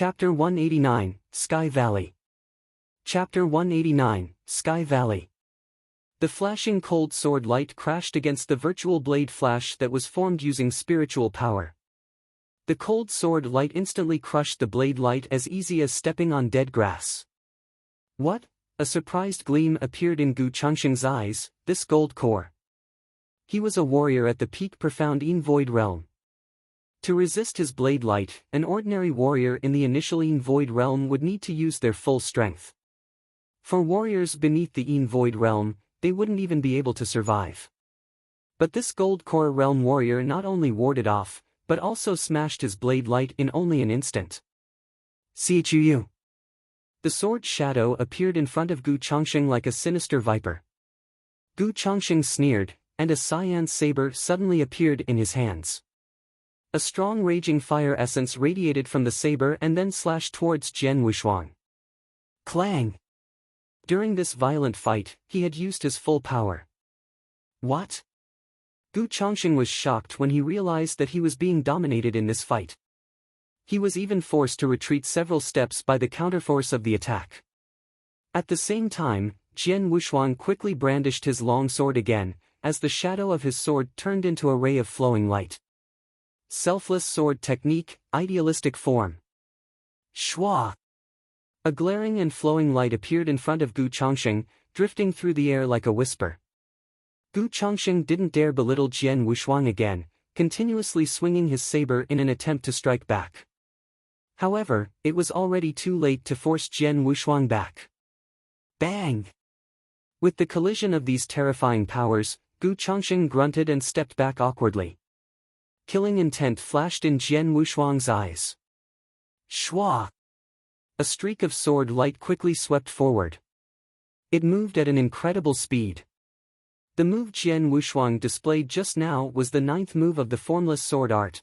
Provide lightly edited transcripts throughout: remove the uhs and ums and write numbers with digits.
Chapter 189, Sky Valley. Chapter 189, Sky Valley. The flashing cold sword light crashed against the virtual blade flash that was formed using spiritual power. The cold sword light instantly crushed the blade light as easy as stepping on dead grass. What? A surprised gleam appeared in Gu Changxing's eyes, this gold core. He was a warrior at the peak profound Void realm. To resist his blade light, an ordinary warrior in the initial Void realm would need to use their full strength. For warriors beneath the Void realm, they wouldn't even be able to survive. But this gold core realm warrior not only warded off, but also smashed his blade light in only an instant. Chu. The sword shadow appeared in front of Gu Changxing like a sinister viper. Gu Changxing sneered, and a cyan saber suddenly appeared in his hands. A strong raging fire essence radiated from the saber and then slashed towards Jian Wushuang. Clang! During this violent fight, he had used his full power. What? Gu Changxing was shocked when he realized that he was being dominated in this fight. He was even forced to retreat several steps by the counterforce of the attack. At the same time, Jian Wushuang quickly brandished his long sword again, as the shadow of his sword turned into a ray of flowing light. Selfless sword technique, idealistic form. Shua! A glaring and flowing light appeared in front of Gu Changxing, drifting through the air like a whisper. Gu Changxing didn't dare belittle Jian Wushuang again, continuously swinging his saber in an attempt to strike back. However, it was already too late to force Jian Wushuang back. Bang! With the collision of these terrifying powers, Gu Changxing grunted and stepped back awkwardly. Killing intent flashed in Jian Wushuang's eyes. Shua! A streak of sword light quickly swept forward. It moved at an incredible speed. The move Jian Wushuang displayed just now was the 9th move of the formless sword art.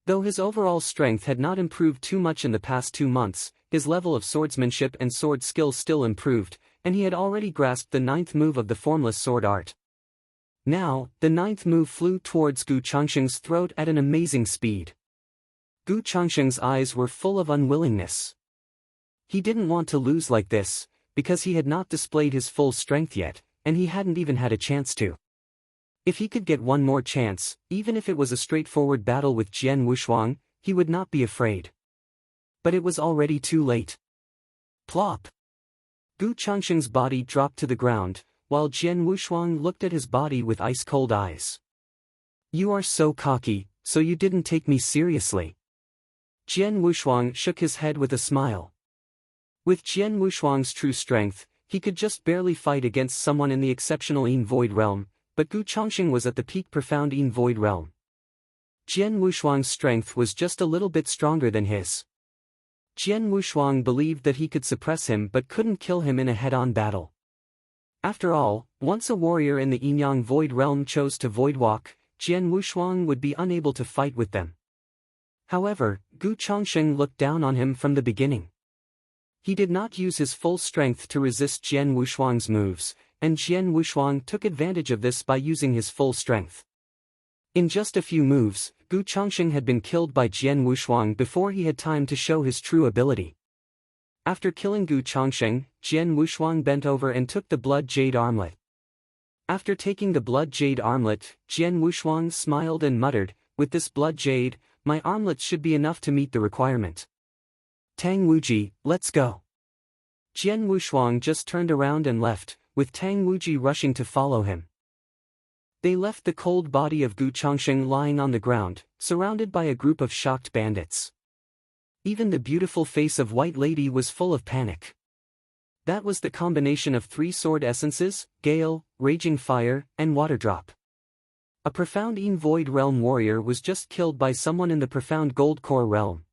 Though his overall strength had not improved too much in the past 2 months, his level of swordsmanship and sword skill still improved, and he had already grasped the 9th move of the formless sword art. Now, the 9th move flew towards Gu Changxing's throat at an amazing speed. Gu Changxing's eyes were full of unwillingness. He didn't want to lose like this, because he had not displayed his full strength yet, and he hadn't even had a chance to. If he could get one more chance, even if it was a straightforward battle with Jian Wushuang, he would not be afraid. But it was already too late. Plop! Gu Changxing's body dropped to the ground, while Jian Wushuang looked at his body with ice-cold eyes. You are so cocky, so you didn't take me seriously. Jian Wushuang shook his head with a smile. With Jian Wushuang's true strength, he could just barely fight against someone in the exceptional Void realm, but Gu Changxing was at the peak profound Void realm. Jian Wushuang's strength was just a little bit stronger than his. Jian Wushuang believed that he could suppress him but couldn't kill him in a head-on battle. After all, once a warrior in the Yinyang Void realm chose to voidwalk, Jian Wushuang would be unable to fight with them. However, Gu Changxing looked down on him from the beginning. He did not use his full strength to resist Jian Wushuang's moves, and Jian Wushuang took advantage of this by using his full strength. In just a few moves, Gu Changxing had been killed by Jian Wushuang before he had time to show his true ability. After killing Gu Changxing, Jian Wushuang bent over and took the blood jade armlet. After taking the blood jade armlet, Jian Wushuang smiled and muttered, "With this blood jade, my armlet should be enough to meet the requirement. Tang Wuji, let's go." Jian Wushuang just turned around and left, with Tang Wuji rushing to follow him. They left the cold body of Gu Changxing lying on the ground, surrounded by a group of shocked bandits. Even the beautiful face of White Lady was full of panic. That was the combination of 3 sword essences, Gale, Raging Fire, and Waterdrop. A profound Void realm warrior was just killed by someone in the profound Gold Core realm.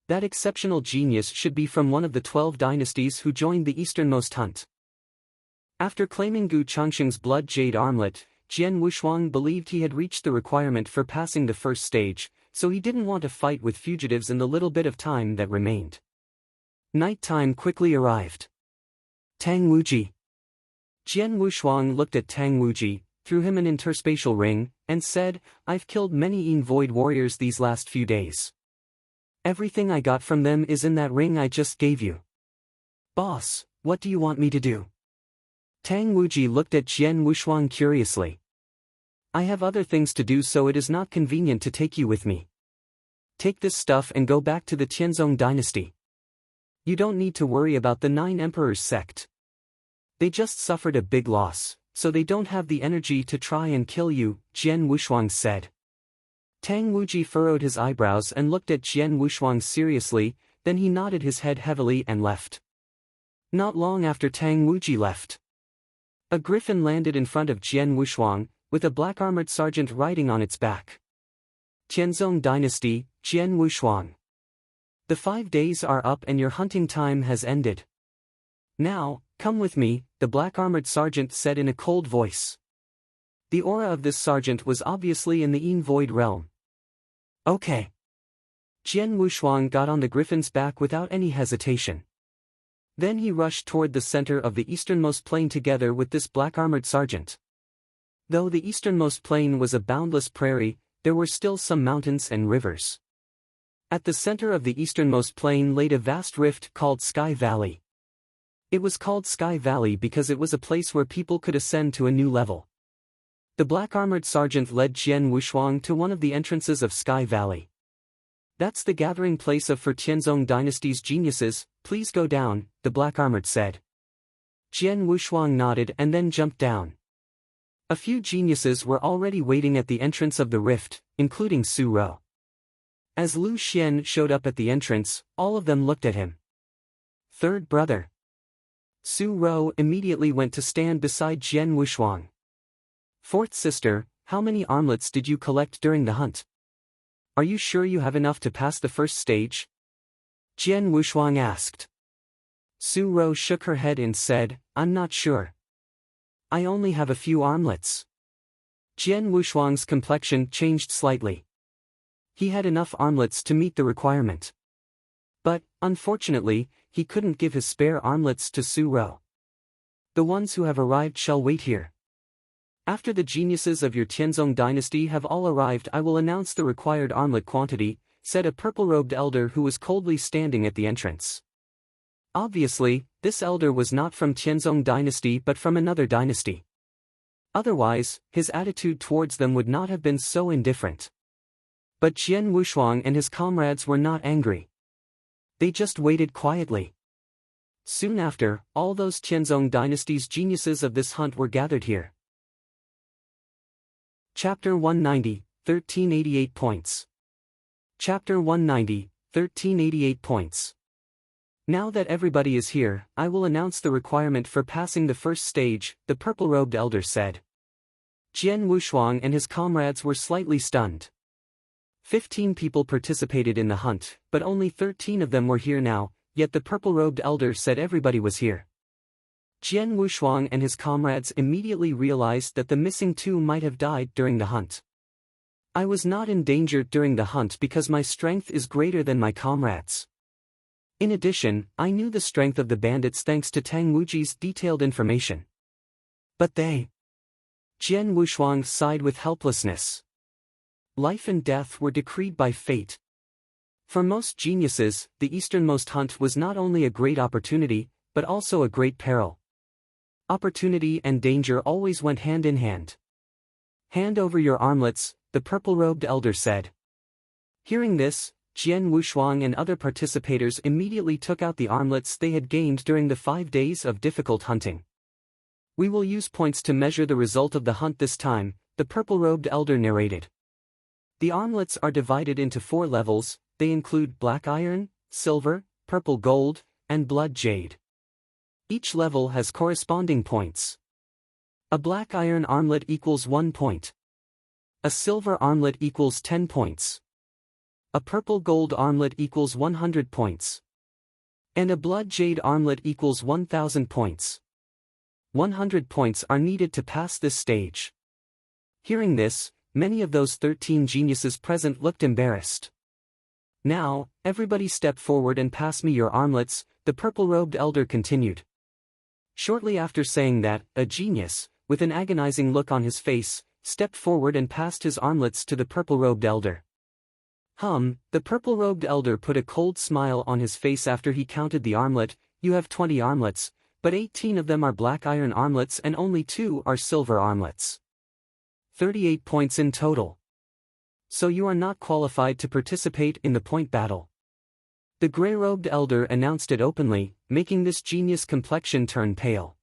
That exceptional genius should be from one of the 12 dynasties who joined the easternmost hunt. After claiming Gu Changxing's blood jade armlet, Jian Wushuang believed he had reached the requirement for passing the first stage, so he didn't want to fight with fugitives in the little bit of time that remained. Night time quickly arrived. Tang Wuji. Jian Wushuang looked at Tang Wuji, threw him an interspatial ring, and said, "I've killed many Void warriors these last few days. Everything I got from them is in that ring I just gave you. Boss, what do you want me to do? Tang Wuji looked at Jian Wushuang curiously. I have other things to do, so it is not convenient to take you with me. Take this stuff and go back to the Tianzong dynasty. You don't need to worry about the 9 Emperors sect. They just suffered a big loss, so they don't have the energy to try and kill you, Jian Wushuang said. Tang Wuji furrowed his eyebrows and looked at Jian Wushuang seriously, then he nodded his head heavily and left. Not long after Tang Wuji left, a griffin landed in front of Jian Wushuang, with a black-armored sergeant riding on its back. Tianzong Dynasty, Jian Wushuang. The 5 days are up and your hunting time has ended. Now, come with me, the black-armored sergeant said in a cold voice. The aura of this sergeant was obviously in the Yin Void realm. Okay. Jian Wushuang got on the griffin's back without any hesitation. Then he rushed toward the center of the easternmost plain together with this black-armored sergeant. Though the easternmost plain was a boundless prairie, there were still some mountains and rivers. At the center of the easternmost plain lay a vast rift called Sky Valley. It was called Sky Valley because it was a place where people could ascend to a new level. The black-armored sergeant led Jian Wushuang to one of the entrances of Sky Valley. That's the gathering place of for Tianzong dynasty's geniuses, please go down, the black-armored said. Jian Wushuang nodded and then jumped down. A few geniuses were already waiting at the entrance of the rift, including Su Ro. As Lu Xian showed up at the entrance, all of them looked at him. Third brother. Su Ro immediately went to stand beside Jian Wushuang. Fourth sister, how many armlets did you collect during the hunt? Are you sure you have enough to pass the first stage? Jian Wushuang asked. Su Ro shook her head and said, I'm not sure. I only have a few armlets. Jian Wushuang's complexion changed slightly. He had enough armlets to meet the requirement. But, unfortunately, he couldn't give his spare armlets to Su Ro. The ones who have arrived shall wait here. After the geniuses of your Tianzong dynasty have all arrived, I will announce the required armlet quantity, said a purple-robed elder who was coldly standing at the entrance. Obviously, this elder was not from Tianzong dynasty but from another dynasty. Otherwise, his attitude towards them would not have been so indifferent. But Jian Wushuang and his comrades were not angry. They just waited quietly. Soon after, all those Tianzong dynasty's geniuses of this hunt were gathered here. Chapter 190, 1388 points. Chapter 190, 1388 points. Now that everybody is here, I will announce the requirement for passing the first stage, the purple-robed elder said. Jian Wushuang and his comrades were slightly stunned. 15 people participated in the hunt, but only 13 of them were here now, yet the purple-robed elder said everybody was here. Jian Wushuang and his comrades immediately realized that the missing 2 might have died during the hunt. I was not endangered during the hunt because my strength is greater than my comrades. In addition, I knew the strength of the bandits thanks to Tang Wuji's detailed information. But they... Jian Wushuang sighed with helplessness. Life and death were decreed by fate. For most geniuses, the easternmost hunt was not only a great opportunity, but also a great peril. Opportunity and danger always went hand in hand. Hand over your armlets, the purple-robed elder said. Hearing this, Jian Wushuang and other participators immediately took out the armlets they had gained during the 5 days of difficult hunting. We will use points to measure the result of the hunt this time, the purple-robed elder narrated. The armlets are divided into 4 levels, they include black iron, silver, purple gold, and blood jade. Each level has corresponding points. A black iron armlet equals 1 point. A silver armlet equals 10 points. A purple gold armlet equals 100 points. And a blood jade armlet equals 1000 points. 100 points are needed to pass this stage. Hearing this, many of those 13 geniuses present looked embarrassed. Now, everybody step forward and pass me your armlets, the purple-robed elder continued. Shortly after saying that, a genius, with an agonizing look on his face, stepped forward and passed his armlets to the purple-robed elder. The purple-robed elder put a cold smile on his face after he counted the armlet. You have 20 armlets, but 18 of them are black iron armlets and only 2 are silver armlets. 38 points in total. So you are not qualified to participate in the point battle. The gray-robed elder announced it openly, making this genius' complexion turn pale.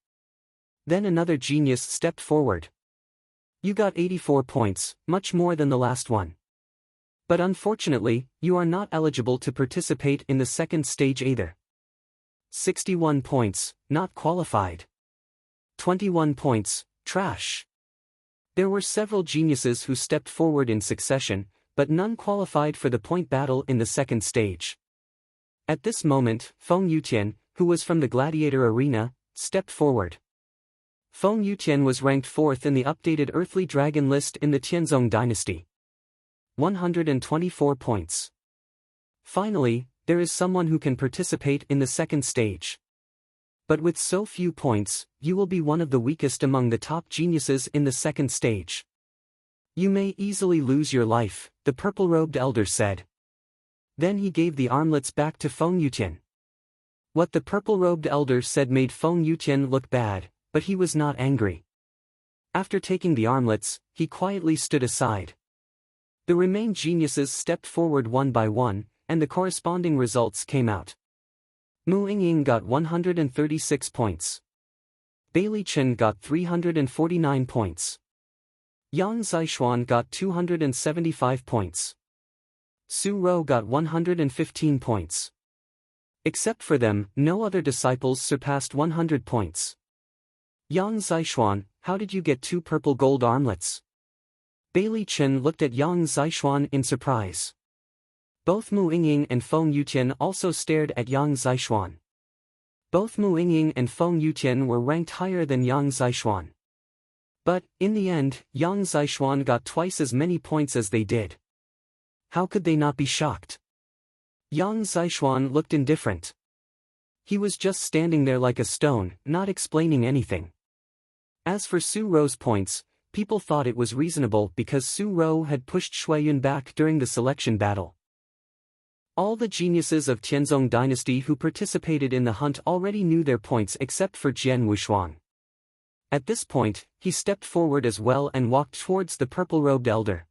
Then another genius stepped forward. You got 84 points, much more than the last one. But unfortunately, you are not eligible to participate in the second stage either. 61 points, not qualified. 21 points, trash. There were several geniuses who stepped forward in succession, but none qualified for the point battle in the second stage. At this moment, Feng Yutian, who was from the gladiator arena, stepped forward. Feng Yutian was ranked 4th in the updated Earthly Dragon list in the Tianzong dynasty. 124 points. Finally, there is someone who can participate in the second stage. But with so few points, you will be one of the weakest among the top geniuses in the second stage. You may easily lose your life, the purple-robed elder said. Then he gave the armlets back to Feng Yutian. What the purple-robed elder said made Feng Yutian look bad, but he was not angry. After taking the armlets, he quietly stood aside. The remaining geniuses stepped forward one by one, and the corresponding results came out. Mu Yingying got 136 points. Bailey Chen got 349 points. Yang Zixuan got 275 points. Su Rou got 115 points. Except for them, no other disciples surpassed 100 points. Yang Zixuan, how did you get 2 purple gold armlets? Bailey Chen looked at Yang Zixuan in surprise. Both Mu Yingying and Feng Yutian also stared at Yang Zixuan. Both Mu Yingying and Feng Yutian were ranked higher than Yang Zixuan. But, in the end, Yang Zixuan got twice as many points as they did. How could they not be shocked? Yang Zixuan looked indifferent. He was just standing there like a stone, not explaining anything. As for Su Rou's points, people thought it was reasonable because Su Rou had pushed Shuiyun back during the selection battle. All the geniuses of Tianzong dynasty who participated in the hunt already knew their points except for Jian Wushuang. At this point, he stepped forward as well and walked towards the purple-robed elder.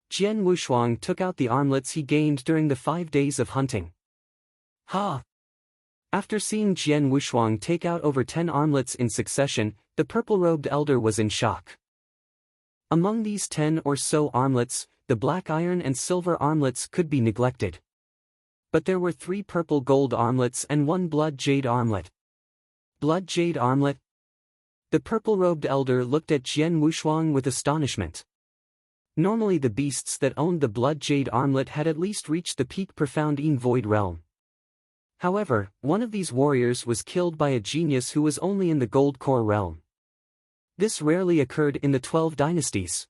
Jian Wushuang took out the armlets he gained during the 5 days of hunting. Ha! After seeing Jian Wushuang take out over 10 armlets in succession, the purple-robed elder was in shock. Among these 10 or so armlets, the black iron and silver armlets could be neglected. But there were 3 purple gold armlets and 1 blood jade armlet. Blood jade armlet? The purple-robed elder looked at Jian Wushuang with astonishment. Normally the beasts that owned the blood jade armlet had at least reached the peak profound in void realm. However, one of these warriors was killed by a genius who was only in the gold core realm. This rarely occurred in the 12 dynasties.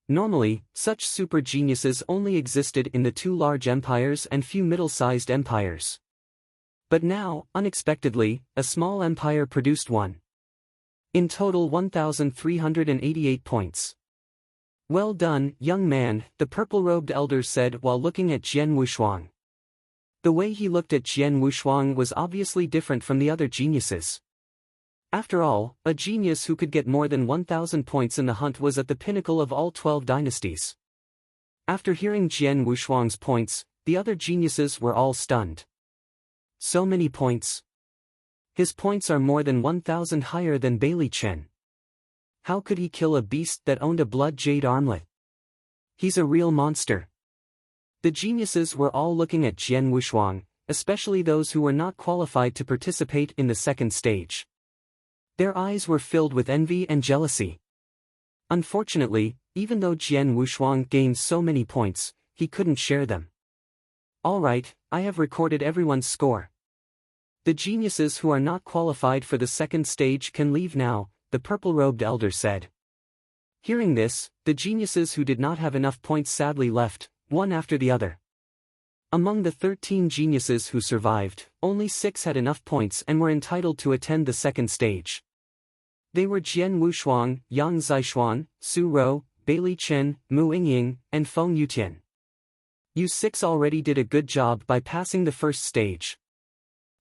Normally, such super geniuses only existed in the 2 large empires and few middle-sized empires. But now, unexpectedly, a small empire produced one. In total 1,388 points. Well done, young man, the purple-robed elder said while looking at Jian Wushuang. The way he looked at Jian Wushuang was obviously different from the other geniuses. After all, a genius who could get more than 1,000 points in the hunt was at the pinnacle of all 12 dynasties. After hearing Jian Wushuang's points, the other geniuses were all stunned. So many points. His points are more than 1,000 higher than Bailey Chen. How could he kill a beast that owned a blood jade armlet? He's a real monster. The geniuses were all looking at Jian Wushuang, especially those who were not qualified to participate in the second stage. Their eyes were filled with envy and jealousy. Unfortunately, even though Jian Wushuang gained so many points, he couldn't share them. Alright, I have recorded everyone's score. The geniuses who are not qualified for the second stage can leave now, the purple-robed elder said. Hearing this, the geniuses who did not have enough points sadly left, one after the other. Among the 13 geniuses who survived, only 6 had enough points and were entitled to attend the second stage. They were Jian Wushuang, Yang Zixuan, Su Rou, Bailey Chen, Mu Yingying, and Feng Yutian. You six already did a good job by passing the first stage.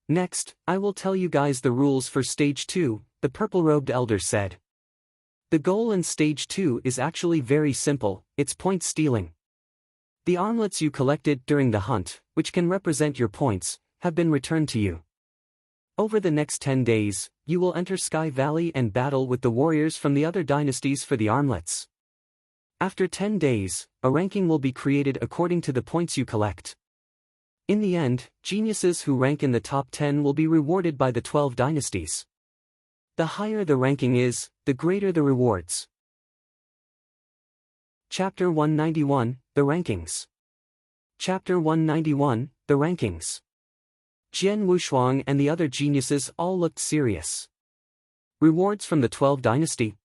Next, I will tell you guys the rules for Stage 2, the purple-robed elder said. The goal in Stage 2 is actually very simple, it's point stealing. The armlets you collected during the hunt, which can represent your points, have been returned to you. Over the next 10 days, you will enter Sky Valley and battle with the warriors from the other dynasties for the armlets. After 10 days, a ranking will be created according to the points you collect. In the end, geniuses who rank in the top 10 will be rewarded by the 12 dynasties. The higher the ranking is, the greater the rewards. Chapter 191, The Rankings. Chapter 191, The Rankings. Jian Wushuang and the other geniuses all looked serious. Rewards from the 12 dynasty?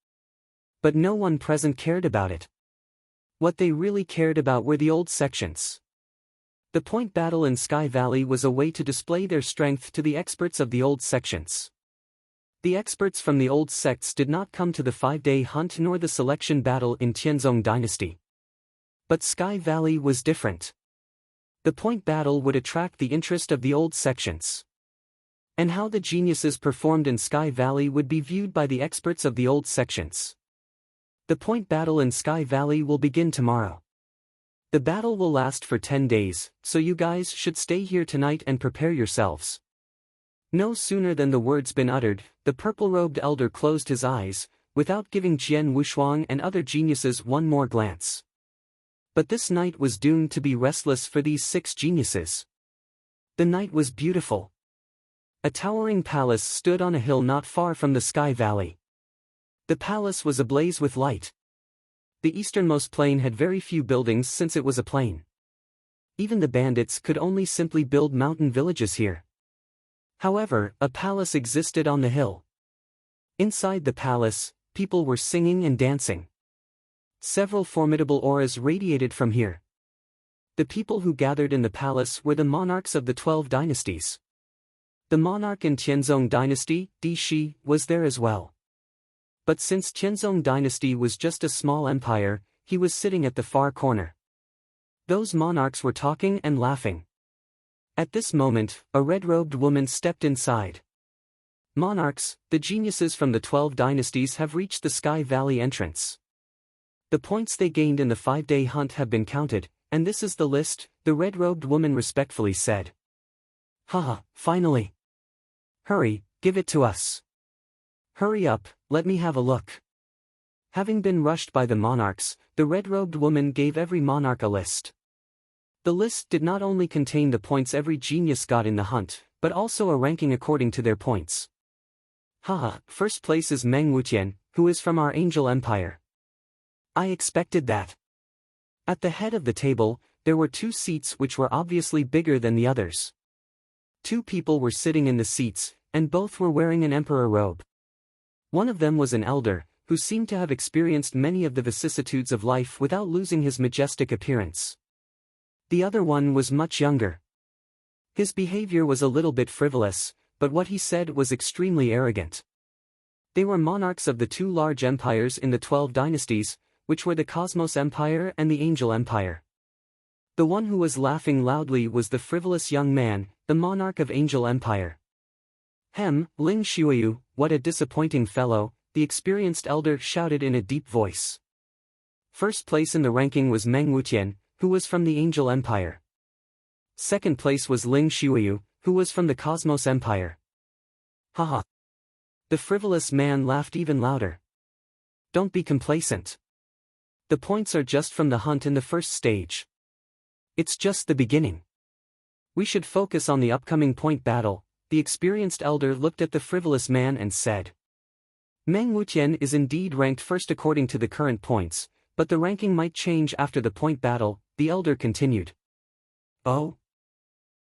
But no one present cared about it. What they really cared about were the old sections. The point battle in Sky Valley was a way to display their strength to the experts of the old sections. The experts from the old sects did not come to the 5-day hunt nor the selection battle in Tianzong Dynasty. But Sky Valley was different. The point battle would attract the interest of the old sections. And how the geniuses performed in Sky Valley would be viewed by the experts of the old sections. The point battle in Sky Valley will begin tomorrow. The battle will last for 10 days, so you guys should stay here tonight and prepare yourselves. No sooner than the words been uttered, the purple-robed elder closed his eyes, without giving Jian Wushuang and other geniuses one more glance. But this night was doomed to be restless for these 6 geniuses. The night was beautiful. A towering palace stood on a hill not far from the Sky Valley. The palace was ablaze with light. The easternmost plain had very few buildings since it was a plain. Even the bandits could only simply build mountain villages here. However, a palace existed on the hill. Inside the palace, people were singing and dancing. Several formidable auras radiated from here. The people who gathered in the palace were the monarchs of the 12 dynasties. The monarch in Tianzong Dynasty, Di Shi, was there as well. But since Tianzong Dynasty was just a small empire, he was sitting at the far corner. Those monarchs were talking and laughing. At this moment, a red-robed woman stepped inside. Monarchs, the geniuses from the 12 dynasties have reached the Sky Valley entrance. The points they gained in the 5-day hunt have been counted, and this is the list, the red-robed woman respectfully said. Haha, finally. Hurry, give it to us. Hurry up, let me have a look. Having been rushed by the monarchs, the red-robed woman gave every monarch a list. The list did not only contain the points every genius got in the hunt, but also a ranking according to their points. Haha, first place is Meng Wutian, who is from our Angel Empire. I expected that. At the head of the table, there were 2 seats which were obviously bigger than the others. 2 people were sitting in the seats, and both were wearing an emperor robe. One of them was an elder, who seemed to have experienced many of the vicissitudes of life without losing his majestic appearance. The other one was much younger. His behavior was a little bit frivolous, but what he said was extremely arrogant. They were monarchs of the 2 large empires in the 12 dynasties, which were the Cosmos Empire and the Angel Empire. The one who was laughing loudly was the frivolous young man, the monarch of Angel Empire. Ling Shuiyu, what a disappointing fellow, the experienced elder shouted in a deep voice. First place in the ranking was Meng Wutian, who was from the Angel Empire. Second place was Ling Shuiyu, who was from the Cosmos Empire. Haha. The frivolous man laughed even louder. Don't be complacent. The points are just from the hunt in the first stage. It's just the beginning. We should focus on the upcoming point battle. The experienced elder looked at the frivolous man and said. Meng Wutian is indeed ranked first according to the current points, but the ranking might change after the point battle, the elder continued. Oh?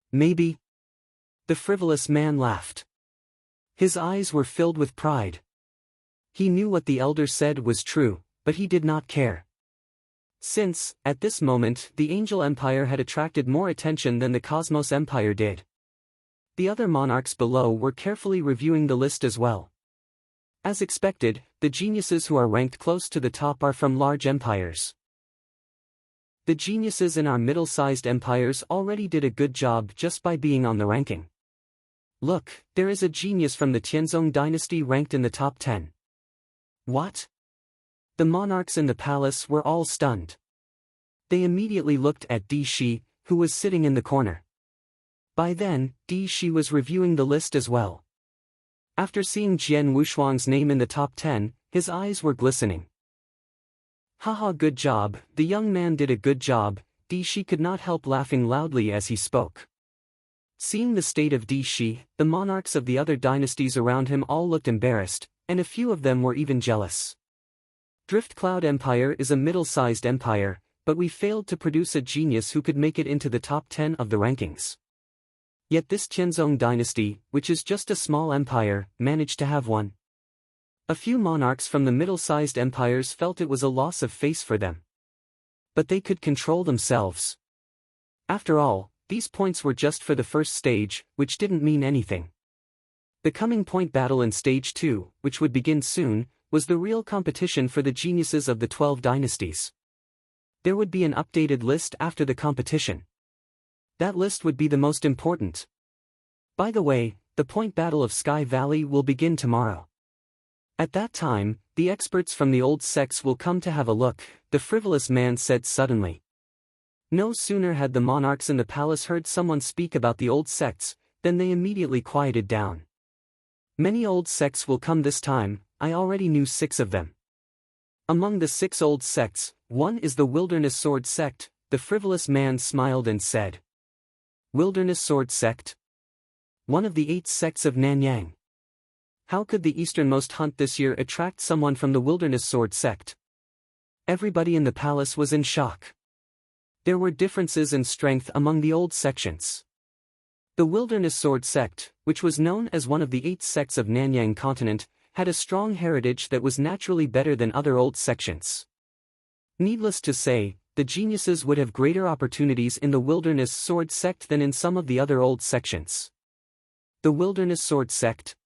Maybe? The frivolous man laughed. His eyes were filled with pride. He knew what the elder said was true, but he did not care. Since, at this moment, the Angel Empire had attracted more attention than the Cosmos Empire did. The other monarchs below were carefully reviewing the list as well. As expected, the geniuses who are ranked close to the top are from large empires. The geniuses in our middle-sized empires already did a good job just by being on the ranking. Look, there is a genius from the Tianzong dynasty ranked in the top 10. What? The monarchs in the palace were all stunned. They immediately looked at Di Shi, who was sitting in the corner. By then, Di Shi was reviewing the list as well. After seeing Jian Wushuang's name in the top 10, his eyes were glistening. Haha, good job, the young man did a good job. Di Shi could not help laughing loudly as he spoke. Seeing the state of Di Shi, the monarchs of the other dynasties around him all looked embarrassed, and a few of them were even jealous. Drift Cloud Empire is a middle-sized empire, but we failed to produce a genius who could make it into the top 10 of the rankings. Yet this Tianzong dynasty, which is just a small empire, managed to have one. A few monarchs from the middle-sized empires felt it was a loss of face for them. But they could control themselves. After all, these points were just for the first stage, which didn't mean anything. The coming point battle in stage 2, which would begin soon, was the real competition for the geniuses of the 12 dynasties. There would be an updated list after the competition. That list would be the most important. By the way, the point battle of Sky Valley will begin tomorrow. At that time, the experts from the old sects will come to have a look, the frivolous man said suddenly. No sooner had the monarchs in the palace heard someone speak about the old sects, than they immediately quieted down. Many old sects will come this time, I already knew 6 of them. Among the 6 old sects, one is the Wilderness Sword sect, the frivolous man smiled and said. Wilderness Sword sect? One of the 8 sects of Nanyang. How could the easternmost hunt this year attract someone from the Wilderness Sword sect? Everybody in the palace was in shock. There were differences in strength among the old sections. The Wilderness Sword sect, which was known as one of the 8 sects of Nanyang continent, had a strong heritage that was naturally better than other old sections. Needless to say, the geniuses would have greater opportunities in the Wilderness Sword sect than in some of the other old sections. The Wilderness Sword sect?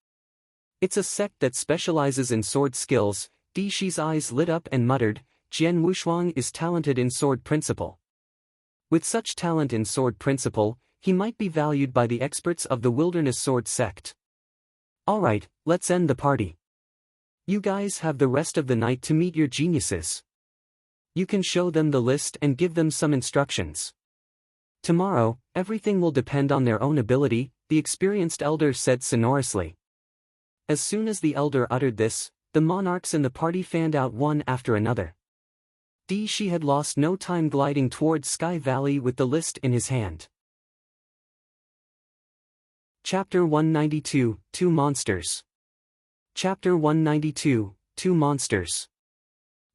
It's a sect that specializes in sword skills. Di Shi's eyes lit up and muttered, Jian Wushuang is talented in sword principle. With such talent in sword principle, he might be valued by the experts of the Wilderness Sword sect. Alright, let's end the party. You guys have the rest of the night to meet your geniuses. You can show them the list and give them some instructions. Tomorrow, everything will depend on their own ability, the experienced elder said sonorously. As soon as the elder uttered this, the monarchs in the party fanned out one after another. Di Shi had lost no time gliding towards Sky Valley with the list in his hand. Chapter 192, 2 Monsters. Chapter 192, 2 Monsters.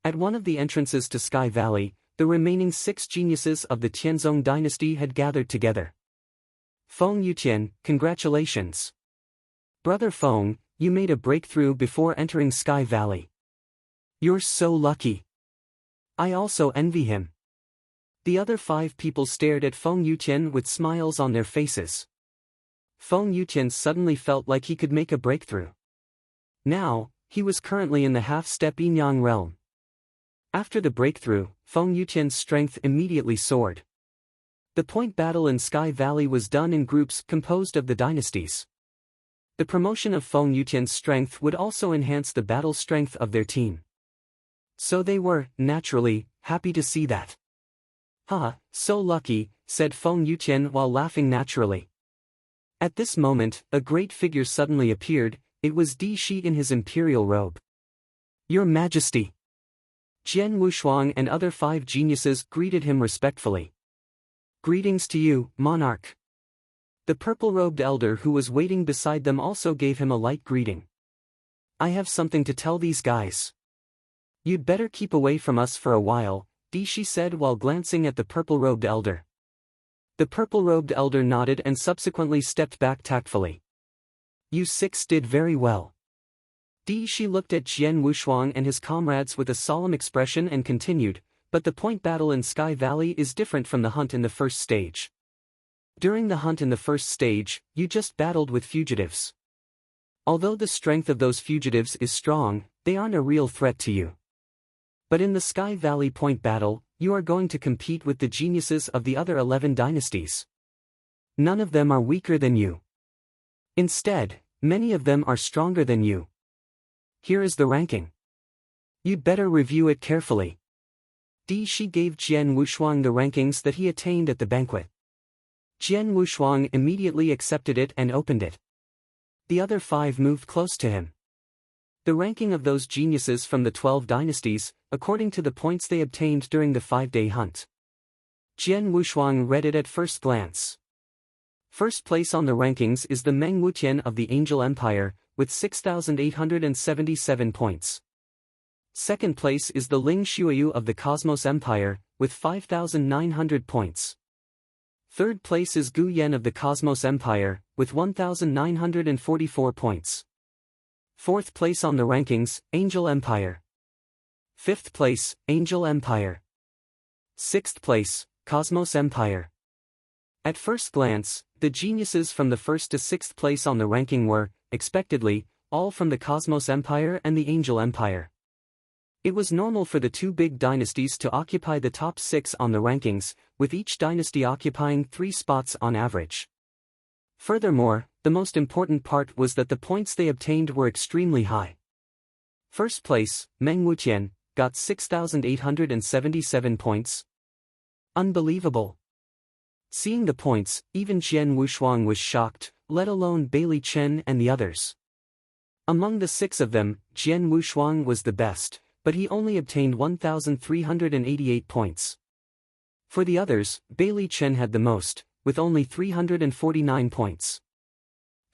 At one of the entrances to Sky Valley, the remaining 6 geniuses of the Tianzong dynasty had gathered together. Feng Yutian, congratulations. Brother Feng, you made a breakthrough before entering Sky Valley. You're so lucky. I also envy him. The other 5 people stared at Feng Yutian with smiles on their faces. Feng Yutian suddenly felt like he could make a breakthrough. Now, he was currently in the half-step Yin-Yang realm. After the breakthrough, Feng Yutian's strength immediately soared. The point battle in Sky Valley was done in groups composed of the dynasties. The promotion of Feng Yutian's strength would also enhance the battle strength of their team. So they were, naturally, happy to see that. Haha, so lucky, said Feng Yutian while laughing naturally. At this moment, a great figure suddenly appeared. It was Di Shi in his imperial robe. Your Majesty! Jian Wushuang and other 5 geniuses greeted him respectfully. Greetings to you, monarch. The purple-robed elder who was waiting beside them also gave him a light greeting. I have something to tell these guys. You'd better keep away from us for a while, Di Shi said while glancing at the purple-robed elder. The purple-robed elder nodded and subsequently stepped back tactfully. You 6 did very well. Di Shi looked at Jian Wushuang and his comrades with a solemn expression and continued, but the point battle in Sky Valley is different from the hunt in the first stage. During the hunt in the first stage, you just battled with fugitives. Although the strength of those fugitives is strong, they aren't a real threat to you. But in the Sky Valley Point battle, you are going to compete with the geniuses of the other 11 dynasties. None of them are weaker than you. Instead, many of them are stronger than you. Here is the ranking. You'd better review it carefully. Shi gave Jian Wushuang the rankings that he attained at the banquet. Jian Wushuang immediately accepted it and opened it. The other 5 moved close to him. The ranking of those geniuses from the 12 dynasties, according to the points they obtained during the 5-day hunt. Jian Wushuang read it at first glance. First place on the rankings is the Meng Wutian of the Angel Empire, with 6,877 points. Second place is the Ling Shuiyu of the Cosmos Empire, with 5,900 points. Third place is Gu Yen of the Cosmos Empire, with 1,944 points. Fourth place on the rankings, Angel Empire. Fifth place, Angel Empire. Sixth place, Cosmos Empire. At first glance, the geniuses from the first to sixth place on the ranking were, expectedly, all from the Cosmos Empire and the Angel Empire. It was normal for the 2 big dynasties to occupy the top 6 on the rankings, with each dynasty occupying 3 spots on average. Furthermore, the most important part was that the points they obtained were extremely high. First place, Meng Wutian, got 6,877 points. Unbelievable. Seeing the points, even Jian Wushuang was shocked, let alone Bailey Chen and the others. Among the 6 of them, Jian Wushuang was the best, but he only obtained 1,388 points. For the others, Bailey Chen had the most, with only 349 points.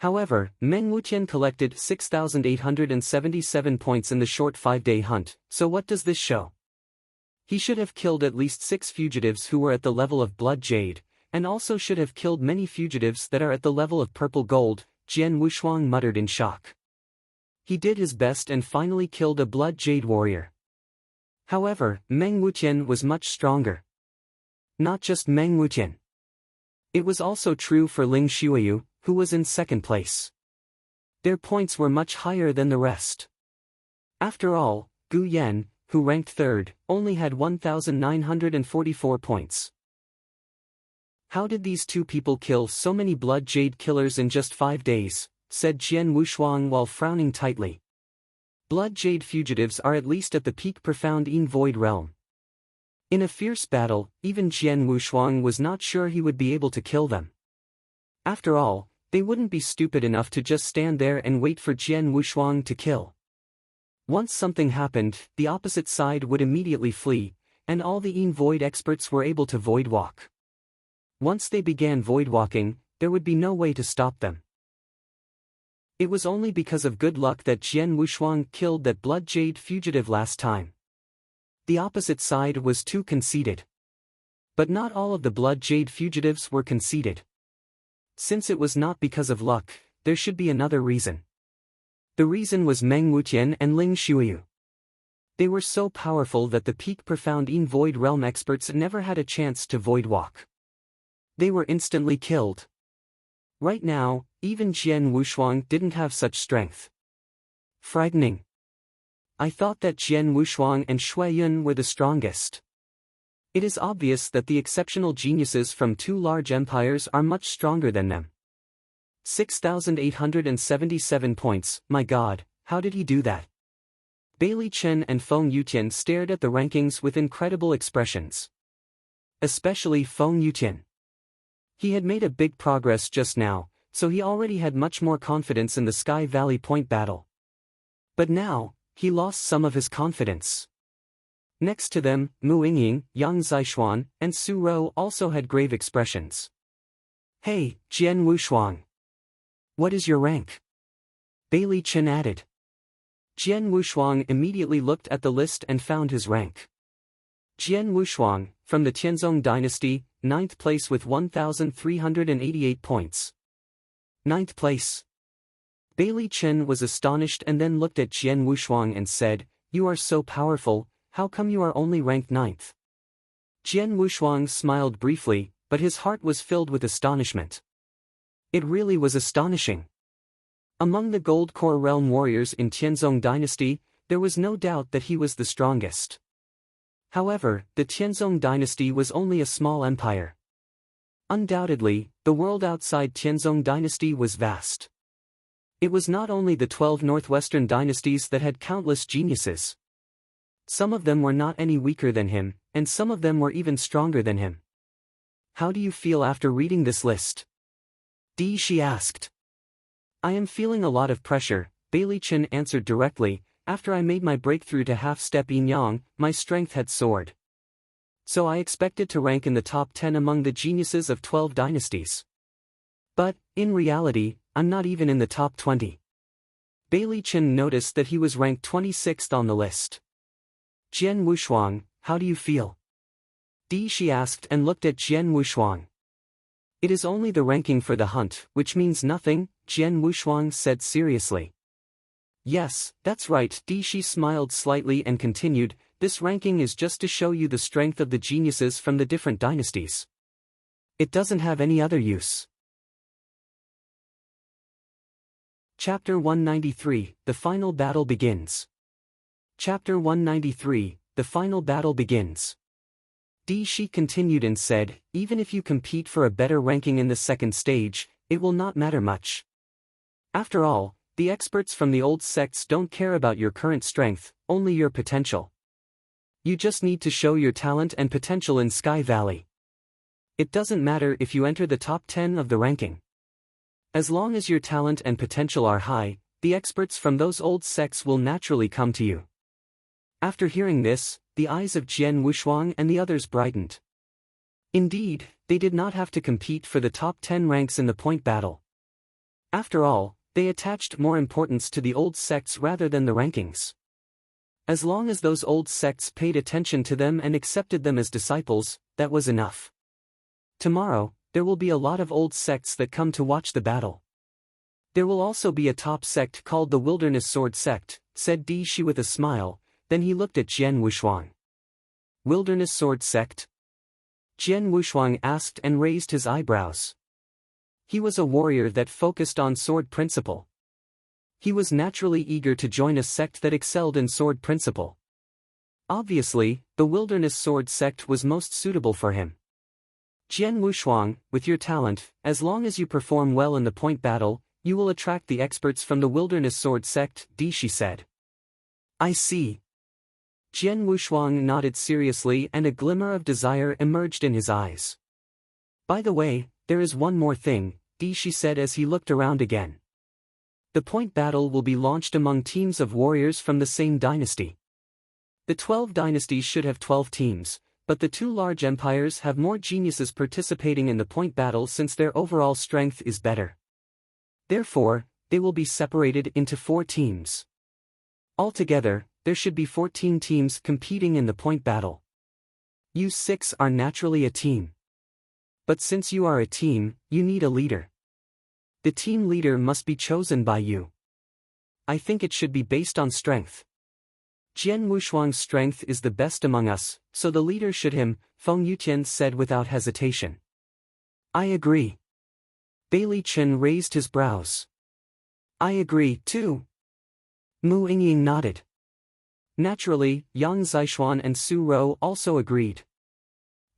However, Meng Wutian collected 6,877 points in the short 5-day hunt, so what does this show? He should have killed at least 6 fugitives who were at the level of Blood Jade, and also should have killed many fugitives that are at the level of Purple Gold, Jian Wushuang muttered in shock. He did his best and finally killed a Blood Jade warrior. However, Meng Wutian was much stronger. Not just Meng Wutian. It was also true for Ling Shuiyu, who was in second place. Their points were much higher than the rest. After all, Gu Yen, who ranked third, only had 1,944 points. How did these 2 people kill so many Blood Jade killers in just 5 days, said Jian Wushuang while frowning tightly. Blood Jade fugitives are at least at the peak profound in Void Realm. In a fierce battle, even Jian Wushuang was not sure he would be able to kill them. After all, they wouldn't be stupid enough to just stand there and wait for Jian Wushuang to kill. Once something happened, the opposite side would immediately flee, and all the Yin Void experts were able to void walk. Once they began void walking, there would be no way to stop them. It was only because of good luck that Jian Wushuang killed that Blood Jade fugitive last time. The opposite side was too conceited. But not all of the Blood Jade fugitives were conceited. Since it was not because of luck, there should be another reason. The reason was Meng Wutian and Ling Shuiyu. They were so powerful that the peak profound Yin Void Realm experts never had a chance to void walk. They were instantly killed. Right now, even Jian Wushuang didn't have such strength. Frightening. I thought that Jian Wushuang and Shui Yun were the strongest. It is obvious that the exceptional geniuses from 2 large empires are much stronger than them. 6,877 points, my god, how did he do that? Bailey Chen and Feng Yutian stared at the rankings with incredible expressions. Especially Feng Yutian. He had made a big progress just now, so he already had much more confidence in the Sky Valley Point battle. But now, he lost some of his confidence. Next to them, Mu Yingying, Yang Zixuan, and Su Rou also had grave expressions. Hey, Jian Wushuang. What is your rank? Bailey Chen added. Jian Wushuang immediately looked at the list and found his rank. Jian Wushuang, from the Tianzong dynasty, 9th place with 1,388 points. 9th place. Bailey Chen was astonished and then looked at Jian Wushuang and said, "You are so powerful, how come you are only ranked 9th? Jian Wushuang smiled briefly, but his heart was filled with astonishment. It really was astonishing. Among the Gold Core Realm warriors in Tianzong dynasty, there was no doubt that he was the strongest. However, the Tianzong dynasty was only a small empire. Undoubtedly, the world outside Tianzong dynasty was vast. It was not only the 12 northwestern dynasties that had countless geniuses. Some of them were not any weaker than him, and some of them were even stronger than him. How do you feel after reading this list? She asked. I am feeling a lot of pressure, Bailey Chen answered directly. After I made my breakthrough to half-step yin-yang, my strength had soared. So I expected to rank in the top 10 among the geniuses of 12 dynasties. But, in reality, I'm not even in the top 20. Bailey Chen noticed that he was ranked 26th on the list. Jian Wushuang, how do you feel? She asked and looked at Jian Wushuang. It is only the ranking for the hunt, which means nothing, Jian Wushuang said seriously. Yes, that's right, She smiled slightly and continued, this ranking is just to show you the strength of the geniuses from the different dynasties. It doesn't have any other use. Chapter 193, The Final Battle Begins. Chapter 193, The Final Battle Begins. She continued and said, even if you compete for a better ranking in the second stage, it will not matter much. After all, the experts from the old sects don't care about your current strength, only your potential. You just need to show your talent and potential in Sky Valley. It doesn't matter if you enter the top 10 of the ranking. As long as your talent and potential are high, the experts from those old sects will naturally come to you. After hearing this, the eyes of Jian Wushuang and the others brightened. Indeed, they did not have to compete for the top 10 ranks in the point battle. After all, they attached more importance to the old sects rather than the rankings. As long as those old sects paid attention to them and accepted them as disciples, that was enough. Tomorrow, there will be a lot of old sects that come to watch the battle. There will also be a top sect called the Wilderness Sword Sect, said Shi with a smile, then he looked at Jian Wushuang. Wilderness Sword Sect? Jian Wushuang asked and raised his eyebrows. He was a warrior that focused on sword principle. He was naturally eager to join a sect that excelled in sword principle. Obviously, the Wilderness Sword Sect was most suitable for him. Jian Wushuang, with your talent, as long as you perform well in the point battle, you will attract the experts from the Wilderness Sword Sect, Shi said. I see. Jian Wushuang nodded seriously and a glimmer of desire emerged in his eyes. By the way, there is one more thing, Shi said as he looked around again. The point battle will be launched among teams of warriors from the same dynasty. The 12 dynasties should have 12 teams, but the two large empires have more geniuses participating in the point battle since their overall strength is better. Therefore, they will be separated into 4 teams. Altogether, there should be 14 teams competing in the point battle. You 6 are naturally a team. But since you are a team, you need a leader. The team leader must be chosen by you. I think it should be based on strength. Jian Wushuang's strength is the best among us, so the leader should him, Feng Yutian said without hesitation. I agree. Bailey Chen raised his brows. I agree, too. Mu Yingying nodded. Naturally, Yang Zishuan and Su Rou also agreed.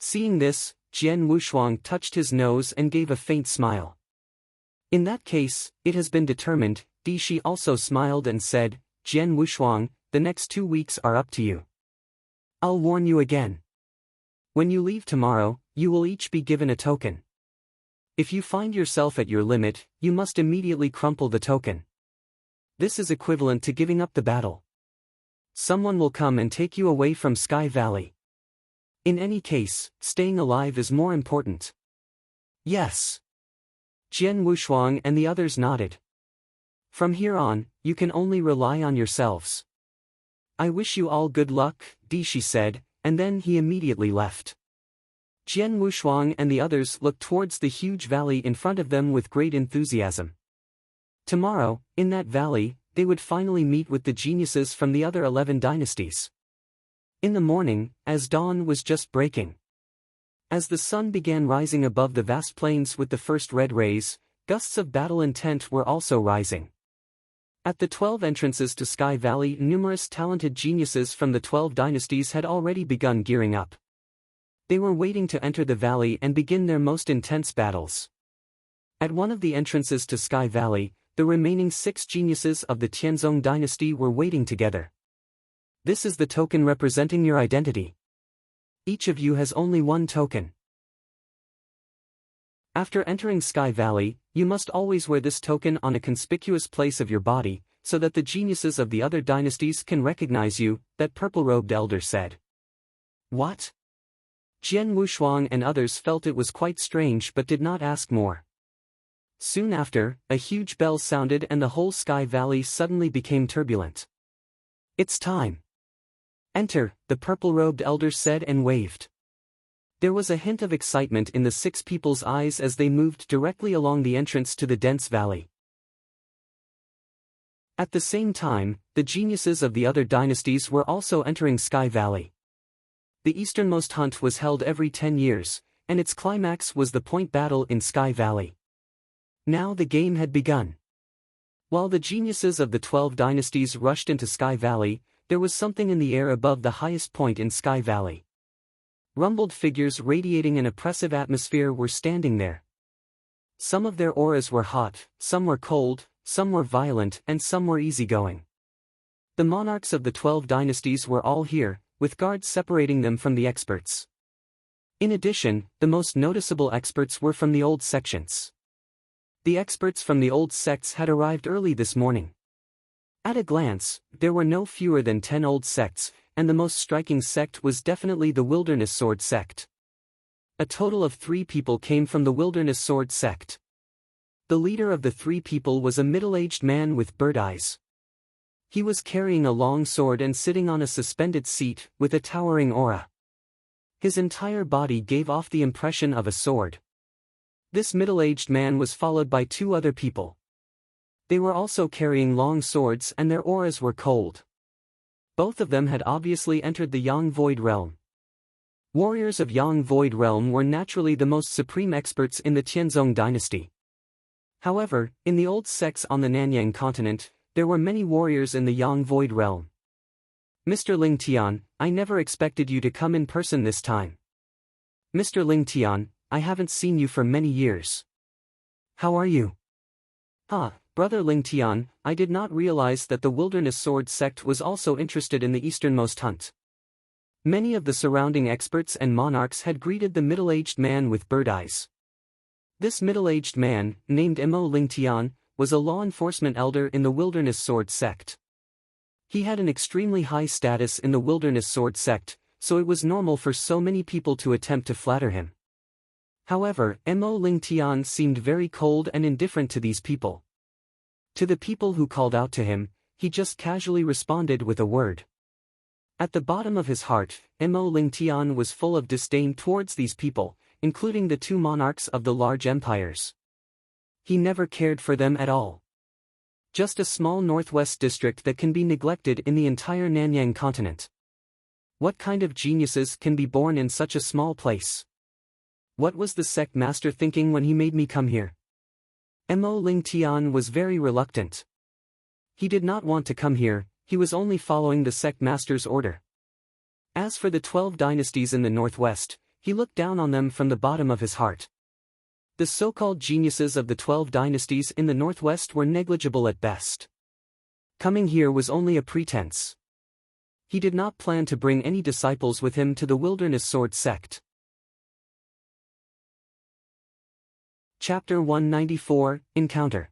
Seeing this, Jian Wushuang touched his nose and gave a faint smile. In that case, it has been determined, Shi also smiled and said, Jian Wushuang, the next 2 weeks are up to you. I'll warn you again. When you leave tomorrow, you will each be given a token. If you find yourself at your limit, you must immediately crumple the token. This is equivalent to giving up the battle. Someone will come and take you away from Sky Valley. In any case, staying alive is more important. Yes. Jian Wushuang and the others nodded. From here on, you can only rely on yourselves. I wish you all good luck, Shi said, and then he immediately left. Jian Wushuang and the others looked towards the huge valley in front of them with great enthusiasm. Tomorrow, in that valley, they would finally meet with the geniuses from the other 11 dynasties. In the morning, as dawn was just breaking. As the sun began rising above the vast plains with the first red rays, gusts of battle intent were also rising. At the 12 entrances to Sky Valley, numerous talented geniuses from the 12 dynasties had already begun gearing up. They were waiting to enter the valley and begin their most intense battles. At one of the entrances to Sky Valley, the remaining 6 geniuses of the Tianzong dynasty were waiting together. This is the token representing your identity. Each of you has only one token. After entering Sky Valley, you must always wear this token on a conspicuous place of your body, so that the geniuses of the other dynasties can recognize you, that purple-robed elder said. What? Jian Wushuang and others felt it was quite strange but did not ask more. Soon after, a huge bell sounded and the whole Sky Valley suddenly became turbulent. It's time. Enter, the purple-robed elder said and waved. There was a hint of excitement in the 6 people's eyes as they moved directly along the entrance to the dense valley. At the same time, the geniuses of the other dynasties were also entering Sky Valley. The easternmost hunt was held every 10 years, and its climax was the point battle in Sky Valley. Now the game had begun. While the geniuses of the 12 dynasties rushed into Sky Valley, there was something in the air above the highest point in Sky Valley. Rumbled figures radiating an oppressive atmosphere were standing there. Some of their auras were hot, some were cold, some were violent, and some were easygoing. The monarchs of the 12 dynasties were all here, with guards separating them from the experts. In addition, the most noticeable experts were from the old sections. The experts from the old sects had arrived early this morning. At a glance, there were no fewer than 10 old sects, and the most striking sect was definitely the Wilderness Sword sect. A total of 3 people came from the Wilderness Sword sect. The leader of the 3 people was a middle-aged man with bird eyes. He was carrying a long sword and sitting on a suspended seat, with a towering aura. His entire body gave off the impression of a sword. This middle-aged man was followed by 2 other people. They were also carrying long swords and their auras were cold. Both of them had obviously entered the Yang Void Realm. Warriors of Yang Void Realm were naturally the most supreme experts in the Tianzong dynasty. However, in the old sects on the Nanyang continent, there were many warriors in the Yang Void Realm. Mr. Ling Tian, I never expected you to come in person this time. Mr. Ling Tian, I haven't seen you for many years. How are you? Brother Ling Tian, I did not realize that the Wilderness Sword sect was also interested in the easternmost hunt. Many of the surrounding experts and monarchs had greeted the middle-aged man with bird eyes. This middle-aged man, named Mo Ling Tian, was a law enforcement elder in the Wilderness Sword sect. He had an extremely high status in the Wilderness Sword sect, so it was normal for so many people to attempt to flatter him. However, Mo Ling Tian seemed very cold and indifferent to these people. To the people who called out to him, he just casually responded with a word. At the bottom of his heart, Mo Ling Tian was full of disdain towards these people, including the 2 monarchs of the large empires. He never cared for them at all. Just a small northwest district that can be neglected in the entire Nanyang continent. What kind of geniuses can be born in such a small place? What was the sect master thinking when he made me come here? Mo Ling Tian was very reluctant. He did not want to come here, he was only following the sect master's order. As for the 12 dynasties in the northwest, he looked down on them from the bottom of his heart. The so-called geniuses of the 12 dynasties in the northwest were negligible at best. Coming here was only a pretense. He did not plan to bring any disciples with him to the Wilderness Sword sect. Chapter 194, Encounter.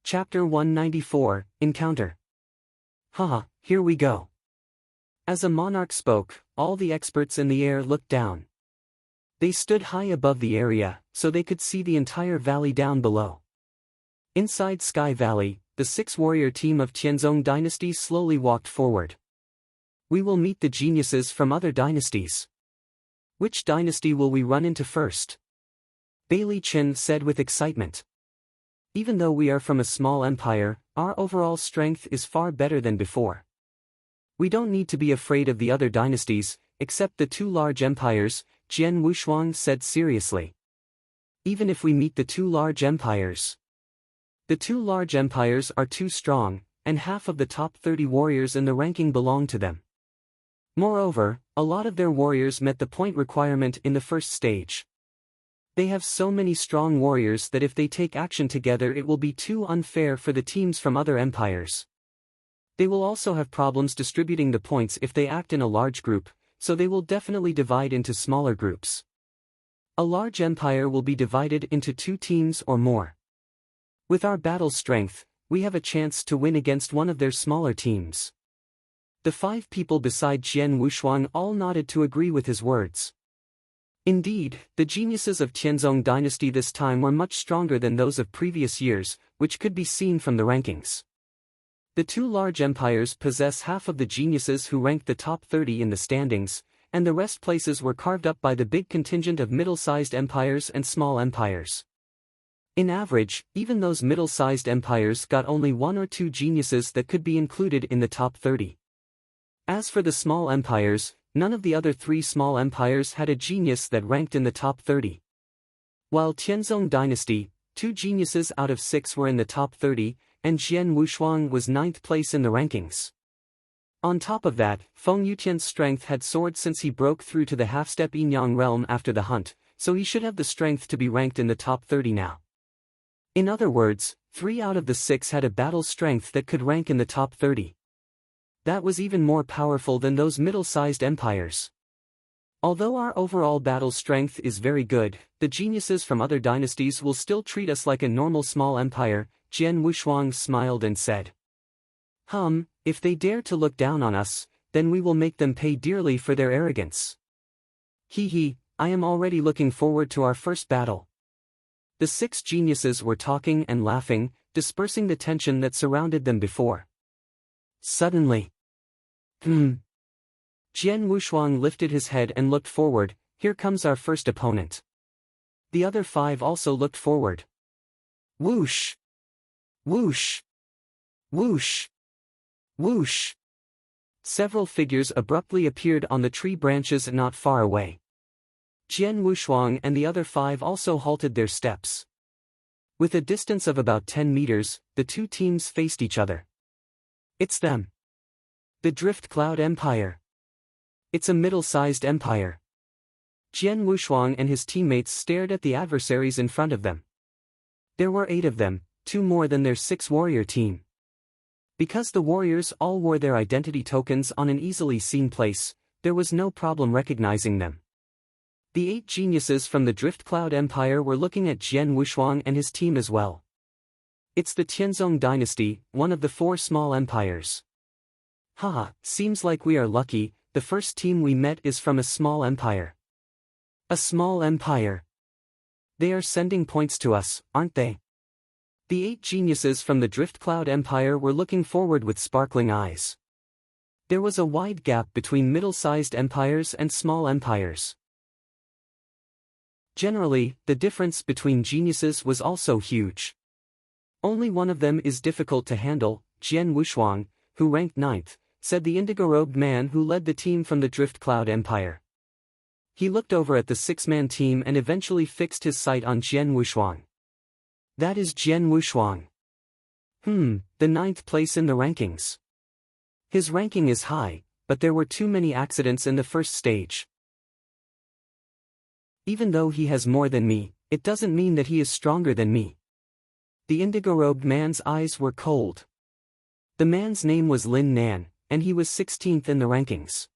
Chapter 194, Encounter. Haha, here we go. As a monarch spoke, all the experts in the air looked down. They stood high above the area, so they could see the entire valley down below. Inside Sky Valley, the 6-warrior team of Tianzong dynasty slowly walked forward. We will meet the geniuses from other dynasties. Which dynasty will we run into first? Bailey Chen said with excitement. Even though we are from a small empire, our overall strength is far better than before. We don't need to be afraid of the other dynasties, except the 2 large empires, Jian Wushuang said seriously. Even if we meet the 2 large empires, The two large empires are too strong, and half of the top 30 warriors in the ranking belong to them. Moreover, a lot of their warriors met the point requirement in the first stage. They have so many strong warriors that if they take action together it will be too unfair for the teams from other empires. They will also have problems distributing the points if they act in a large group, so they will definitely divide into smaller groups. A large empire will be divided into 2 teams or more. With our battle strength, we have a chance to win against one of their smaller teams. The 5 people beside Jian Wushuang all nodded to agree with his words. Indeed, the geniuses of Tianzong dynasty this time were much stronger than those of previous years, which could be seen from the rankings. The 2 large empires possess half of the geniuses who ranked the top 30 in the standings, and the rest places were carved up by the big contingent of middle-sized empires and small empires. In average, even those middle-sized empires got only 1 or 2 geniuses that could be included in the top 30. As for the small empires, none of the other 3 small empires had a genius that ranked in the top 30. While Tianzong dynasty, 2 geniuses out of 6 were in the top 30, and Jian Wushuang was 9th place in the rankings. On top of that, Feng Yutian's strength had soared since he broke through to the half-step Yinyang realm after the hunt, so he should have the strength to be ranked in the top 30 now. In other words, 3 out of the 6 had a battle strength that could rank in the top 30. That was even more powerful than those middle-sized empires. Although our overall battle strength is very good, the geniuses from other dynasties will still treat us like a normal small empire, Jian Wushuang smiled and said. If they dare to look down on us, then we will make them pay dearly for their arrogance. I am already looking forward to our first battle. The 6 geniuses were talking and laughing, dispersing the tension that surrounded them before. Suddenly, Jian Wushuang lifted his head and looked forward. Here comes our first opponent. The other 5 also looked forward. Whoosh! Whoosh! Whoosh! Whoosh! Several figures abruptly appeared on the tree branches not far away. Jian Wushuang and the other 5 also halted their steps. With a distance of about 10 meters, the 2 teams faced each other. It's them. The Drift Cloud Empire. It's a middle-sized empire. Jian Wushuang and his teammates stared at the adversaries in front of them. There were 8 of them, 2 more than their 6-warrior team. Because the warriors all wore their identity tokens on an easily seen place, there was no problem recognizing them. The 8 geniuses from the Drift Cloud Empire were looking at Jian Wushuang and his team as well. It's the Tianzong dynasty, one of the 4 small empires. Seems like we are lucky, the first team we met is from a small empire. A small empire. They are sending points to us, aren't they? The 8 geniuses from the Drift Cloud Empire were looking forward with sparkling eyes. There was a wide gap between middle-sized empires and small empires. Generally, the difference between geniuses was also huge. Only one of them is difficult to handle, Jian Wushuang, who ranked 9th, said the indigo-robed man who led the team from the Drift Cloud Empire. He looked over at the 6-man team and eventually fixed his sight on Jian Wushuang. That is Jian Wushuang. The 9th place in the rankings. His ranking is high, but there were too many accidents in the first stage. Even though he has more than me, it doesn't mean that he is stronger than me. The indigo-robed man's eyes were cold. The man's name was Lin Nan, and he was 16th in the rankings.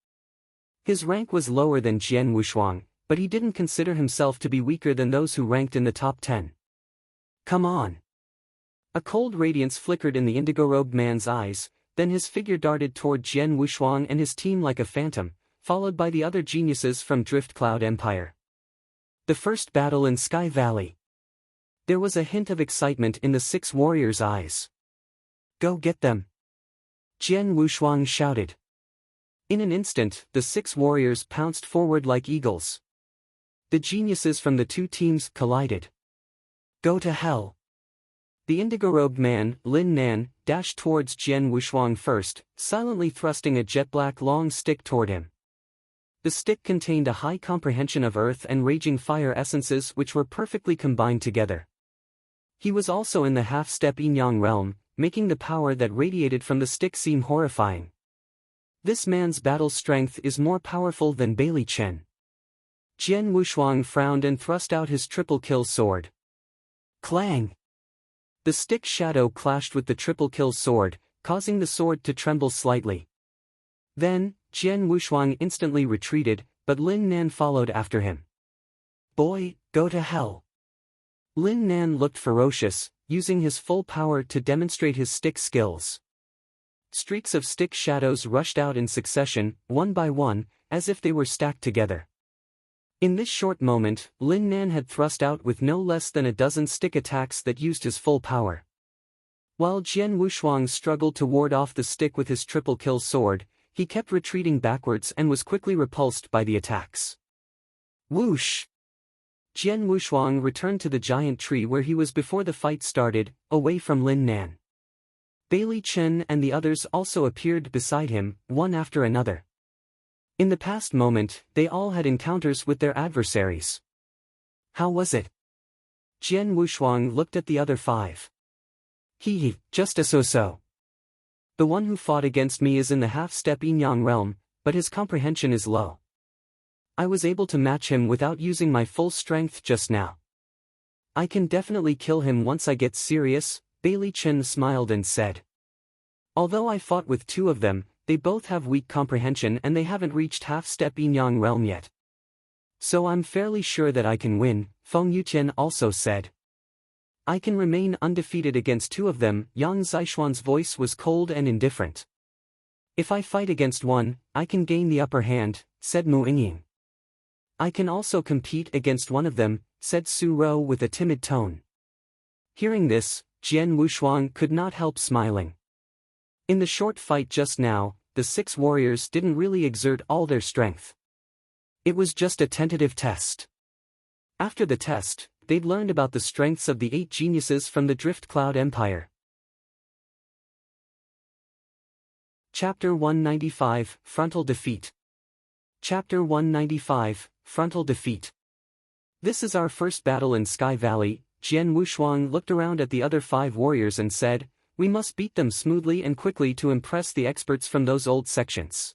His rank was lower than Jian Wushuang, but he didn't consider himself to be weaker than those who ranked in the top 10. Come on. A cold radiance flickered in the indigo-robed man's eyes, then his figure darted toward Jian Wushuang and his team like a phantom, followed by the other geniuses from Drift Cloud Empire. The first battle in Sky Valley. There was a hint of excitement in the 6 warriors' eyes. Go get them! Jian Wushuang shouted. In an instant, the 6 warriors pounced forward like eagles. The geniuses from the 2 teams collided. Go to hell! The indigo-robed man, Lin Nan, dashed towards Jian Wushuang first, silently thrusting a jet-black long stick toward him. The stick contained a high comprehension of earth and raging fire essences which were perfectly combined together. He was also in the half-step yin-yang realm, making the power that radiated from the stick seem horrifying. This man's battle strength is more powerful than Bailey Chen. Jian Wushuang frowned and thrust out his triple-kill sword. Clang! The stick shadow clashed with the triple-kill sword, causing the sword to tremble slightly. Then, Jian Wushuang instantly retreated, but Lin Nan followed after him. Boy, go to hell! Lin Nan looked ferocious, using his full power to demonstrate his stick skills. Streaks of stick shadows rushed out in succession, one by one, as if they were stacked together. In this short moment, Lin Nan had thrust out with no less than a dozen stick attacks that used his full power. While Jian Wushuang struggled to ward off the stick with his triple-kill sword, he kept retreating backwards and was quickly repulsed by the attacks. Whoosh! Jian Wushuang returned to the giant tree where he was before the fight started, away from Lin Nan. Bailey Chen and the others also appeared beside him, one after another. In the past moment, they all had encounters with their adversaries. How was it? Jian Wushuang looked at the other five. Just a so-so. The one who fought against me is in the half-step yin-yang realm, but his comprehension is low. I was able to match him without using my full strength just now. I can definitely kill him once I get serious, Bailey Chen smiled and said. Although I fought with two of them, they both have weak comprehension and they haven't reached half-step yin-yang realm yet. So I'm fairly sure that I can win, Feng Yutian also said. I can remain undefeated against two of them, Yang Zishuan's voice was cold and indifferent. If I fight against one, I can gain the upper hand, said Mu Yingying. I can also compete against one of them, said Su Ro with a timid tone. Hearing this, Jian Wushuang could not help smiling. In the short fight just now, the 6 warriors didn't really exert all their strength. It was just a tentative test. After the test, they'd learned about the strengths of the 8 geniuses from the Drift Cloud Empire. Chapter 195, Frontal Defeat. Chapter 195, Frontal Defeat. This is our first battle in Sky Valley. Jian Wushuang looked around at the other 5 warriors and said, we must beat them smoothly and quickly to impress the experts from those old sections.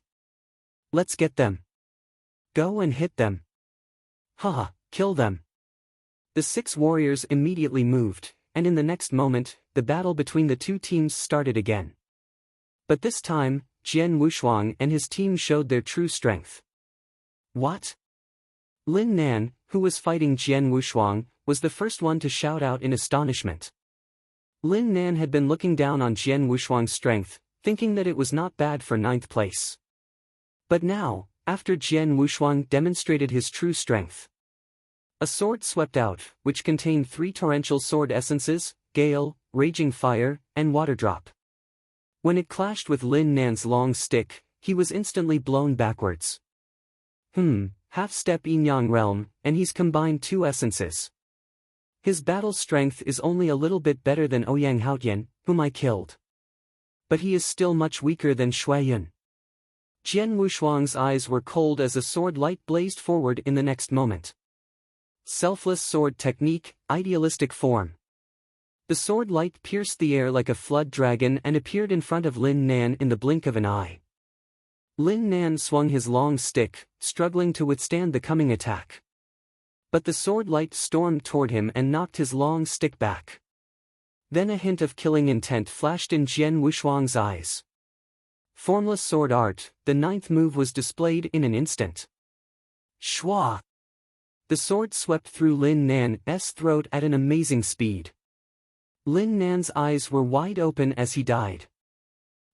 Let's get them. Go and hit them. Haha, kill them. The 6 warriors immediately moved, and in the next moment, the battle between the 2 teams started again. But this time, Jian Wushuang and his team showed their true strength. What? Lin Nan, who was fighting Jian Wushuang, was the first one to shout out in astonishment. Lin Nan had been looking down on Jian Wushuang's strength, thinking that it was not bad for 9th place. But now, after Jian Wushuang demonstrated his true strength, a sword swept out, which contained 3 torrential sword essences, Gale, Raging Fire, and Water Drop. When it clashed with Lin Nan's long stick, he was instantly blown backwards. Half-step yin-yang realm, and he's combined 2 essences. His battle strength is only a little bit better than Ouyang Haotian, whom I killed. But he is still much weaker than Shuaiyun. Jian Wushuang's eyes were cold as a sword light blazed forward in the next moment. Selfless sword technique, idealistic form. The sword light pierced the air like a flood dragon and appeared in front of Lin Nan in the blink of an eye. Lin Nan swung his long stick, struggling to withstand the coming attack. But the sword light stormed toward him and knocked his long stick back. Then a hint of killing intent flashed in Jian Wushuang's eyes. Formless sword art, the 9th move was displayed in an instant. Shwa! The sword swept through Lin Nan's throat at an amazing speed. Lin Nan's eyes were wide open as he died.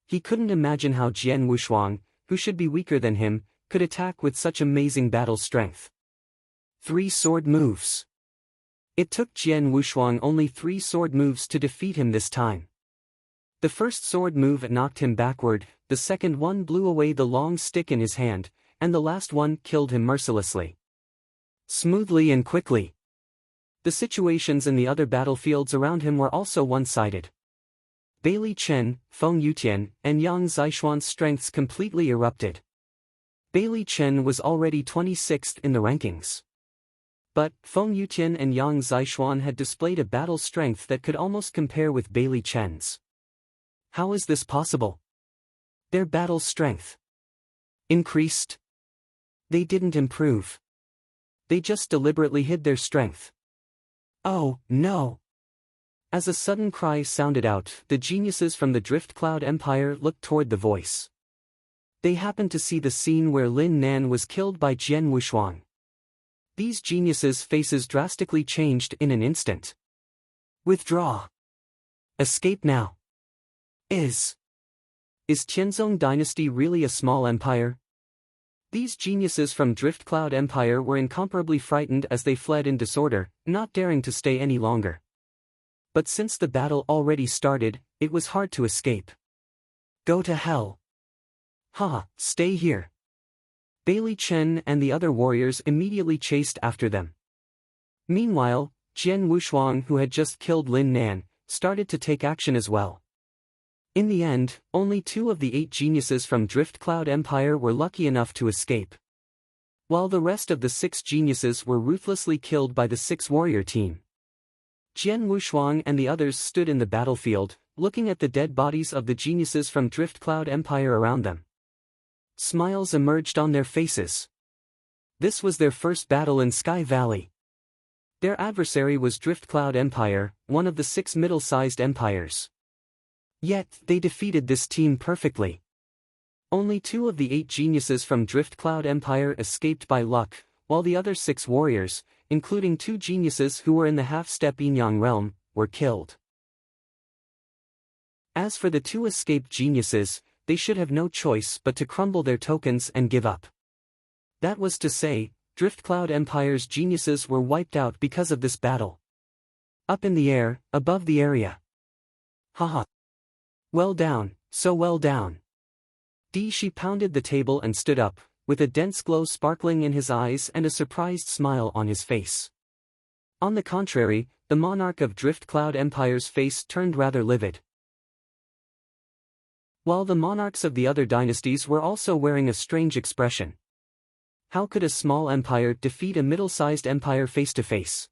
He couldn't imagine how Jian Wushuang, who should be weaker than him, could attack with such amazing battle strength. 3 sword moves. It took Jian Wushuang only 3 sword moves to defeat him this time. The first sword move knocked him backward, the second one blew away the long stick in his hand, and the last one killed him mercilessly. Smoothly and quickly. The situations in the other battlefields around him were also one-sided. Bailey Chen, Feng Yutian, and Yang Zishuan's strengths completely erupted. Bailey Chen was already 26th in the rankings. But Feng Yutian and Yang Zixuan had displayed a battle strength that could almost compare with Bailey Chen's. How is this possible? Their battle strength increased. They didn't improve. They just deliberately hid their strength. Oh, no! As a sudden cry sounded out, the geniuses from the Drift Cloud Empire looked toward the voice. They happened to see the scene where Lin Nan was killed by Jian Wushuang. These geniuses' faces drastically changed in an instant. Withdraw. Escape now. Is Tianzong Dynasty really a small empire? These geniuses from Drift Cloud Empire were incomparably frightened as they fled in disorder, not daring to stay any longer. But since the battle already started, it was hard to escape. Go to hell. Ha, stay here. Bailey Chen and the other warriors immediately chased after them. Meanwhile, Jian Wushuang, who had just killed Lin Nan, started to take action as well. In the end, only 2 of the 8 geniuses from Drift Cloud Empire were lucky enough to escape. While the rest of the 6 geniuses were ruthlessly killed by the 6 warrior team. Jian Wushuang and the others stood in the battlefield, looking at the dead bodies of the geniuses from Drift Cloud Empire around them. Smiles emerged on their faces. This was their first battle in Sky Valley. Their adversary was Drift Cloud Empire, one of the 6 middle-sized empires. Yet, they defeated this team perfectly. Only 2 of the 8 geniuses from Drift Cloud Empire escaped by luck, while the other 6 warriors, including 2 geniuses who were in the half-step Yinyang realm, were killed. As for the 2 escaped geniuses, they should have no choice but to crumble their tokens and give up. That was to say, Drift Cloud Empire's geniuses were wiped out because of this battle. Up in the air, above the area. Haha. Well down, so well down. Shi pounded the table and stood up, with a dense glow sparkling in his eyes and a surprised smile on his face. On the contrary, the monarch of Drift Cloud Empire's face turned rather livid. While the monarchs of the other dynasties were also wearing a strange expression. How could a small empire defeat a middle-sized empire face to face?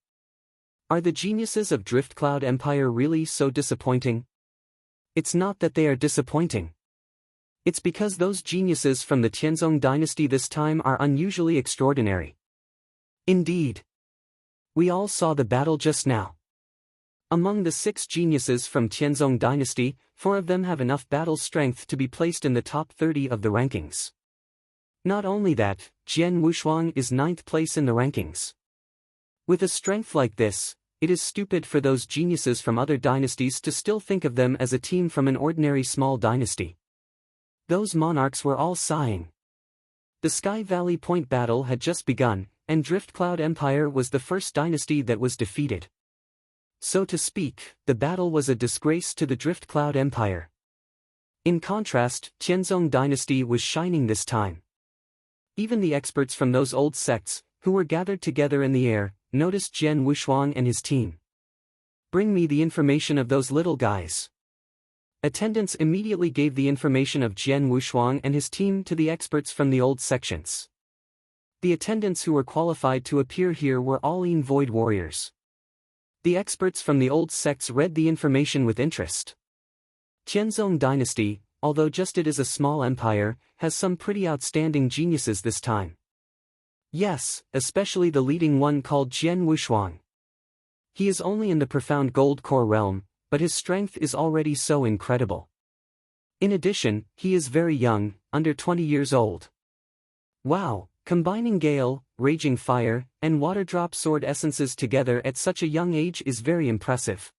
Are the geniuses of Drift Cloud Empire really so disappointing? It's not that they are disappointing. It's because those geniuses from the Tianzong dynasty this time are unusually extraordinary. Indeed. We all saw the battle just now. Among the 6 geniuses from Tianzong dynasty, 4 of them have enough battle strength to be placed in the top 30 of the rankings. Not only that, Jian Wushuang is 9th place in the rankings. With a strength like this, it is stupid for those geniuses from other dynasties to still think of them as a team from an ordinary small dynasty. Those monarchs were all sighing. The Sky Valley Point battle had just begun, and Drift Cloud Empire was the first dynasty that was defeated. So to speak, the battle was a disgrace to the Drift Cloud Empire. In contrast, Tianzong dynasty was shining this time. Even the experts from those old sects, who were gathered together in the air, noticed Jian Wushuang and his team. Bring me the information of those little guys. Attendants immediately gave the information of Jian Wushuang and his team to the experts from the old sections. The attendants who were qualified to appear here were all Void warriors. The experts from the old sects read the information with interest. Tianzong dynasty, although just it is a small empire, has some pretty outstanding geniuses this time. Yes, especially the leading one called Jian Wushuang. He is only in the profound gold core realm, but his strength is already so incredible. In addition, he is very young, under 20 years old. Wow, combining Gale, Raging Fire, and Waterdrop sword essences together at such a young age is very impressive.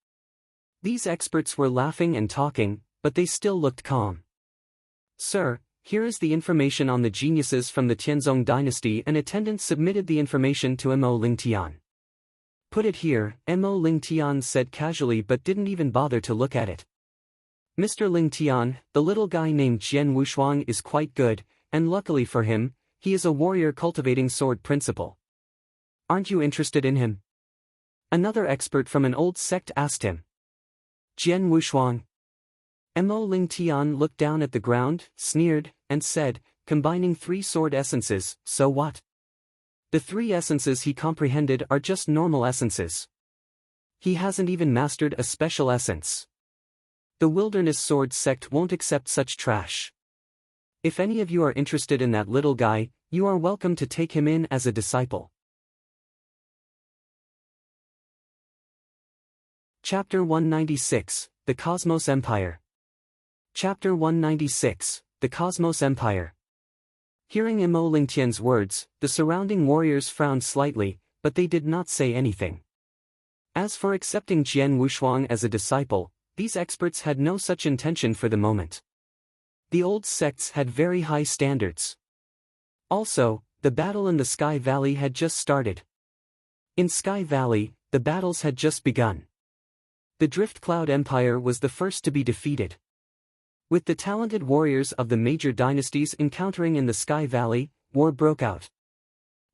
These experts were laughing and talking, but they still looked calm. Sir, here is the information on the geniuses from the Tianzong dynasty. An attendant submitted the information to Mo Lingtian. Put it here, Mo Lingtian said casually but didn't even bother to look at it. Mr. Lingtian, the little guy named Jian Wushuang is quite good, and luckily for him, he is a warrior cultivating sword principle. Aren't you interested in him? Another expert from an old sect asked him. Jian Wushuang. Mo Lingtian looked down at the ground, sneered, and said, combining 3 sword essences, so what? The three essences he comprehended are just normal essences. He hasn't even mastered a special essence. The Wilderness Sword sect won't accept such trash. If any of you are interested in that little guy, you are welcome to take him in as a disciple. Chapter 196, The Cosmos Empire. Chapter 196, The Cosmos Empire. Hearing Imo Lingtian's words, the surrounding warriors frowned slightly, but they did not say anything. As for accepting Jian Wushuang as a disciple, these experts had no such intention for the moment. The old sects had very high standards. Also, the battle in the Sky Valley had just started. In Sky Valley, the battles had just begun. The Drift Cloud Empire was the first to be defeated. With the talented warriors of the major dynasties encountering in the Sky Valley, war broke out.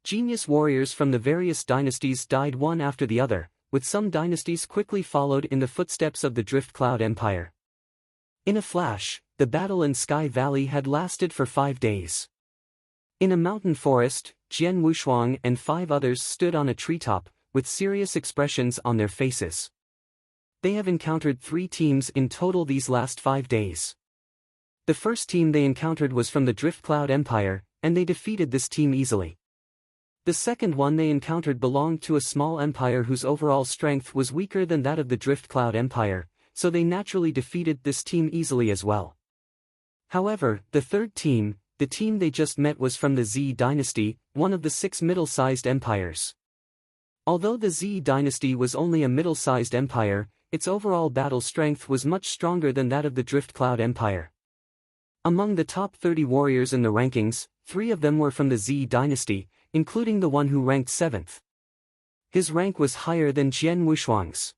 Genius warriors from the various dynasties died one after the other, with some dynasties quickly followed in the footsteps of the Drift Cloud Empire. In a flash, the battle in Sky Valley had lasted for 5 days. In a mountain forest, Jian Wushuang and 5 others stood on a treetop, with serious expressions on their faces. They have encountered 3 teams in total these last 5 days. The first team they encountered was from the Drift Cloud Empire, and they defeated this team easily. The second one they encountered belonged to a small empire whose overall strength was weaker than that of the Drift Cloud Empire, so they naturally defeated this team easily as well. However, the third team, the team they just met, was from the Z dynasty, one of the 6 middle-sized empires. Although the Z dynasty was only a middle-sized empire, its overall battle strength was much stronger than that of the Drift Cloud Empire. Among the top 30 warriors in the rankings, 3 of them were from the Z dynasty, including the one who ranked 7th. His rank was higher than Jian Wushuang's.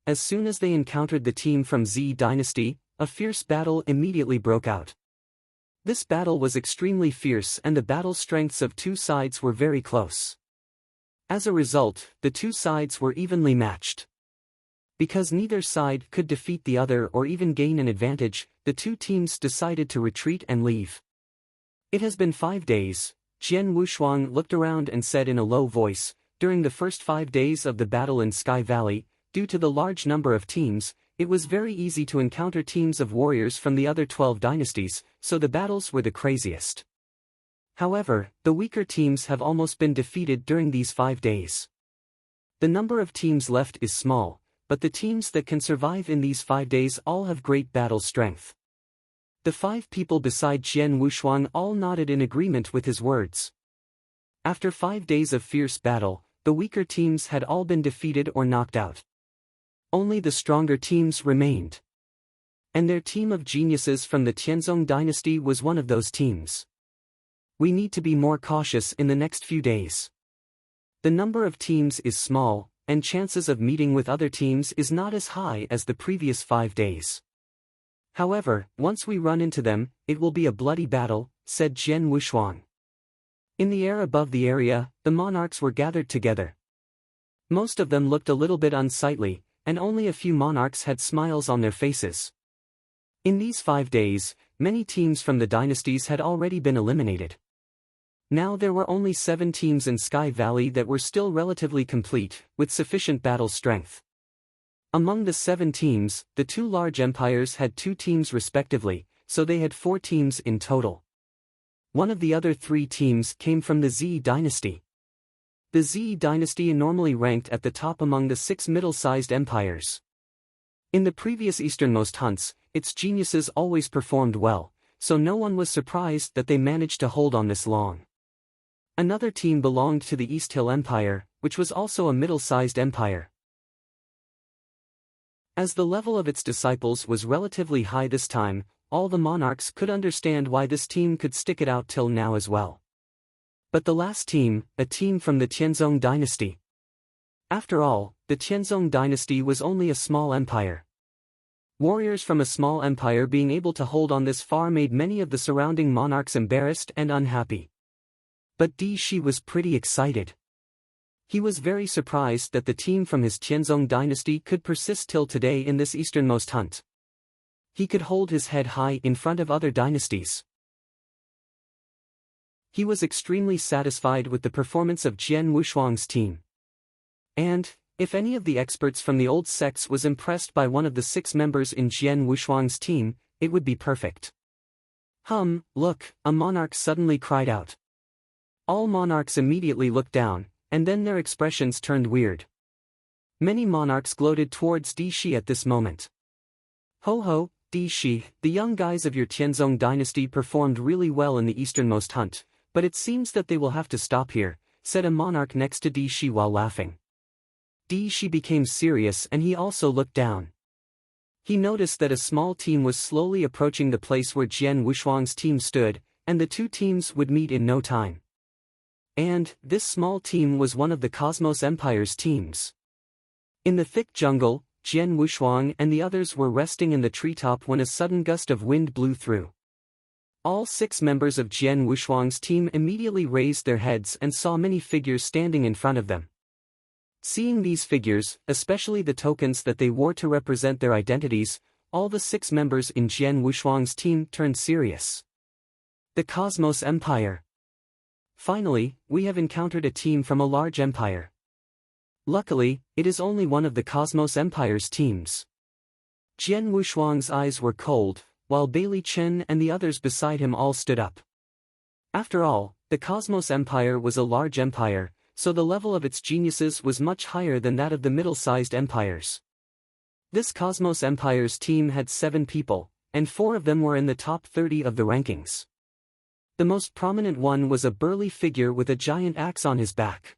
As soon as they encountered the team from Z dynasty, a fierce battle immediately broke out. This battle was extremely fierce and the battle strengths of 2 sides were very close. As a result, the 2 sides were evenly matched. Because neither side could defeat the other or even gain an advantage, the 2 teams decided to retreat and leave. It has been 5 days, Jian Wushuang looked around and said in a low voice, during the first 5 days of the battle in Sky Valley, due to the large number of teams, it was very easy to encounter teams of warriors from the other 12 dynasties, so the battles were the craziest. However, the weaker teams have almost been defeated during these 5 days. The number of teams left is small, but the teams that can survive in these 5 days all have great battle strength. The 5 people beside Jian Wushuang all nodded in agreement with his words. After 5 days of fierce battle, the weaker teams had all been defeated or knocked out. Only the stronger teams remained. And their team of geniuses from the Tianzong dynasty was one of those teams. We need to be more cautious in the next few days. The number of teams is small, and chances of meeting with other teams is not as high as the previous 5 days. However, once we run into them, it will be a bloody battle, said Jian Wushuang. In the air above the area, the monarchs were gathered together. Most of them looked a little bit unsightly, and only a few monarchs had smiles on their faces. In these 5 days, many teams from the dynasties had already been eliminated. Now there were only 7 teams in Sky Valley that were still relatively complete, with sufficient battle strength. Among the 7 teams, the 2 large empires had 2 teams respectively, so they had 4 teams in total. One of the other 3 teams came from the Z dynasty. The Z dynasty normally ranked at the top among the 6 middle-sized empires. In the previous easternmost hunts, its geniuses always performed well, so no one was surprised that they managed to hold on this long. Another team belonged to the East Hill Empire, which was also a middle-sized empire. As the level of its disciples was relatively high this time, all the monarchs could understand why this team could stick it out till now as well. But the last team, a team from the Tianzong dynasty. After all, the Tianzong dynasty was only a small empire. Warriors from a small empire being able to hold on this far made many of the surrounding monarchs embarrassed and unhappy. But Di Shi was pretty excited. He was very surprised that the team from his Tianzong dynasty could persist till today in this easternmost hunt. He could hold his head high in front of other dynasties. He was extremely satisfied with the performance of Jian Wushuang's team. And, if any of the experts from the old sects was impressed by one of the 6 members in Jian Wushuang's team, it would be perfect. Look, a monarch suddenly cried out. All monarchs immediately looked down, and then their expressions turned weird. Many monarchs gloated towards Di Shi at this moment. Ho ho, Di Shi, the young guys of your Tianzong dynasty performed really well in the easternmost hunt, but it seems that they will have to stop here, said a monarch next to Di Shi while laughing. Di Shi became serious and he also looked down. He noticed that a small team was slowly approaching the place where Jian Wushuang's team stood, and the 2 teams would meet in no time. And, this small team was one of the Cosmos Empire's teams. In the thick jungle, Jian Wushuang and the others were resting in the treetop when a sudden gust of wind blew through. All 6 members of Jian Wushuang's team immediately raised their heads and saw many figures standing in front of them. Seeing these figures, especially the tokens that they wore to represent their identities, all the 6 members in Jian Wushuang's team turned serious. The Cosmos Empire. Finally, we have encountered a team from a large empire. Luckily, it is only one of the Cosmos Empire's teams. Jian Wushuang's eyes were cold, while Bailey Chen and the others beside him all stood up. After all, the Cosmos Empire was a large empire, so the level of its geniuses was much higher than that of the middle-sized empires. This Cosmos Empire's team had 7 people, and 4 of them were in the top 30 of the rankings. The most prominent one was a burly figure with a giant axe on his back.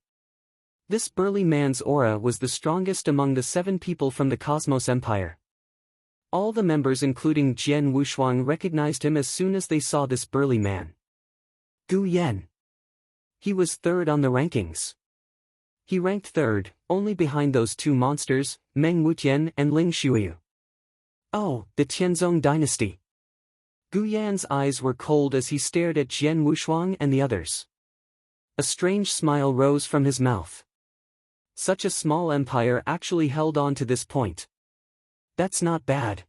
This burly man's aura was the strongest among the 7 people from the Cosmos Empire. All the members including Jian Wushuang recognized him as soon as they saw this burly man. Gu Yan. He was 3rd on the rankings. He ranked 3rd, only behind those 2 monsters, Meng Wutian and Ling Shuiyu. Oh, the Tianzong dynasty. Gu Yan's eyes were cold as he stared at Jian Wushuang and the others. A strange smile rose from his mouth. Such a small empire actually held on to this point. That's not bad.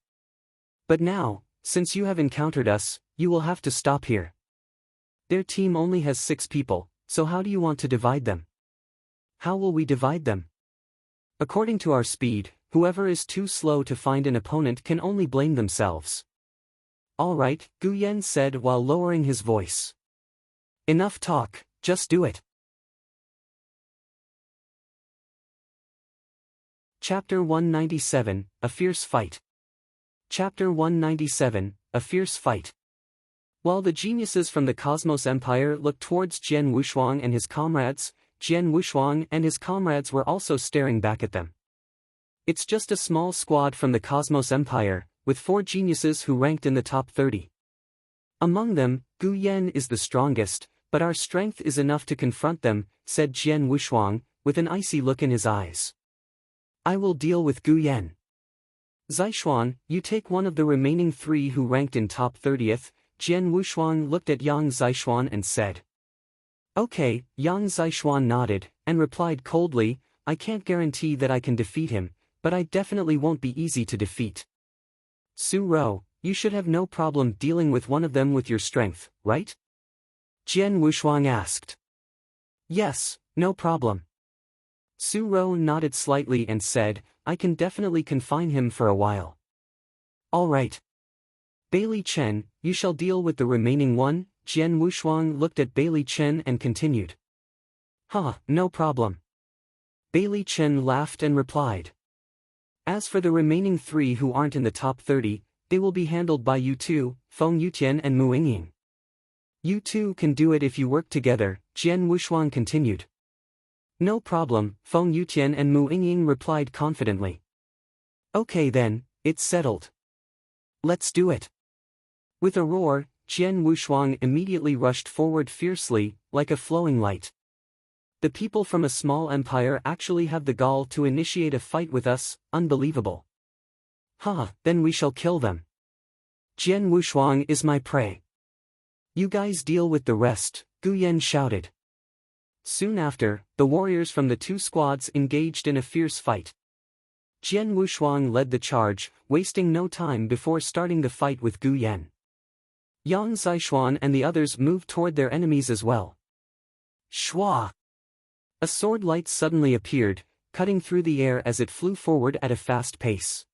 But now, since you have encountered us, you will have to stop here. Their team only has 6 people, so how do you want to divide them? How will we divide them? According to our speed, whoever is too slow to find an opponent can only blame themselves. All right, Gu Yan said while lowering his voice. Enough talk, just do it. Chapter 197, A Fierce Fight. Chapter 197, A Fierce Fight. While the geniuses from the Cosmos Empire looked towards Jian Wushuang and his comrades, Jian Wushuang and his comrades were also staring back at them. It's just a small squad from the Cosmos Empire, with 4 geniuses who ranked in the top 30. Among them, Gu Yan is the strongest, but our strength is enough to confront them, said Jian Wushuang, with an icy look in his eyes. I will deal with Gu Yan. Zixuan, you take one of the remaining 3 who ranked in top 30th, Jian Wushuang looked at Yang Zixuan and said. Okay, Yang Zixuan nodded, and replied coldly, I can't guarantee that I can defeat him, but I definitely won't be easy to defeat. Su Rou, you should have no problem dealing with one of them with your strength, right? Jian Wushuang asked. Yes, no problem. Su Rou nodded slightly and said, I can definitely confine him for a while. All right. Bailey Chen, you shall deal with the remaining one, Jian Wushuang looked at Bailey Chen and continued. No problem. Bailey Chen laughed and replied. As for the remaining 3 who aren't in the top 30, they will be handled by you 2, Feng Yutian and Mu Yingying. You 2 can do it if you work together, Jian Wushuang continued. No problem, Feng Yutian and Mu Yingying replied confidently. Okay then, it's settled. Let's do it. With a roar, Jian Wushuang immediately rushed forward fiercely, like a flowing light. The people from a small empire actually have the gall to initiate a fight with us, unbelievable. Then we shall kill them. Jian Wushuang is my prey. You guys deal with the rest, Gu Yan shouted. Soon after, the warriors from the 2 squads engaged in a fierce fight. Jian Wushuang led the charge, wasting no time before starting the fight with Gu Yan. Yang Zishuan and the others moved toward their enemies as well. Shua! A sword light suddenly appeared, cutting through the air as it flew forward at a fast pace.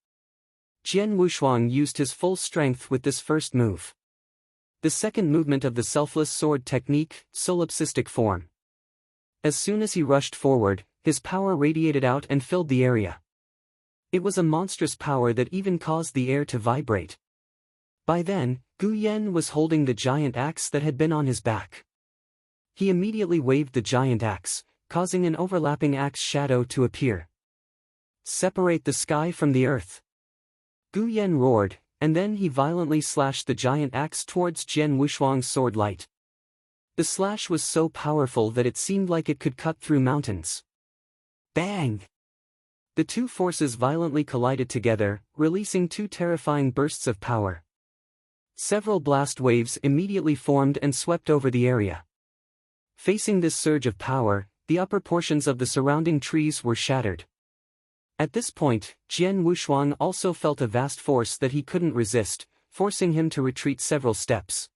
Jian Wushuang used his full strength with this first move. The second movement of the selfless sword technique, solipsistic form. As soon as he rushed forward, his power radiated out and filled the area. It was a monstrous power that even caused the air to vibrate. By then, Gu Yan was holding the giant axe that had been on his back. He immediately waved the giant axe, causing an overlapping axe shadow to appear. Separate the sky from the earth. Gu Yan roared, and then he violently slashed the giant axe towards Jian Wushuang's sword light. The slash was so powerful that it seemed like it could cut through mountains. Bang! The two forces violently collided together, releasing two terrifying bursts of power. Several blast waves immediately formed and swept over the area. Facing this surge of power, the upper portions of the surrounding trees were shattered. At this point, Jian Wushuang also felt a vast force that he couldn't resist, forcing him to retreat several steps.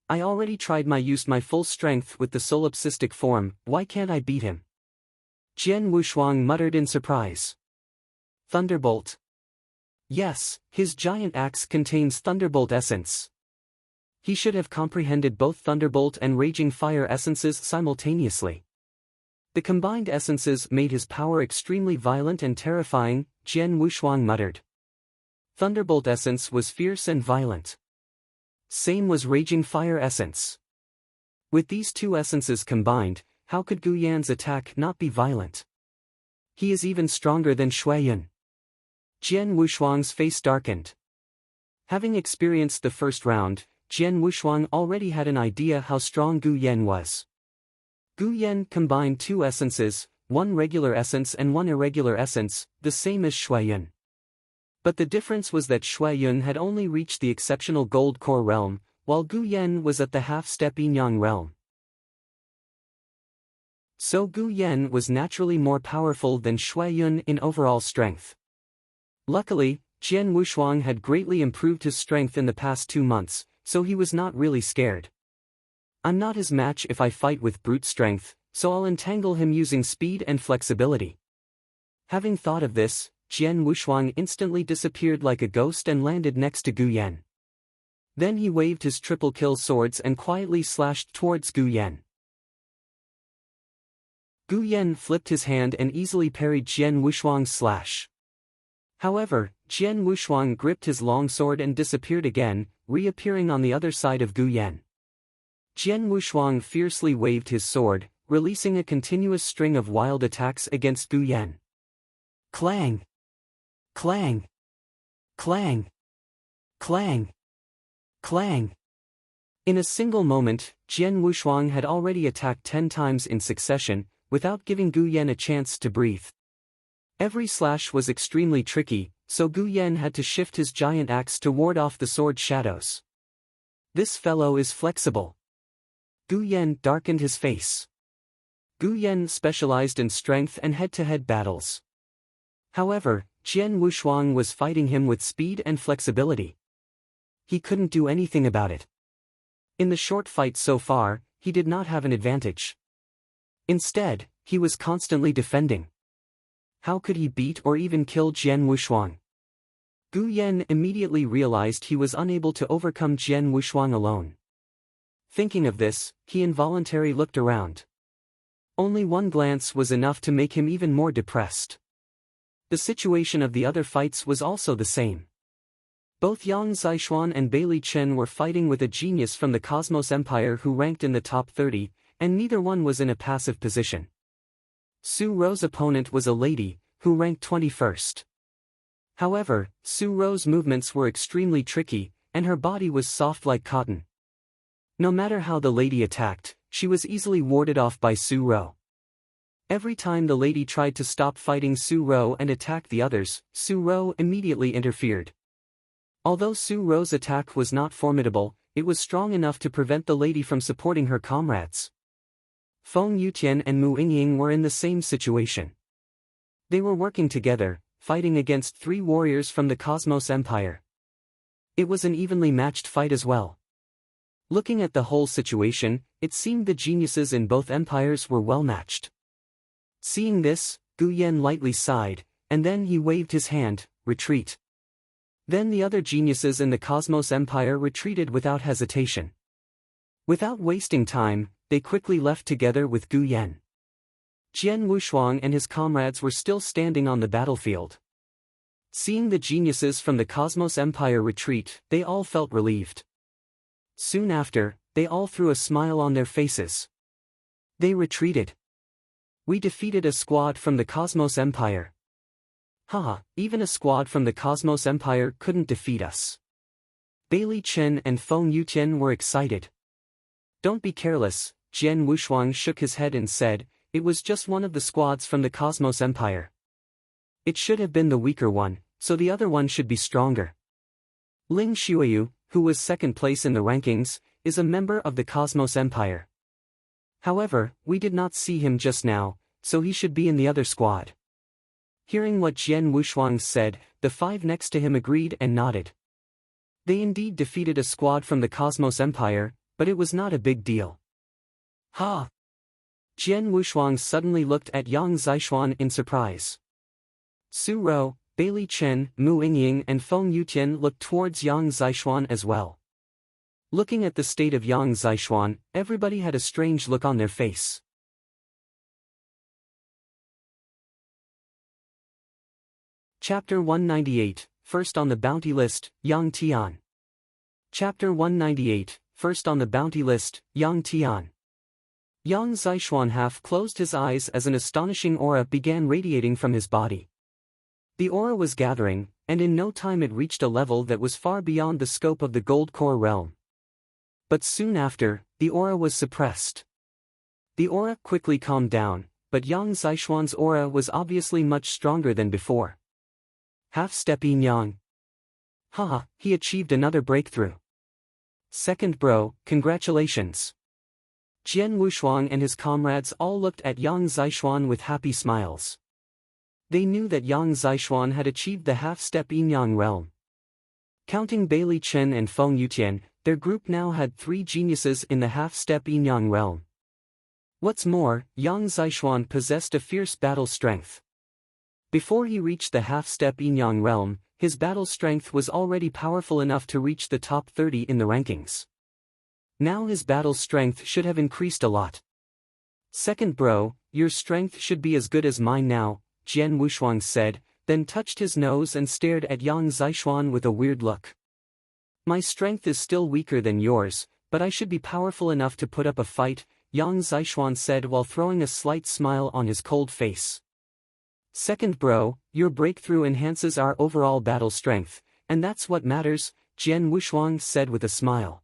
I already tried my full strength with the solipsistic form, why can't I beat him? Jian Wushuang muttered in surprise. Thunderbolt. Yes, his giant axe contains Thunderbolt essence. He should have comprehended both Thunderbolt and Raging Fire essences simultaneously. The combined essences made his power extremely violent and terrifying, Jian Wushuang muttered. Thunderbolt essence was fierce and violent. Same was Raging Fire essence. With these two essences combined, how could Gu Yan's attack not be violent? He is even stronger than Shuaiyun. Jian Wushuang's face darkened. Having experienced the first round, Jian Wushuang already had an idea how strong Gu Yan was. Gu Yan combined two essences, one regular essence and one irregular essence, the same as Shuaiyun. But the difference was that Shuaiyun had only reached the exceptional gold core realm, while Gu Yan was at the half-step yin-yang realm. So Gu Yan was naturally more powerful than Shuaiyun in overall strength. Luckily, Jian Wushuang had greatly improved his strength in the past 2 months, so he was not really scared. I'm not his match if I fight with brute strength, so I'll entangle him using speed and flexibility. Having thought of this, Jian Wushuang instantly disappeared like a ghost and landed next to Gu Yan. Then he waved his triple kill swords and quietly slashed towards Gu Yan. Gu Yan flipped his hand and easily parried Jian Wushuang's slash. However, Jian Wushuang gripped his long sword and disappeared again, reappearing on the other side of Gu Yan. Jian Wushuang fiercely waved his sword, releasing a continuous string of wild attacks against Gu Yan. Clang! Clang! Clang! Clang! Clang! In a single moment, Jian Wushuang had already attacked 10 times in succession, without giving Gu Yan a chance to breathe. Every slash was extremely tricky, so Gu Yan had to shift his giant axe to ward off the sword shadows. This fellow is flexible. Gu Yan darkened his face. Gu Yan specialized in strength and head-to-head battles. However, Jian Wushuang was fighting him with speed and flexibility. He couldn't do anything about it. In the short fight so far, he did not have an advantage. Instead, he was constantly defending. How could he beat or even kill Jian Wushuang? Gu Yan immediately realized he was unable to overcome Jian Wushuang alone. Thinking of this, he involuntarily looked around. Only one glance was enough to make him even more depressed. The situation of the other fights was also the same. Both Yang Zishuan and Bailey Chen were fighting with a genius from the Cosmos Empire who ranked in the top 30, and neither one was in a passive position. Su Ro's opponent was a lady, who ranked 21st. However, Su Ro's movements were extremely tricky, and her body was soft like cotton. No matter how the lady attacked, she was easily warded off by Su Ro. Every time the lady tried to stop fighting Su Ro and attack the others, Su Ro immediately interfered. Although Su Ro's attack was not formidable, it was strong enough to prevent the lady from supporting her comrades. Feng Yutian and Mu Yingying were in the same situation. They were working together, fighting against 3 warriors from the Cosmos Empire. It was an evenly matched fight as well. Looking at the whole situation, it seemed the geniuses in both empires were well matched. Seeing this, Gu Yan lightly sighed, and then he waved his hand, retreat. Then the other geniuses in the Cosmos Empire retreated without hesitation. Without wasting time, they quickly left together with Gu Yan. Jian Wushuang and his comrades were still standing on the battlefield. Seeing the geniuses from the Cosmos Empire retreat, they all felt relieved. Soon after, they all threw a smile on their faces. They retreated. We defeated a squad from the Cosmos Empire. Haha, even a squad from the Cosmos Empire couldn't defeat us. Bailey Chen and Feng Yutian were excited. Don't be careless, Jian Wushuang shook his head and said, it was just one of the squads from the Cosmos Empire. It should have been the weaker one, so the other one should be stronger. Ling Xueyu, who was second place in the rankings, is a member of the Cosmos Empire. However, we did not see him just now, so he should be in the other squad. Hearing what Jian Wushuang said, the five next to him agreed and nodded. They indeed defeated a squad from the Cosmos Empire, but it was not a big deal. Ha! Jian Wushuang suddenly looked at Yang Zixuan in surprise. Su Rou, Bailey Chen, Mu Yingying and Feng Yutian looked towards Yang Zixuan as well. Looking at the state of Yang Zixuan, everybody had a strange look on their face. Chapter 198, First on the Bounty List, Yang Tian. Chapter 198, First on the Bounty List, Yang Tian. Yang Zixuan half closed his eyes as an astonishing aura began radiating from his body. The aura was gathering, and in no time it reached a level that was far beyond the scope of the Gold Core realm. But soon after, the aura was suppressed. The aura quickly calmed down, but Yang Zixuan's aura was obviously much stronger than before. Half-step Yin Yang. Haha, he achieved another breakthrough. Second bro, congratulations. Jian Wushuang and his comrades all looked at Yang Zixuan with happy smiles. They knew that Yang Zixuan had achieved the half-step Yin-Yang realm. Counting Bailey Chen and Feng Yutian, their group now had 3 geniuses in the half-step Yin-Yang realm. What's more, Yang Zixuan possessed a fierce battle strength. Before he reached the half-step Yin-Yang realm, his battle strength was already powerful enough to reach the top 30 in the rankings. Now his battle strength should have increased a lot. Second bro, your strength should be as good as mine now, Jian Wushuang said, then touched his nose and stared at Yang Zixuan with a weird look. My strength is still weaker than yours, but I should be powerful enough to put up a fight, Yang Zixuan said while throwing a slight smile on his cold face. Second bro, your breakthrough enhances our overall battle strength, and that's what matters, Jian Wushuang said with a smile.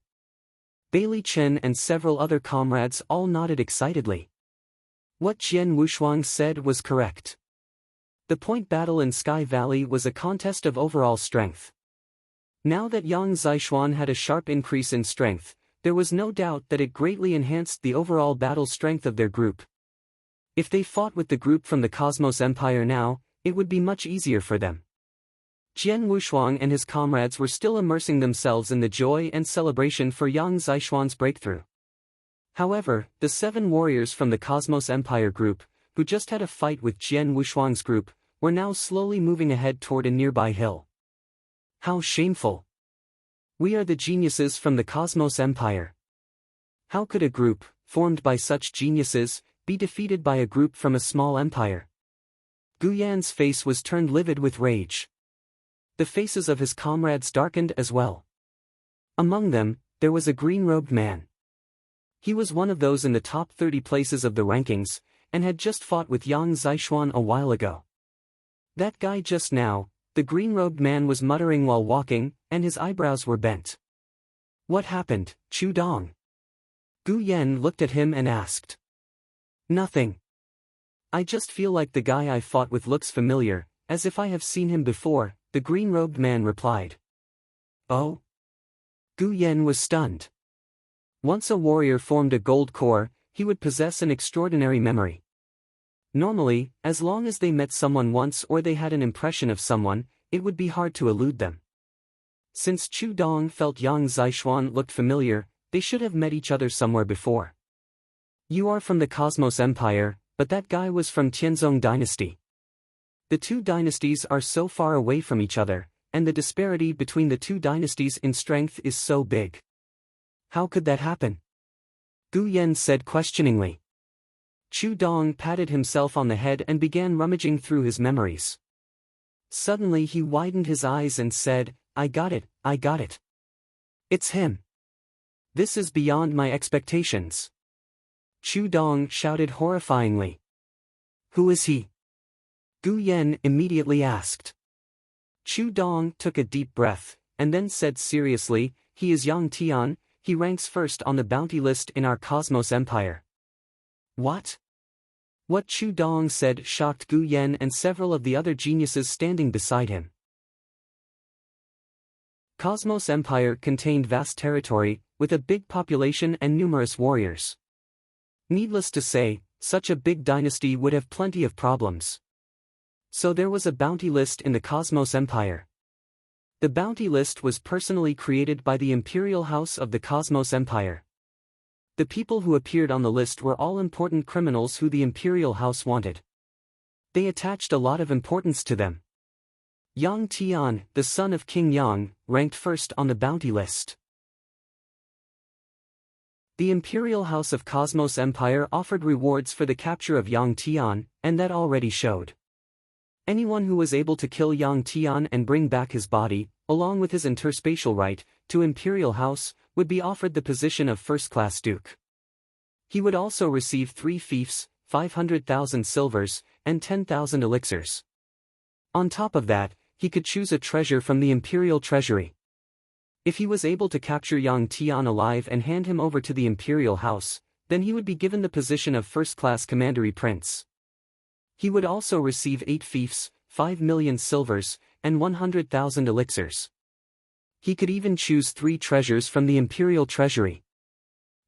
Bailey Chen and several other comrades all nodded excitedly. What Jian Wushuang said was correct. The point battle in Sky Valley was a contest of overall strength. Now that Yang Zixuan had a sharp increase in strength, there was no doubt that it greatly enhanced the overall battle strength of their group. If they fought with the group from the Cosmos Empire now, it would be much easier for them. Jian Wushuang and his comrades were still immersing themselves in the joy and celebration for Yang Zixuan's breakthrough. However, the 7 warriors from the Cosmos Empire group, who just had a fight with Jian Wushuang's group, were now slowly moving ahead toward a nearby hill. How shameful! We are the geniuses from the Cosmos Empire. How could a group, formed by such geniuses, be defeated by a group from a small empire? Gu Yan's face was turned livid with rage. The faces of his comrades darkened as well. Among them, there was a green-robed man. He was one of those in the top 30 places of the rankings, and had just fought with Yang Zixuan a while ago. That guy just now, the green-robed man was muttering while walking, and his eyebrows were bent. What happened, Chu Dong? Gu Yan looked at him and asked. Nothing. I just feel like the guy I fought with looks familiar, as if I have seen him before, the green-robed man replied. Oh? Gu Yan was stunned. Once a warrior formed a gold core, he would possess an extraordinary memory. Normally, as long as they met someone once or they had an impression of someone, it would be hard to elude them. Since Chu Dong felt Yang Zixuan looked familiar, they should have met each other somewhere before. You are from the Cosmos Empire, but that guy was from Tianzong Dynasty. The two dynasties are so far away from each other, and the disparity between the two dynasties in strength is so big. How could that happen? Gu Yan said questioningly. Chu Dong patted himself on the head and began rummaging through his memories. Suddenly he widened his eyes and said, I got it. It's him. This is beyond my expectations. Chu Dong shouted horrifyingly. Who is he? Gu Yan immediately asked. Chu Dong took a deep breath, and then said seriously, he is Yang Tian, he ranks first on the bounty list in our Cosmos Empire. What? What Chu Dong said shocked Gu Yan and several of the other geniuses standing beside him. Cosmos Empire contained vast territory, with a big population and numerous warriors. Needless to say, such a big dynasty would have plenty of problems. So there was a bounty list in the Cosmos Empire. The bounty list was personally created by the Imperial House of the Cosmos Empire. The people who appeared on the list were all important criminals who the Imperial House wanted. They attached a lot of importance to them. Yang Tian, the son of King Yang, ranked first on the bounty list. The Imperial House of Cosmos Empire offered rewards for the capture of Yang Tian, and that already showed. Anyone who was able to kill Yang Tian and bring back his body, along with his interspatial right, to Imperial House, would be offered the position of first-class duke. He would also receive 3 fiefs, 500,000 silvers, and 10,000 elixirs. On top of that, he could choose a treasure from the Imperial Treasury. If he was able to capture Yang Tian alive and hand him over to the Imperial House, then he would be given the position of first-class commandery prince. He would also receive 8 fiefs, 5 million silvers, and 100,000 elixirs. He could even choose 3 treasures from the Imperial Treasury.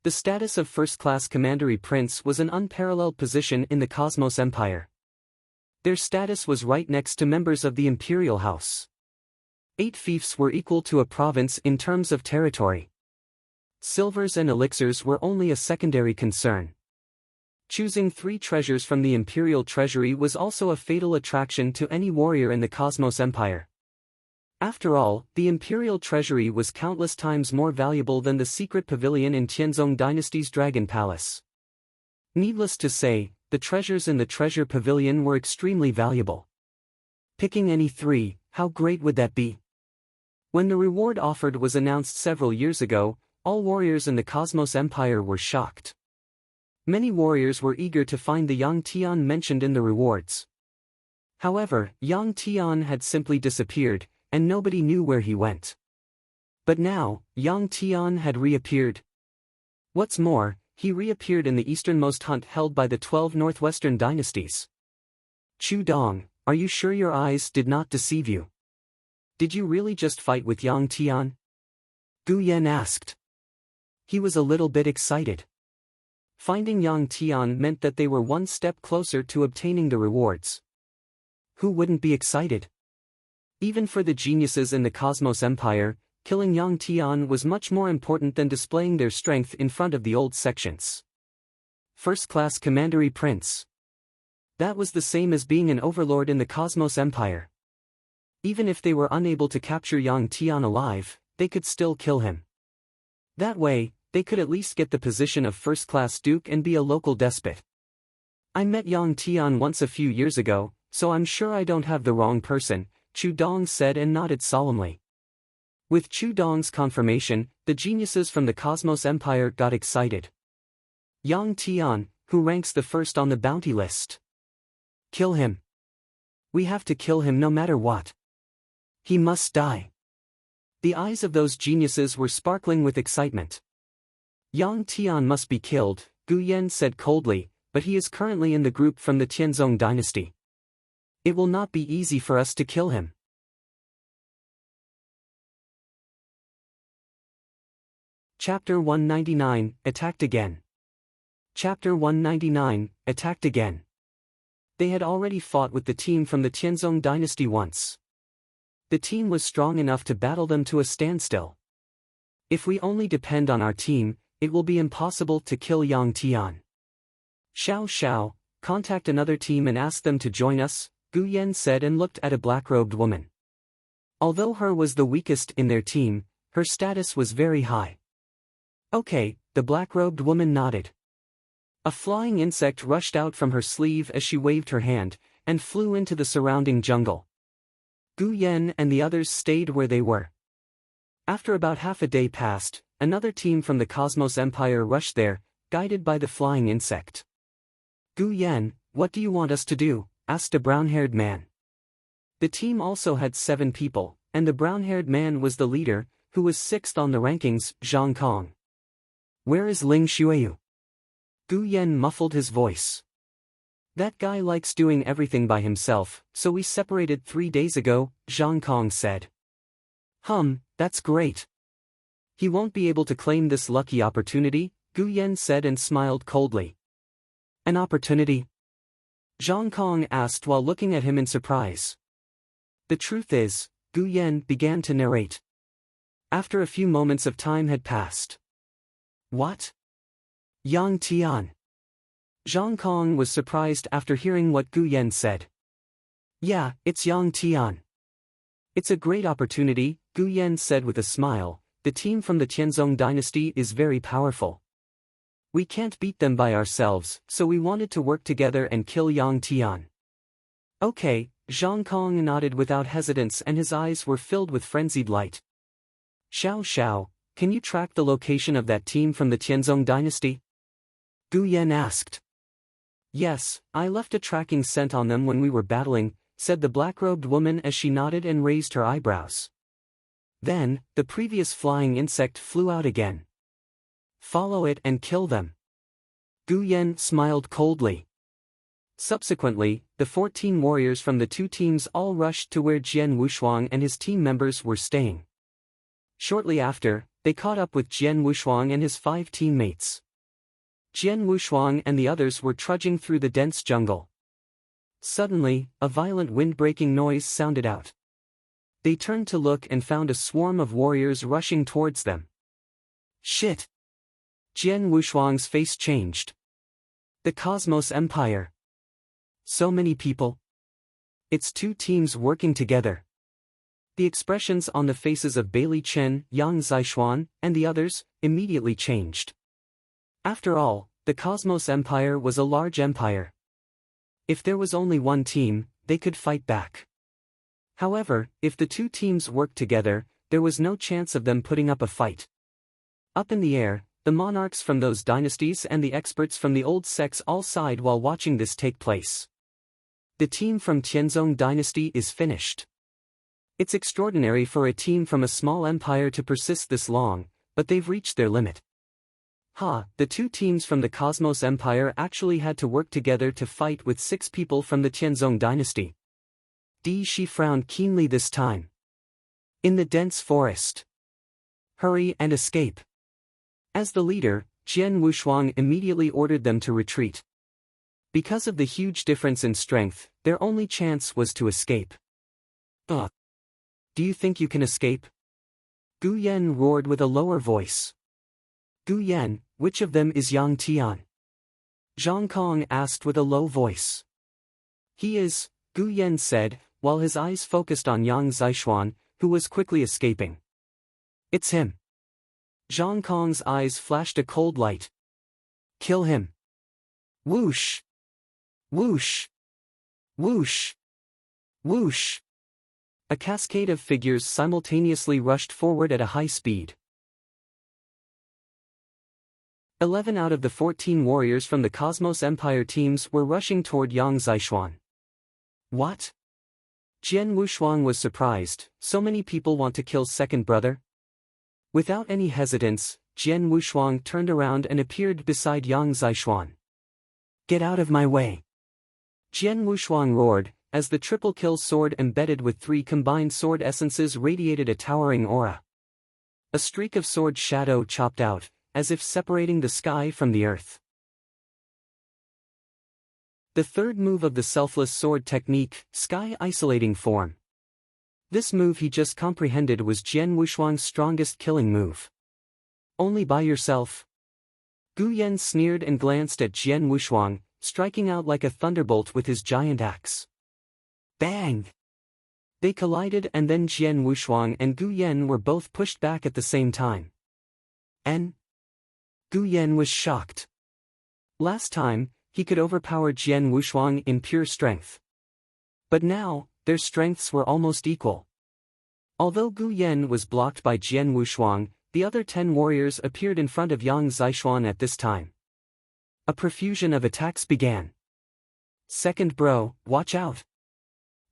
The status of first-class commandery prince was an unparalleled position in the Cosmos Empire. Their status was right next to members of the Imperial House. 8 fiefs were equal to a province in terms of territory. Silvers and elixirs were only a secondary concern. Choosing 3 treasures from the Imperial Treasury was also a fatal attraction to any warrior in the Cosmos Empire. After all, the Imperial Treasury was countless times more valuable than the secret pavilion in Tianzong Dynasty's Dragon Palace. Needless to say, the treasures in the treasure pavilion were extremely valuable. Picking any 3, how great would that be? When the reward offered was announced several years ago, all warriors in the Cosmos Empire were shocked. Many warriors were eager to find the Yang Tian mentioned in the rewards. However, Yang Tian had simply disappeared, and nobody knew where he went. But now, Yang Tian had reappeared. What's more, he reappeared in the easternmost hunt held by the 12 northwestern dynasties. Chu Dong, are you sure your eyes did not deceive you? Did you really just fight with Yang Tian? Gu Yan asked. He was a little bit excited. Finding Yang Tian meant that they were one step closer to obtaining the rewards. Who wouldn't be excited? Even for the geniuses in the Cosmos Empire, killing Yang Tian was much more important than displaying their strength in front of the old sections. First-class commandery prince. That was the same as being an overlord in the Cosmos Empire. Even if they were unable to capture Yang Tian alive, they could still kill him. That way, they could at least get the position of first-class duke and be a local despot. I met Yang Tian once a few years ago, so I'm sure I don't have the wrong person, Chu Dong said and nodded solemnly. With Chu Dong's confirmation, the geniuses from the Cosmos Empire got excited. Yang Tian, who ranks the first on the bounty list. Kill him. We have to kill him no matter what. He must die. The eyes of those geniuses were sparkling with excitement. Yang Tian must be killed, Gu Yan said coldly, but he is currently in the group from the Tianzong dynasty. It will not be easy for us to kill him. Chapter 199, Attacked Again. Chapter 199, Attacked Again. They had already fought with the team from the Tianzong dynasty once. The team was strong enough to battle them to a standstill. If we only depend on our team, it will be impossible to kill Yang Tian. Xiao Xiao, contact another team and ask them to join us, Gu Yan said and looked at a black-robed woman. Although her was the weakest in their team, her status was very high. Okay, the black-robed woman nodded. A flying insect rushed out from her sleeve as she waved her hand, and flew into the surrounding jungle. Gu Yan and the others stayed where they were. After about half a day passed, another team from the Cosmos Empire rushed there, guided by the flying insect. Gu Yan, what do you want us to do? Asked a brown-haired man. The team also had 7 people, and the brown-haired man was the leader, who was 6th on the rankings, Zhang Kong. Where is Ling Xueyu? Gu Yan muffled his voice. That guy likes doing everything by himself, so we separated 3 days ago, Zhang Kong said. That's great. He won't be able to claim this lucky opportunity, Gu Yan said and smiled coldly. An opportunity? Zhang Kong asked while looking at him in surprise. The truth is, Gu Yan began to narrate. After a few moments of time had passed. What? Yang Tian. Zhang Kong was surprised after hearing what Gu Yan said. Yeah, it's Yang Tian. It's a great opportunity, Gu Yan said with a smile. The team from the Tianzong dynasty is very powerful. We can't beat them by ourselves, so we wanted to work together and kill Yang Tian. Okay, Zhang Kong nodded without hesitance and his eyes were filled with frenzied light. Xiao Xiao, can you track the location of that team from the Tianzong dynasty? Gu Yan asked. Yes, I left a tracking scent on them when we were battling, said the black-robed woman as she nodded and raised her eyebrows. Then, the previous flying insect flew out again. Follow it and kill them. Gu Yan smiled coldly. Subsequently, the 14 warriors from the 2 teams all rushed to where Jian Wushuang and his team members were staying. Shortly after, they caught up with Jian Wushuang and his 5 teammates. Jian Wushuang and the others were trudging through the dense jungle. Suddenly, a violent wind-breaking noise sounded out. They turned to look and found a swarm of warriors rushing towards them. Shit! Jian Wushuang's face changed. The Cosmos Empire. So many people. It's 2 teams working together. The expressions on the faces of Bailey Chen, Yang Zixuan, and the others, immediately changed. After all, the Cosmos Empire was a large empire. If there was only one team, they could fight back. However, if the 2 teams worked together, there was no chance of them putting up a fight. Up in the air, the monarchs from those dynasties and the experts from the old sects all sighed while watching this take place. The team from Tianzong dynasty is finished. It's extraordinary for a team from a small empire to persist this long, but they've reached their limit. The 2 teams from the Cosmos Empire actually had to work together to fight with 6 people from the Tianzong dynasty. Di Shi frowned keenly this time. In the dense forest. Hurry and escape. As the leader, Jian Wushuang immediately ordered them to retreat. Because of the huge difference in strength, their only chance was to escape. Do you think you can escape? Gu Yan roared with a lower voice. Gu Yan, which of them is Yang Tian? Zhang Kong asked with a low voice. He is, Gu Yan said, while his eyes focused on Yang Zixuan, who was quickly escaping. It's him. Zhang Kong's eyes flashed a cold light. Kill him. Whoosh! Whoosh! Whoosh! Whoosh! A cascade of figures simultaneously rushed forward at a high speed. 11 out of the 14 warriors from the Cosmos Empire teams were rushing toward Yang Zixuan. What? Jian Wushuang was surprised. So many people want to kill second brother? Without any hesitance, Jian Wushuang turned around and appeared beside Yang Zixuan. Get out of my way! Jian Wushuang roared, as the triple-kill sword embedded with 3 combined sword essences radiated a towering aura. A streak of sword shadow chopped out, as if separating the sky from the earth. The third move of the selfless sword technique, Sky Isolating Form. This move he just comprehended was Jian Wushuang's strongest killing move. Only by yourself? Gu Yan sneered and glanced at Jian Wushuang, striking out like a thunderbolt with his giant axe. Bang! They collided, and then Jian Wushuang and Gu Yan were both pushed back at the same time. Gu Yan was shocked. Last time, he could overpower Jian Wushuang in pure strength. But now, their strengths were almost equal. Although Gu Yan was blocked by Jian Wushuang, the other 10 warriors appeared in front of Yang Zishuan at this time. A profusion of attacks began. Second bro, watch out!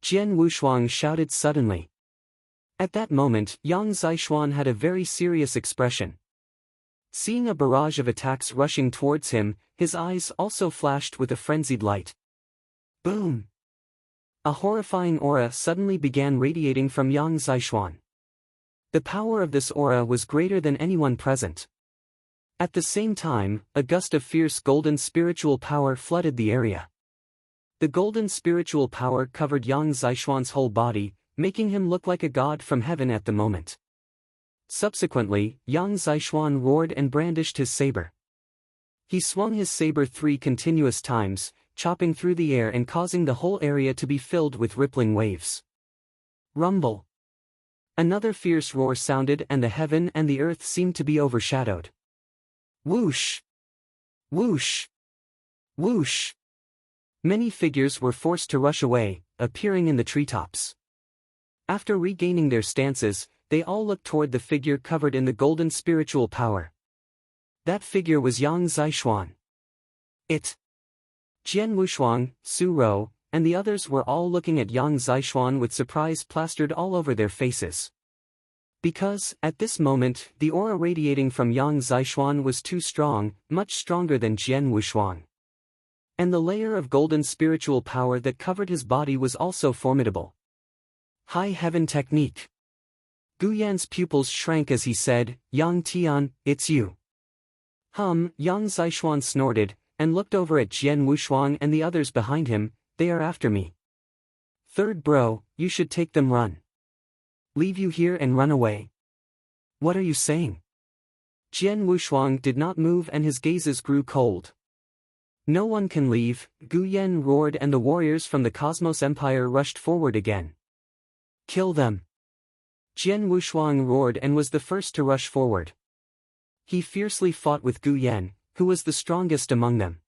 Jian Wushuang shouted suddenly. At that moment, Yang Zishuan had a very serious expression. Seeing a barrage of attacks rushing towards him, his eyes also flashed with a frenzied light. Boom! A horrifying aura suddenly began radiating from Yang Zishuan. The power of this aura was greater than anyone present. At the same time, a gust of fierce golden spiritual power flooded the area. The golden spiritual power covered Yang Zishuan's whole body, making him look like a god from heaven at the moment. Subsequently, Yang Zishuan roared and brandished his saber. He swung his saber 3 continuous times, chopping through the air and causing the whole area to be filled with rippling waves. Rumble! Another fierce roar sounded, and the heaven and the earth seemed to be overshadowed. Whoosh! Whoosh! Whoosh! Many figures were forced to rush away, appearing in the treetops. After regaining their stances, they all looked toward the figure covered in the golden spiritual power. That figure was Yang Zishuan. Jian Wushuang, Su Rou, and the others were all looking at Yang Zishuan with surprise plastered all over their faces. Because, at this moment, the aura radiating from Yang Zishuan was too strong, much stronger than Jian Wushuang. And the layer of golden spiritual power that covered his body was also formidable. High Heaven Technique. Gu Yan's pupils shrank as he said, Yang Tian, it's you. Yang Zishuan snorted, and looked over at Jian Wushuang and the others behind him. They are after me. Third bro, you should take them. Run. Leave you here and run away. What are you saying? Jian Wushuang did not move and his gazes grew cold. No one can leave, Gu Yan roared, and the warriors from the Cosmos Empire rushed forward again. Kill them. Jian Wushuang roared and was the first to rush forward. He fiercely fought with Gu Yan, who was the strongest among them.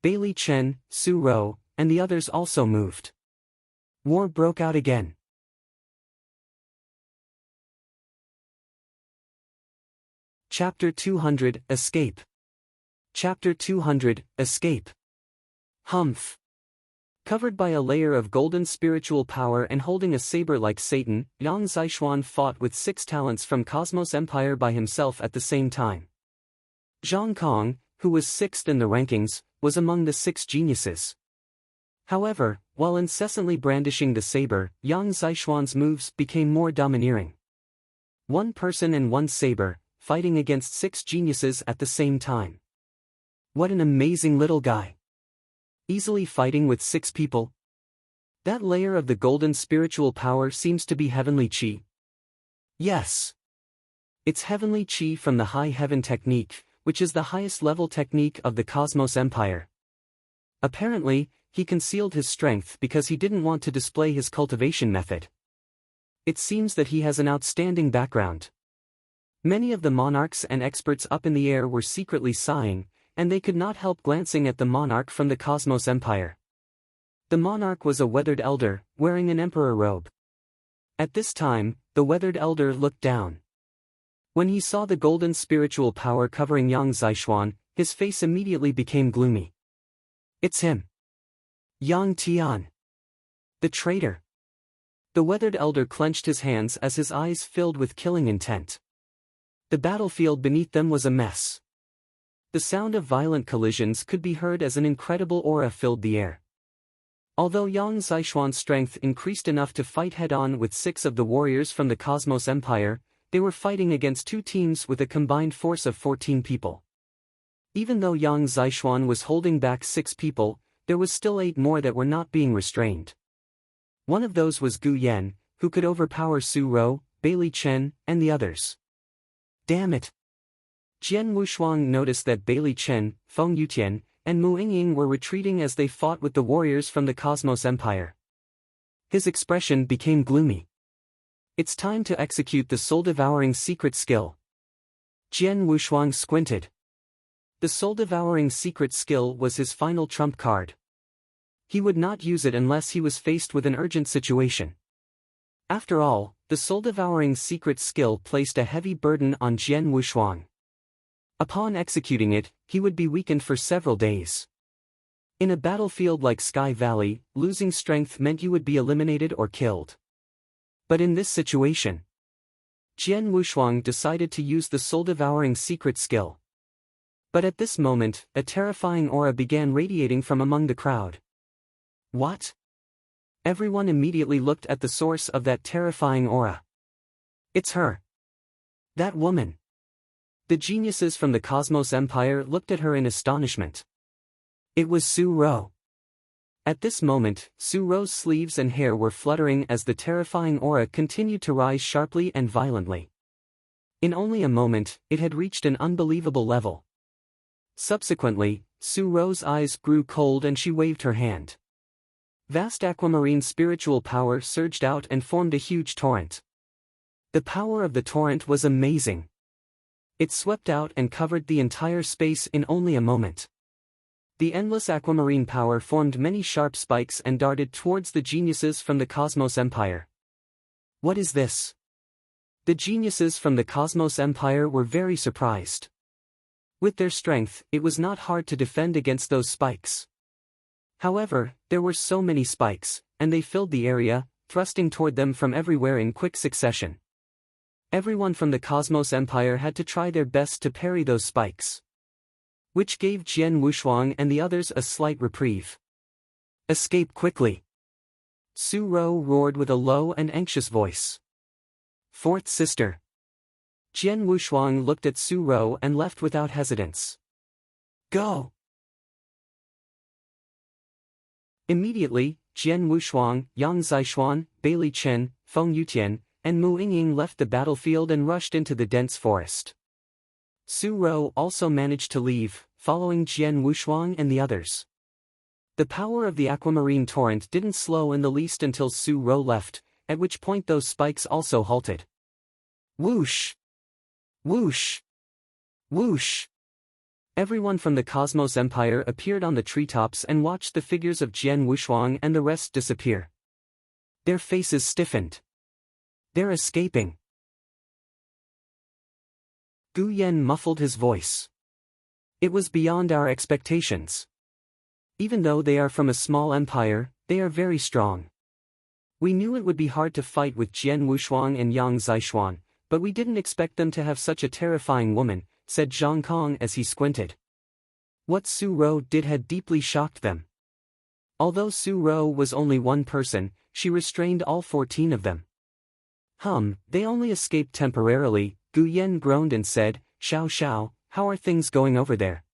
Bailey Chen, Su Rou, and the others also moved. War broke out again. Chapter 200, Escape. Chapter 200, Escape. Humph. Covered by a layer of golden spiritual power and holding a saber like Satan, Yang Zishuan fought with 6 talents from Cosmos Empire by himself at the same time. Zhang Kong, who was 6th in the rankings, was among the 6 geniuses. However, while incessantly brandishing the saber, Yang Zishuan's moves became more domineering. 1 person and 1 saber, fighting against 6 geniuses at the same time. What an amazing little guy. Easily fighting with 6 people. That layer of the golden spiritual power seems to be heavenly chi. Yes. It's heavenly chi from the High Heaven Technique, which is the highest level technique of the Cosmos Empire. Apparently, he concealed his strength because he didn't want to display his cultivation method. It seems that he has an outstanding background. Many of the monarchs and experts up in the air were secretly sighing, and they could not help glancing at the monarch from the Cosmos Empire. The monarch was a weathered elder, wearing an emperor robe. At this time, the weathered elder looked down. When he saw the golden spiritual power covering Yang Zishuan, his face immediately became gloomy. It's him. Yang Tian. The traitor. The weathered elder clenched his hands as his eyes filled with killing intent. The battlefield beneath them was a mess. The sound of violent collisions could be heard as an incredible aura filled the air. Although Yang Zishuan's strength increased enough to fight head-on with 6 of the warriors from the Cosmos Empire, they were fighting against 2 teams with a combined force of 14 people. Even though Yang Zishuan was holding back 6 people, there was still 8 more that were not being restrained. One of those was Gu Yan, who could overpower Su Rou, Bailey Chen, and the others. Damn it! Jian Wushuang noticed that Bailey Chen, Feng Yutian, and Mu Yingying were retreating as they fought with the warriors from the Cosmos Empire. His expression became gloomy. It's time to execute the soul-devouring secret skill. Jian Wushuang squinted. The soul-devouring secret skill was his final trump card. He would not use it unless he was faced with an urgent situation. After all, the soul-devouring secret skill placed a heavy burden on Jian Wushuang. Upon executing it, he would be weakened for several days. In a battlefield like Sky Valley, losing strength meant you would be eliminated or killed. But in this situation, Jian Wushuang decided to use the soul-devouring secret skill. But at this moment, a terrifying aura began radiating from among the crowd. What? Everyone immediately looked at the source of that terrifying aura. It's her. That woman. The geniuses from the Cosmos Empire looked at her in astonishment. It was Su Ro. At this moment, Su Ro's sleeves and hair were fluttering as the terrifying aura continued to rise sharply and violently. In only a moment, it had reached an unbelievable level. Subsequently, Su Ro's eyes grew cold and she waved her hand. Vast aquamarine spiritual power surged out and formed a huge torrent. The power of the torrent was amazing. It swept out and covered the entire space in only a moment. The endless aquamarine power formed many sharp spikes and darted towards the geniuses from the Cosmos Empire. What is this? The geniuses from the Cosmos Empire were very surprised. With their strength, it was not hard to defend against those spikes. However, there were so many spikes, and they filled the area, thrusting toward them from everywhere in quick succession. Everyone from the Cosmos Empire had to try their best to parry those spikes, which gave Jian Wushuang and the others a slight reprieve. Escape quickly! Su Ro roared with a low and anxious voice. Fourth sister. Jian Wushuang looked at Su Ro and left without hesitance. Go! Immediately, Jian Wushuang, Yang Zixuan, Bailey Chen, Feng Yutian, and Mu Yingying left the battlefield and rushed into the dense forest. Su Ro also managed to leave, following Jian Wushuang and the others. The power of the aquamarine torrent didn't slow in the least until Su Ro left, at which point those spikes also halted. Whoosh! Whoosh! Whoosh! Everyone from the Cosmos Empire appeared on the treetops and watched the figures of Jian Wushuang and the rest disappear. Their faces stiffened. They're escaping. Gu Yan muffled his voice. It was beyond our expectations. Even though they are from a small empire, they are very strong. We knew it would be hard to fight with Jian Wushuang and Yang Zixuan, but we didn't expect them to have such a terrifying woman, said Zhang Kong as he squinted. What Su Ro did had deeply shocked them. Although Su Ro was only one person, she restrained all 14 of them. They only escaped temporarily, Gu Yan groaned and said, Xiao Xiao, how are things going over there?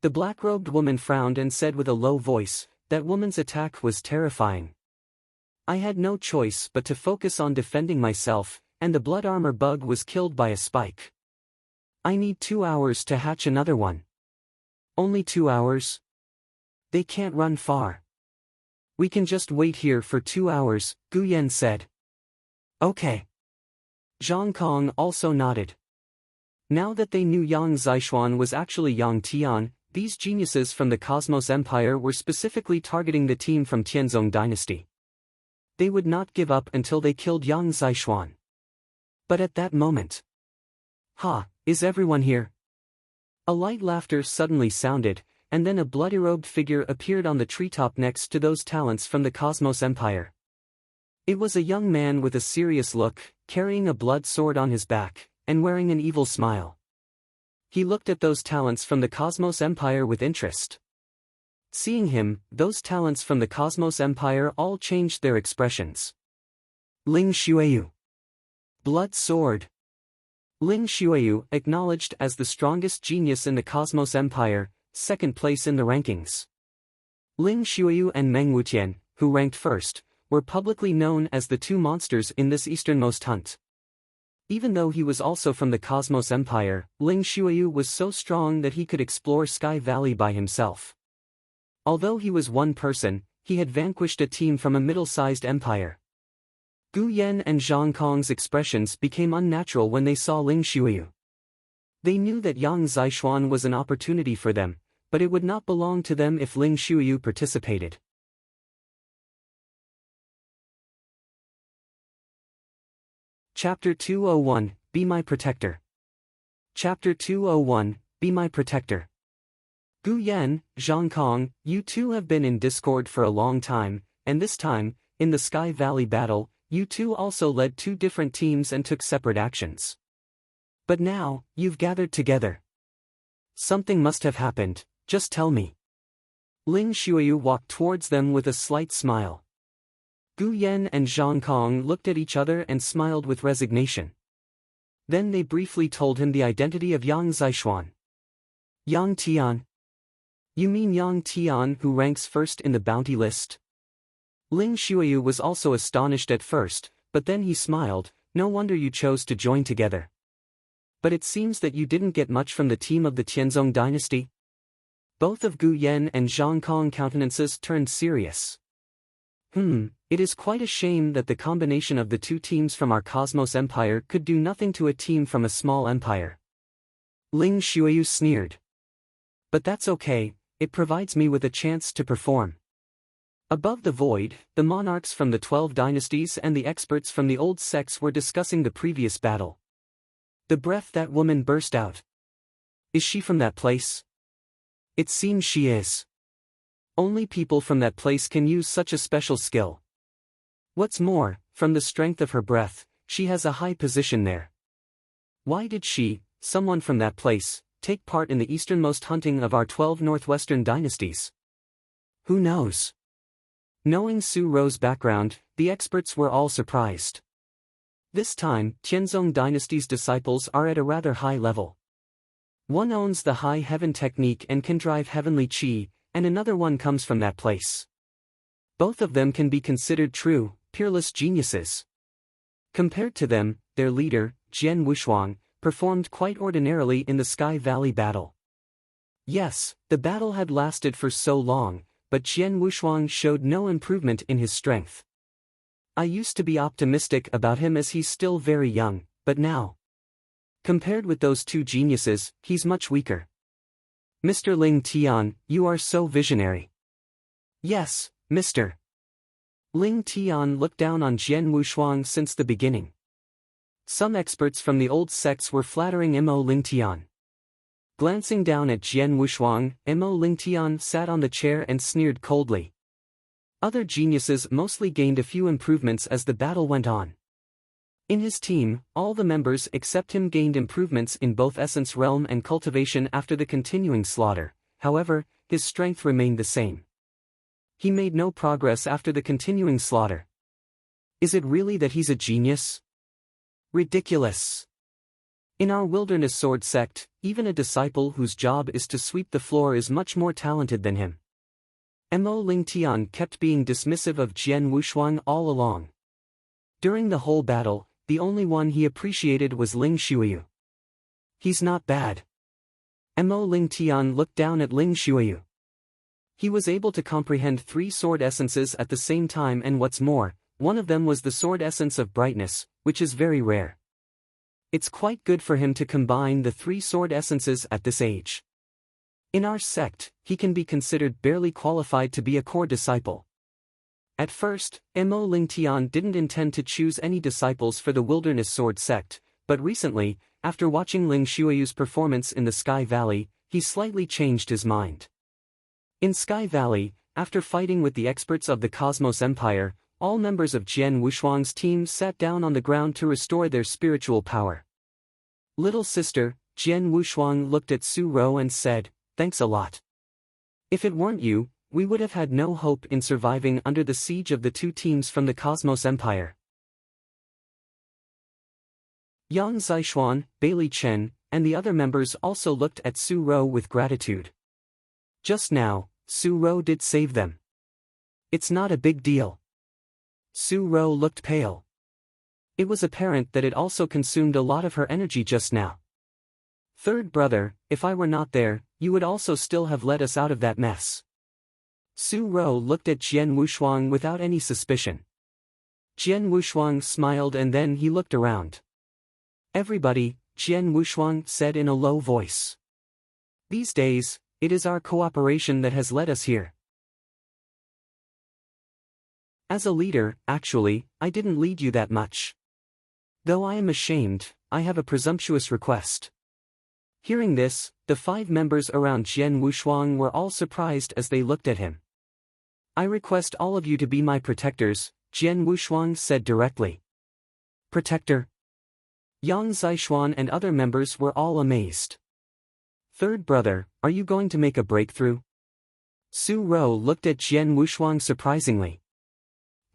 The black-robed woman frowned and said with a low voice, that woman's attack was terrifying. I had no choice but to focus on defending myself, and the blood armor bug was killed by a spike. I need 2 hours to hatch another one. Only 2 hours? They can't run far. We can just wait here for 2 hours, Gu Yan said. Okay. Zhang Kong also nodded. Now that they knew Yang Zixuan was actually Yang Tian, these geniuses from the Cosmos Empire were specifically targeting the team from Tianzong Dynasty. They would not give up until they killed Yang Zixuan. But at that moment... Is everyone here? A light laughter suddenly sounded, and then a bloody-robed figure appeared on the treetop next to those talents from the Cosmos Empire. It was a young man with a serious look, carrying a blood sword on his back, and wearing an evil smile. He looked at those talents from the Cosmos Empire with interest. Seeing him, those talents from the Cosmos Empire all changed their expressions. Ling Xueyu. Blood sword. Ling Xueyu, acknowledged as the strongest genius in the Cosmos Empire, second place in the rankings. Ling Xueyu and Meng Wutian, who ranked first, were publicly known as the two monsters in this easternmost hunt. Even though he was also from the Cosmos Empire, Ling Shuiyu was so strong that he could explore Sky Valley by himself. Although he was one person, he had vanquished a team from a middle-sized empire. Gu Yan and Zhang Kong's expressions became unnatural when they saw Ling Shuiyu. They knew that Yang Zishuan was an opportunity for them, but it would not belong to them if Ling Shuiyu participated. Chapter 201, Be My Protector. Chapter 201, Be My Protector. Gu Yan, Zhang Kong, you two have been in discord for a long time, and this time, in the Sky Valley battle, you two also led two different teams and took separate actions. But now, you've gathered together. Something must have happened, just tell me. Ling Shuiyu walked towards them with a slight smile. Gu Yan and Zhang Kong looked at each other and smiled with resignation. Then they briefly told him the identity of Yang Zishuan. Yang Tian. You mean Yang Tian who ranks first in the bounty list? Ling Shuiyu was also astonished at first, but then he smiled, no wonder you chose to join together. But it seems that you didn't get much from the team of the Tianzong dynasty? Both of Gu Yan and Zhang Kong countenances turned serious. It is quite a shame that the combination of the two teams from our Cosmos Empire could do nothing to a team from a small empire. Ling Shuiyu sneered. But that's okay, it provides me with a chance to perform. Above the void, the monarchs from the 12 dynasties and the experts from the old sects were discussing the previous battle. The breath that woman burst out. Is she from that place? It seems she is. Only people from that place can use such a special skill. What's more, from the strength of her breath, she has a high position there. Why did she, someone from that place, take part in the easternmost hunting of our 12 northwestern dynasties? Who knows? Knowing Su Ro's background, the experts were all surprised. This time, Tianzong dynasty's disciples are at a rather high level. One owns the high heaven technique and can drive heavenly qi, and another one comes from that place. Both of them can be considered true, peerless geniuses. Compared to them, their leader, Jian Wushuang, performed quite ordinarily in the Sky Valley battle. Yes, the battle had lasted for so long, but Jian Wushuang showed no improvement in his strength. I used to be optimistic about him as he's still very young, but now, compared with those two geniuses, he's much weaker. Mr. Ling Tian, you are so visionary. Yes, Mr. Ling Tian looked down on Jian Wushuang since the beginning. Some experts from the old sects were flattering Mo Ling Tian. Glancing down at Jian Wushuang, Mo Ling Tian sat on the chair and sneered coldly. Other geniuses mostly gained a few improvements as the battle went on. In his team, all the members except him gained improvements in both essence realm and cultivation after the continuing slaughter, however, his strength remained the same. He made no progress after the continuing slaughter. Is it really that he's a genius? Ridiculous. In our wilderness sword sect, even a disciple whose job is to sweep the floor is much more talented than him. Mo Ling Tian kept being dismissive of Jian Wushuang all along. During the whole battle, the only one he appreciated was Ling Shuiyu. He's not bad. Mo Ling Tian looked down at Ling Shuiyu. He was able to comprehend 3 sword essences at the same time, and what's more, one of them was the sword essence of brightness, which is very rare. It's quite good for him to combine the 3 sword essences at this age. In our sect, he can be considered barely qualified to be a core disciple. At first, Mo Ling Tian didn't intend to choose any disciples for the Wilderness Sword sect, but recently, after watching Ling Shuiyu's performance in the Sky Valley, he slightly changed his mind. In Sky Valley, after fighting with the experts of the Cosmos Empire, all members of Jian Wushuang's team sat down on the ground to restore their spiritual power. Little sister, Jian Wushuang looked at Su Ro and said, "Thanks a lot. If it weren't you, we would have had no hope in surviving under the siege of the two teams from the Cosmos Empire." Yang Zishuan, Bailey Chen, and the other members also looked at Su Ro with gratitude. Just now, Su Ro did save them. It's not a big deal. Su Ro looked pale. It was apparent that it also consumed a lot of her energy just now. Third brother, if I were not there, you would also still have let us out of that mess. Su Rou looked at Jian Wushuang without any suspicion. Jian Wushuang smiled and then he looked around. Everybody, Jian Wushuang said in a low voice. These days, it is our cooperation that has led us here. As a leader, actually, I didn't lead you that much. Though I am ashamed, I have a presumptuous request. Hearing this, the 5 members around Jian Wushuang were all surprised as they looked at him. I request all of you to be my protectors, Jian Wushuang said directly. Protector? Yang Zixuan and other members were all amazed. Third brother, are you going to make a breakthrough? Su Rou looked at Jian Wushuang surprisingly.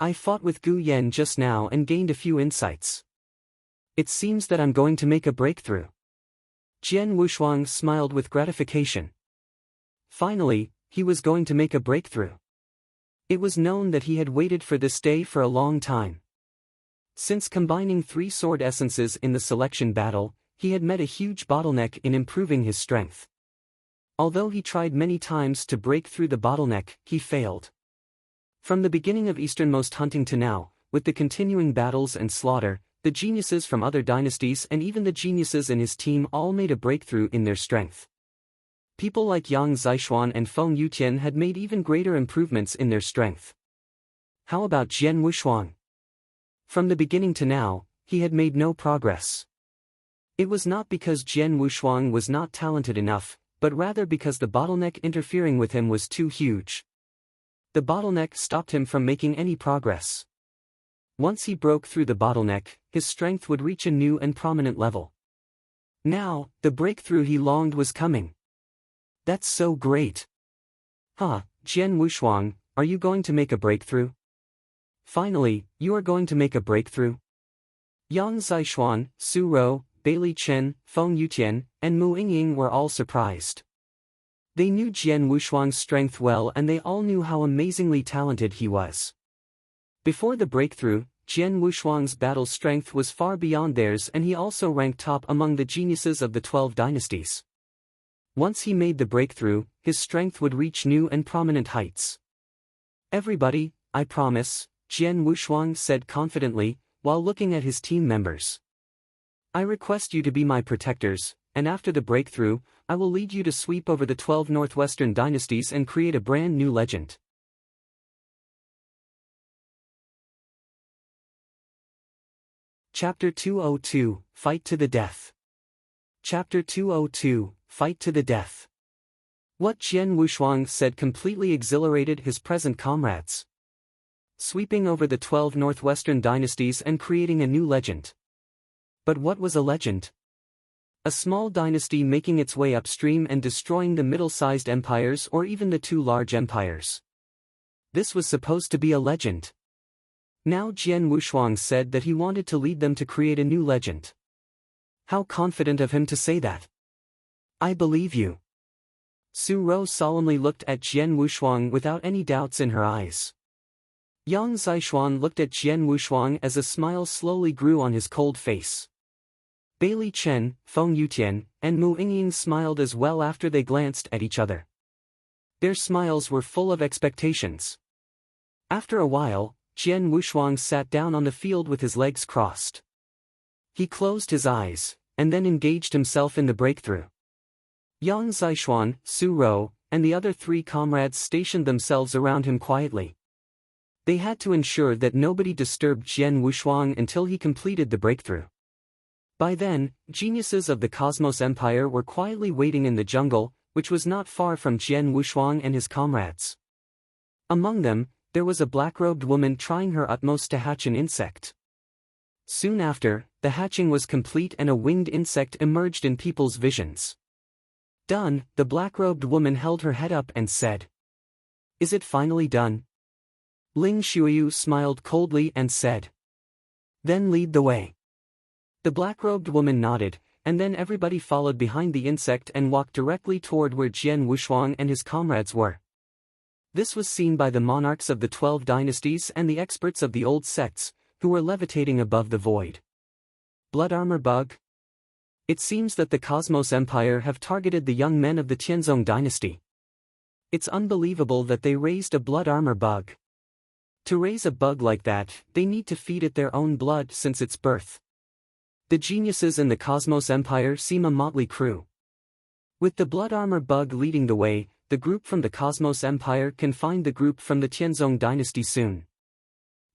I fought with Gu Yan just now and gained a few insights. It seems that I'm going to make a breakthrough. Jian Wushuang smiled with gratification. Finally, he was going to make a breakthrough. It was known that he had waited for this day for a long time. Since combining 3 sword essences in the selection battle, he had met a huge bottleneck in improving his strength. Although he tried many times to break through the bottleneck, he failed. From the beginning of Easternmost hunting to now, with the continuing battles and slaughter, the geniuses from other dynasties and even the geniuses in his team all made a breakthrough in their strength. People like Yang Zixuan and Feng Yutian had made even greater improvements in their strength. How about Jian Wushuang? From the beginning to now, he had made no progress. It was not because Jian Wushuang was not talented enough, but rather because the bottleneck interfering with him was too huge. The bottleneck stopped him from making any progress. Once he broke through the bottleneck, his strength would reach a new and prominent level. Now, the breakthrough he longed was coming. That's so great. Jian Wushuang, are you going to make a breakthrough? Finally, you are going to make a breakthrough? Yang Zixuan, Su Rou, Bailey Chen, Feng Yutian, and Mu Yingying were all surprised. They knew Jian Wushuang's strength well and they all knew how amazingly talented he was. Before the breakthrough, Jian Wushuang's battle strength was far beyond theirs and he also ranked top among the geniuses of the 12 dynasties. Once he made the breakthrough, his strength would reach new and prominent heights. Everybody, I promise, Jian Wushuang said confidently, while looking at his team members. I request you to be my protectors, and after the breakthrough, I will lead you to sweep over the 12 northwestern dynasties and create a brand new legend. Chapter 202, Fight to the Death. Chapter 202, Fight to the Death. What Jian Wushuang said completely exhilarated his present comrades. Sweeping over the 12 northwestern dynasties and creating a new legend. But what was a legend? A small dynasty making its way upstream and destroying the middle-sized empires or even the 2 large empires. This was supposed to be a legend. Now Jian Wushuang said that he wanted to lead them to create a new legend. How confident of him to say that. I believe you. Su Rou solemnly looked at Jian Wushuang without any doubts in her eyes. Yang Zixuan looked at Jian Wushuang as a smile slowly grew on his cold face. Bailey Chen, Feng Yutian, and Mu Yingying smiled as well after they glanced at each other. Their smiles were full of expectations. After a while, Jian Wushuang sat down on the field with his legs crossed. He closed his eyes, and then engaged himself in the breakthrough. Yang Zixuan, Su Rou, and the other 3 comrades stationed themselves around him quietly. They had to ensure that nobody disturbed Jian Wushuang until he completed the breakthrough. By then, geniuses of the Cosmos Empire were quietly waiting in the jungle, which was not far from Jian Wushuang and his comrades. Among them, there was a black-robed woman trying her utmost to hatch an insect. Soon after, the hatching was complete and a winged insect emerged in people's visions. Done, the black-robed woman held her head up and said, "Is it finally done?" Ling Shuiyu smiled coldly and said, "Then lead the way." The black-robed woman nodded, and then everybody followed behind the insect and walked directly toward where Jian Wushuang and his comrades were. This was seen by the monarchs of the 12 dynasties and the experts of the old sects, who were levitating above the void. Blood armor bug? It seems that the Cosmos Empire have targeted the young men of the Tianzong dynasty. It's unbelievable that they raised a blood armor bug. To raise a bug like that, they need to feed it their own blood since its birth. The geniuses in the Cosmos Empire seem a motley crew. With the blood armor bug leading the way, the group from the Cosmos Empire can find the group from the Tianzong dynasty soon.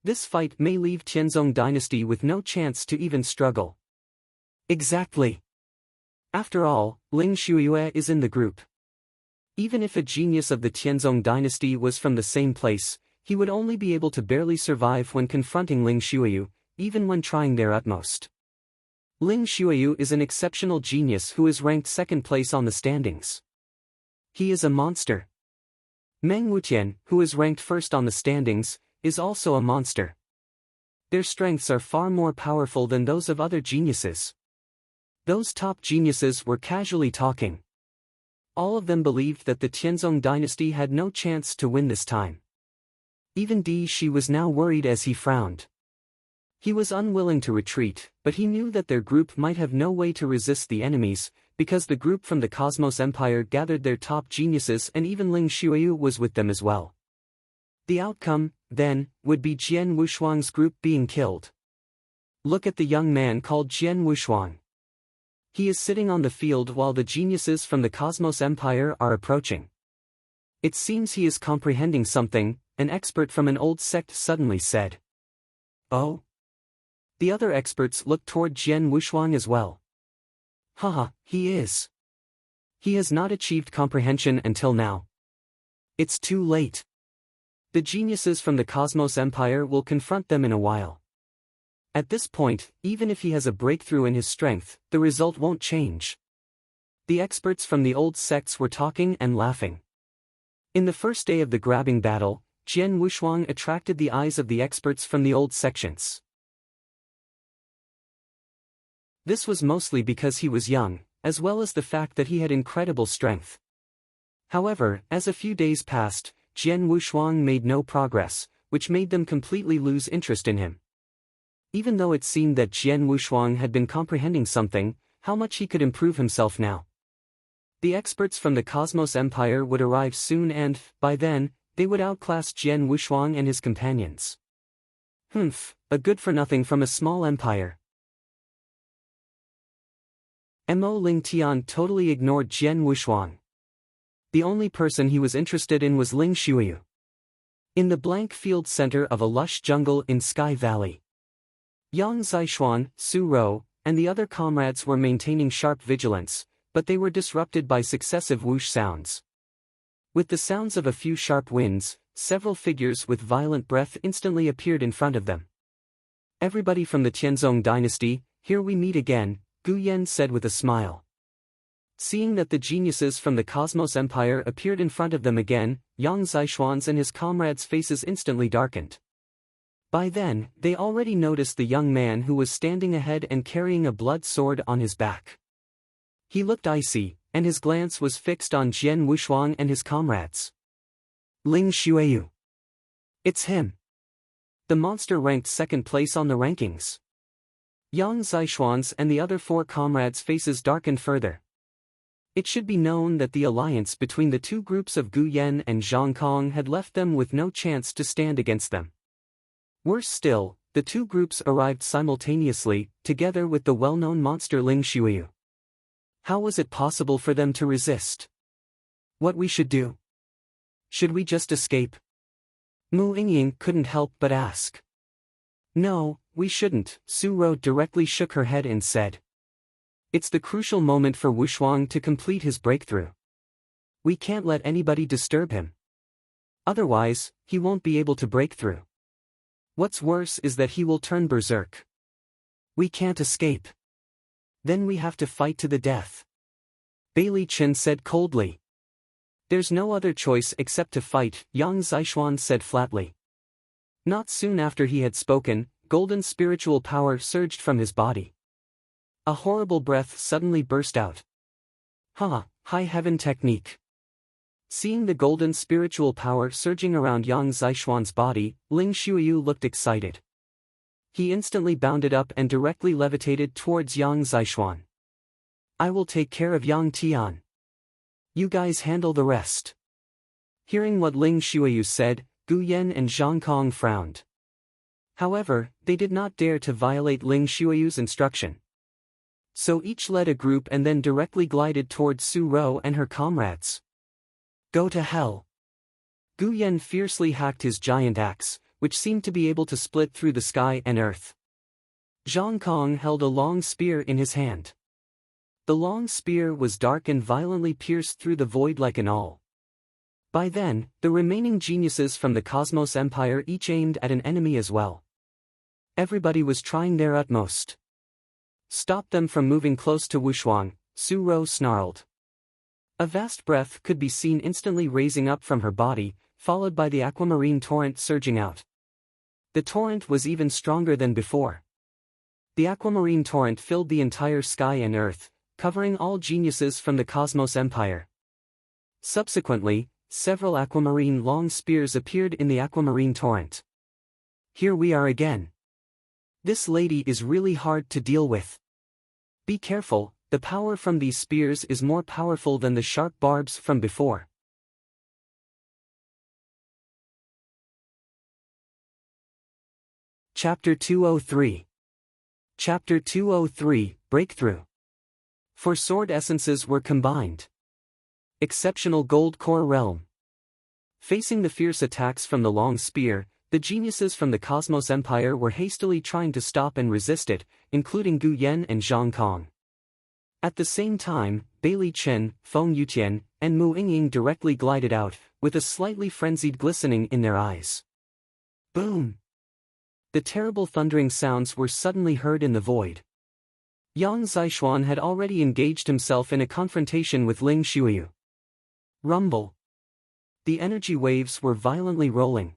This fight may leave Tianzong dynasty with no chance to even struggle. Exactly. After all, Ling Shuiyue is in the group. Even if a genius of the Tianzong dynasty was from the same place, he would only be able to barely survive when confronting Ling Shuiyu, even when trying their utmost. Ling Shuiyu is an exceptional genius who is ranked second place on the standings. He is a monster. Meng Wutian, who is ranked first on the standings, is also a monster. Their strengths are far more powerful than those of other geniuses. Those top geniuses were casually talking. All of them believed that the Tianzong dynasty had no chance to win this time. Even Di Shi was now worried as he frowned. He was unwilling to retreat, but he knew that their group might have no way to resist the enemies, because the group from the Cosmos Empire gathered their top geniuses and even Ling Shuiyu was with them as well. The outcome, then, would be Jian Wushuang's group being killed. Look at the young man called Jian Wushuang. He is sitting on the field while the geniuses from the Cosmos Empire are approaching. It seems he is comprehending something, an expert from an old sect suddenly said. Oh? The other experts looked toward Jian Wushuang as well. Haha, he is. He has not achieved comprehension until now. It's too late. The geniuses from the Cosmos Empire will confront them in a while. At this point, even if he has a breakthrough in his strength, the result won't change. The experts from the old sects were talking and laughing. In the first day of the grabbing battle, Jian Wushuang attracted the eyes of the experts from the old sections. This was mostly because he was young, as well as the fact that he had incredible strength. However, as a few days passed, Jian Wushuang made no progress, which made them completely lose interest in him. Even though it seemed that Jian Wushuang had been comprehending something, how much he could improve himself now. The experts from the Cosmos Empire would arrive soon and, by then, they would outclass Jian Wushuang and his companions. A good-for-nothing from a small empire. Mo Ling Tian totally ignored Jian Wushuang. The only person he was interested in was Ling Shuiyu. In the blank field center of a lush jungle in Sky Valley, Yang Zixuan, Su Rou, and the other comrades were maintaining sharp vigilance, but they were disrupted by successive whoosh sounds. With the sounds of a few sharp winds, several figures with violent breath instantly appeared in front of them. Everybody from the Tianzong dynasty, here we meet again, Gu Yan said with a smile. Seeing that the geniuses from the Cosmos Empire appeared in front of them again, Yang Zixuan's and his comrades' faces instantly darkened. By then, they already noticed the young man who was standing ahead and carrying a blood sword on his back. He looked icy, and his glance was fixed on Jian Wushuang and his comrades. Ling Shuiyu. It's him. The monster ranked second place on the rankings. Yang Zixuan's and the other four comrades' faces darkened further. It should be known that the alliance between the two groups of Gu Yan and Zhang Kong had left them with no chance to stand against them. Worse still, the two groups arrived simultaneously, together with the well-known monster Ling Shuiyu. How was it possible for them to resist? What we should do? Should we just escape? Mu Yingying couldn't help but ask. No, we shouldn't, Su Rou directly shook her head and said. It's the crucial moment for Wushuang to complete his breakthrough. We can't let anybody disturb him. Otherwise, he won't be able to break through. What's worse is that he will turn berserk. We can't escape. Then we have to fight to the death. Bailey Chen said coldly. There's no other choice except to fight, Yang Zixuan said flatly. Not soon after he had spoken, golden spiritual power surged from his body. A horrible breath suddenly burst out. High heaven technique. Seeing the golden spiritual power surging around Yang Zixuan's body, Ling Shuiyu looked excited. He instantly bounded up and directly levitated towards Yang Zishuan. I will take care of Yang Tian. You guys handle the rest. Hearing what Ling Shuiyu said, Gu Yan and Zhang Kong frowned. However, they did not dare to violate Ling Shuiyu's instruction. So each led a group and then directly glided towards Su Ro and her comrades. Go to hell. Gu Yan fiercely hacked his giant axe, which seemed to be able to split through the sky and earth. Zhang Kong held a long spear in his hand. The long spear was dark and violently pierced through the void like an awl. By then, the remaining geniuses from the Cosmos Empire each aimed at an enemy as well. Everybody was trying their utmost. Stop them from moving close to Wushuang, Su Ro snarled. A vast breath could be seen instantly raising up from her body, followed by the aquamarine torrent surging out. The torrent was even stronger than before. The aquamarine torrent filled the entire sky and earth, covering all geniuses from the Cosmos Empire. Subsequently, several aquamarine long spears appeared in the aquamarine torrent. Here we are again. This lady is really hard to deal with. Be careful, the power from these spears is more powerful than the sharp barbs from before. Chapter 203. Chapter 203, Breakthrough. 4 sword essences were combined. Exceptional gold core realm. Facing the fierce attacks from the long spear, the geniuses from the Cosmos Empire were hastily trying to stop and resist it, including Gu Yan and Zhang Kong. At the same time, Bailey Chen, Feng Yutian, and Mu Yingying directly glided out, with a slightly frenzied glistening in their eyes. Boom! The terrible thundering sounds were suddenly heard in the void. Yang Zishuan had already engaged himself in a confrontation with Ling Shuiyu. Rumble. The energy waves were violently rolling.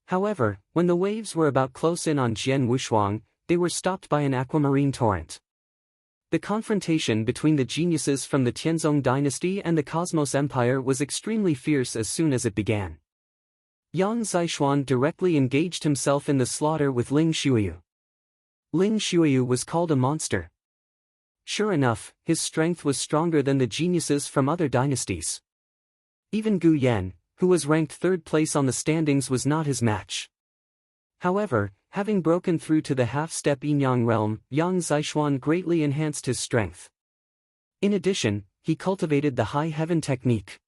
However, when the waves were about close in on Jian Wushuang, they were stopped by an aquamarine torrent. The confrontation between the geniuses from the Tianzong dynasty and the Cosmos Empire was extremely fierce as soon as it began. Yang Zishuan directly engaged himself in the slaughter with Ling Shuiyu. Ling Shuiyu was called a monster. Sure enough, his strength was stronger than the geniuses from other dynasties. Even Gu Yan, who was ranked 3rd place on the standings, was not his match. However, having broken through to the half-step Yin-Yang realm, Yang Zishuan greatly enhanced his strength. In addition, he cultivated the High Heaven technique.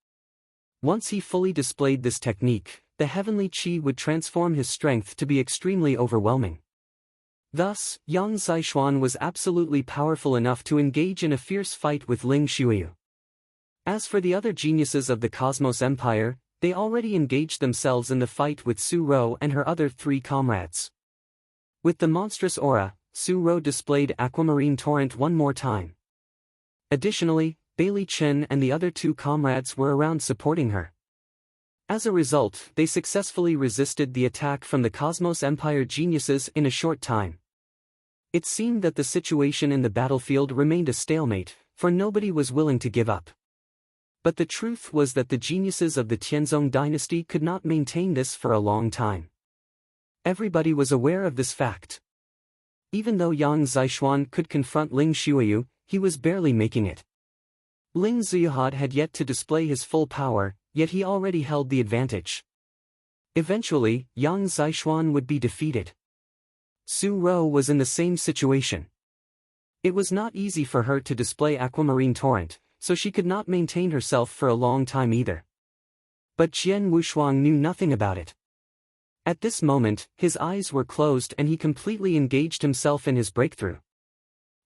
Once he fully displayed this technique, the heavenly qi would transform his strength to be extremely overwhelming. Thus, Yang Zishuan was absolutely powerful enough to engage in a fierce fight with Ling Shuiyu. As for the other geniuses of the Cosmos Empire, they already engaged themselves in the fight with Su Ro and her other 3 comrades. With the monstrous aura, Su Ro displayed Aquamarine Torrent one more time. Additionally, Bailey Chen and the other 2 comrades were around supporting her. As a result, they successfully resisted the attack from the Cosmos Empire geniuses in a short time. It seemed that the situation in the battlefield remained a stalemate, for nobody was willing to give up. But the truth was that the geniuses of the Tianzong dynasty could not maintain this for a long time. Everybody was aware of this fact. Even though Yang Zishuan could confront Ling Shuiyu, he was barely making it. Ling Ziyuhad had yet to display his full power, yet he already held the advantage. Eventually, Yang Zishuan would be defeated. Su Ro was in the same situation. It was not easy for her to display Aquamarine Torrent, so she could not maintain herself for a long time either. But Jian Wushuang knew nothing about it. At this moment, his eyes were closed and he completely engaged himself in his breakthrough.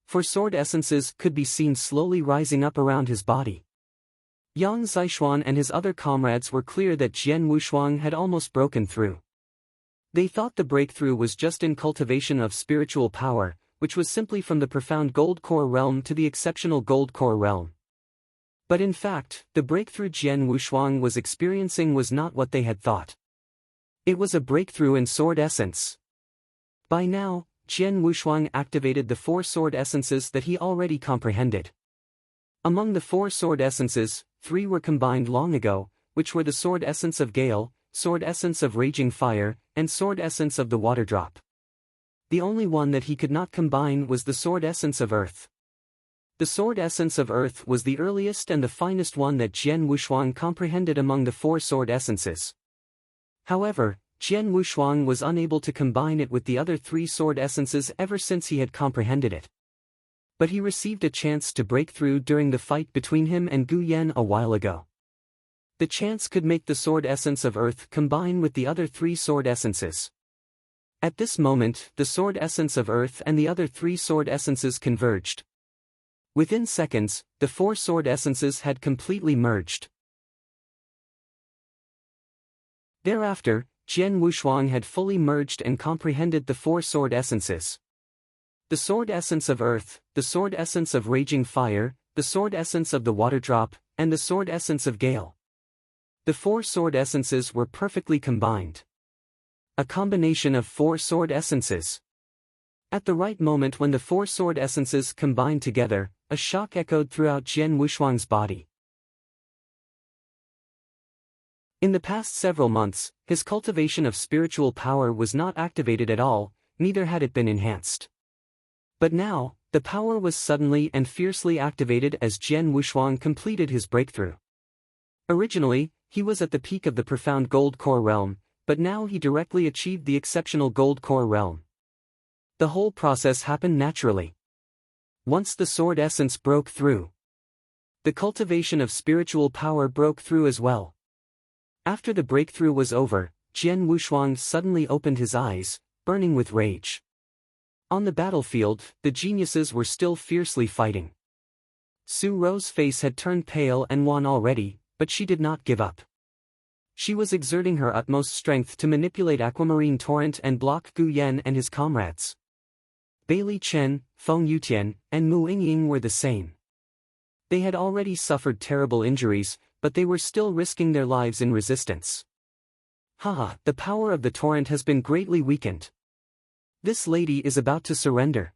4 sword essences could be seen slowly rising up around his body. Yang Zishuan and his other comrades were clear that Jian Wushuang had almost broken through. They thought the breakthrough was just in cultivation of spiritual power, which was simply from the profound gold core realm to the exceptional gold core realm. But in fact, the breakthrough Jian Wushuang was experiencing was not what they had thought. It was a breakthrough in sword essence. By now, Jian Wushuang activated the 4 sword essences that he already comprehended. Among the 4 sword essences, 3 were combined long ago, which were the sword essence of Gale, sword essence of Raging Fire, and sword essence of the Water Drop. The only one that he could not combine was the sword essence of earth. The sword essence of earth was the earliest and the finest one that Jian Wushuang comprehended among the 4 sword essences. However, Jian Wushuang was unable to combine it with the other 3 sword essences ever since he had comprehended it. But he received a chance to break through during the fight between him and Gu Yan a while ago. The chance could make the sword essence of earth combine with the other 3 sword essences. At this moment, the sword essence of earth and the other 3 sword essences converged. Within seconds, the 4 sword essences had completely merged. Thereafter, Jian Wushuang had fully merged and comprehended the 4 sword essences. The sword essence of earth, the sword essence of raging fire, the sword essence of the water drop, and the sword essence of gale. The 4 sword essences were perfectly combined. A combination of 4 sword essences. At the right moment when the 4 sword essences combined together, a shock echoed throughout Jian Wushuang's body. In the past several months, his cultivation of spiritual power was not activated at all, neither had it been enhanced. But now, the power was suddenly and fiercely activated as Jian Wushuang completed his breakthrough. Originally, he was at the peak of the profound gold core realm, but now he directly achieved the exceptional gold core realm. The whole process happened naturally. Once the sword essence broke through, the cultivation of spiritual power broke through as well. After the breakthrough was over, Jian Wushuang suddenly opened his eyes, burning with rage. On the battlefield, the geniuses were still fiercely fighting. Su Ro's face had turned pale and wan already, but she did not give up. She was exerting her utmost strength to manipulate Aquamarine Torrent and block Gu Yan and his comrades. Bailey Chen, Feng Yutian, and Mu Yingying were the same. They had already suffered terrible injuries, but they were still risking their lives in resistance. Haha, the power of the torrent has been greatly weakened. This lady is about to surrender.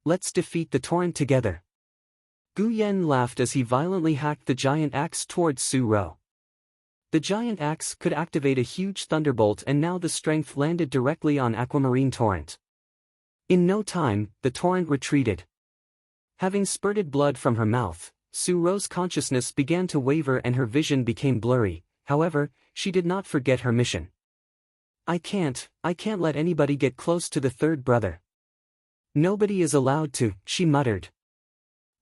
Let's defeat the torrent together. Gu Yan laughed as he violently hacked the giant axe towards Su Ro. The giant axe could activate a huge thunderbolt, and now the strength landed directly on Aquamarine Torrent. In no time, the torrent retreated. Having spurted blood from her mouth, Su Ro's consciousness began to waver and her vision became blurry. However, she did not forget her mission. I can't let anybody get close to the 3rd brother. Nobody is allowed to, she muttered.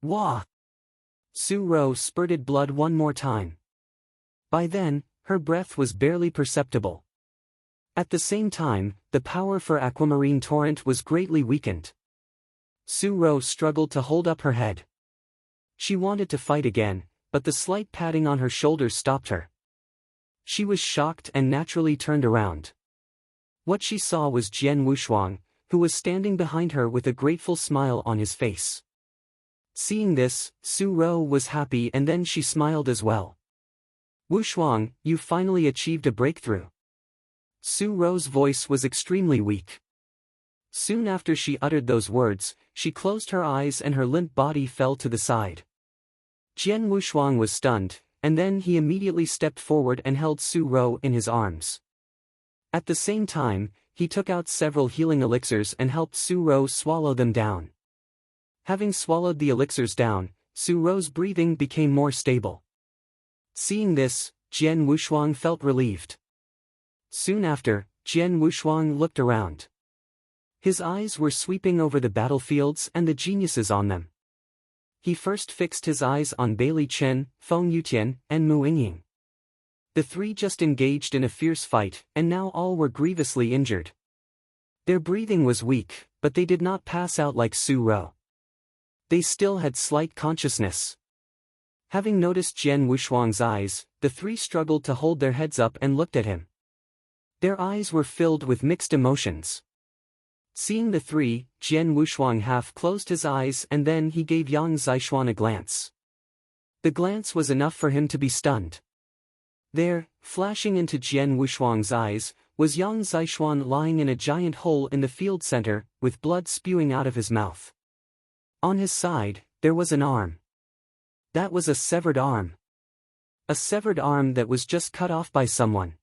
Wah! Su Ro spurted blood one more time. By then, her breath was barely perceptible. At the same time, the power for Aquamarine Torrent was greatly weakened. Su Ro struggled to hold up her head. She wanted to fight again, but the slight patting on her shoulders stopped her. She was shocked and naturally turned around. What she saw was Jian Wushuang, who was standing behind her with a grateful smile on his face. Seeing this, Su Ro was happy, and then she smiled as well. Wushuang, you finally achieved a breakthrough. Su Ro's voice was extremely weak. Soon after she uttered those words, she closed her eyes and her limp body fell to the side. Jian Wushuang was stunned, and then he immediately stepped forward and held Su Ro in his arms. At the same time, he took out several healing elixirs and helped Su Ro swallow them down. Having swallowed the elixirs down, Su Ro's breathing became more stable. Seeing this, Jian Wushuang felt relieved. Soon after, Jian Wushuang looked around. His eyes were sweeping over the battlefields and the geniuses on them. He first fixed his eyes on Bailey Chen, Feng Yutian, and Mu Yingying. The 3 just engaged in a fierce fight, and now all were grievously injured. Their breathing was weak, but they did not pass out like Su Ro. They still had slight consciousness. Having noticed Jian Wushuang's eyes, the 3 struggled to hold their heads up and looked at him. Their eyes were filled with mixed emotions. Seeing the 3, Jian Wushuang half closed his eyes and then he gave Yang Zishuan a glance. The glance was enough for him to be stunned. There, flashing into Jian Wushuang's eyes, was Yang Zishuan lying in a giant hole in the field center, with blood spewing out of his mouth. On his side, there was an arm. That was a severed arm. A severed arm that was just cut off by someone.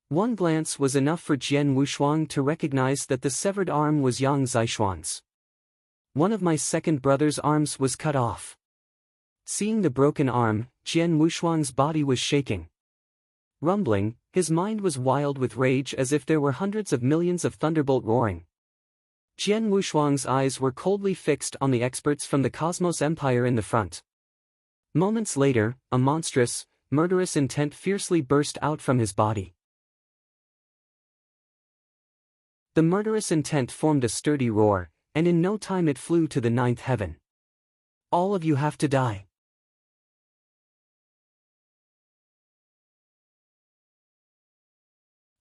One glance was enough for Jian Wushuang to recognize that the severed arm was Yang Zishuan's. One of my second brother's arms was cut off. Seeing the broken arm, Jian Wushuang's body was shaking. Rumbling, his mind was wild with rage as if there were hundreds of millions of thunderbolt roaring. Jian Wushuang's eyes were coldly fixed on the experts from the Cosmos Empire in the front. Moments later, a monstrous, murderous intent fiercely burst out from his body. The murderous intent formed a sturdy roar, and in no time it flew to the ninth heaven. All of you have to die.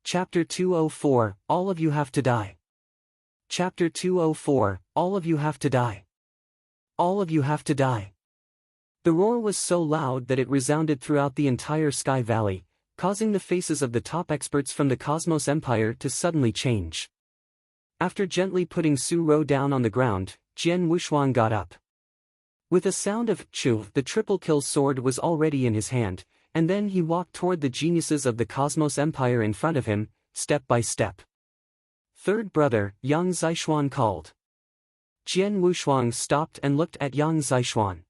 Chapter 204, All of you have to die. Chapter 204, All of you have to die. All of you have to die. The roar was so loud that it resounded throughout the entire Sky Valley, causing the faces of the top experts from the Cosmos Empire to suddenly change. After gently putting Su Ro down on the ground, Jian Wushuang got up. With a sound of chu, the triple kill sword was already in his hand, and then he walked toward the geniuses of the Cosmos Empire in front of him, step by step. Third brother, Yang Zishuan called. Jian Wushuang stopped and looked at Yang Zishuan.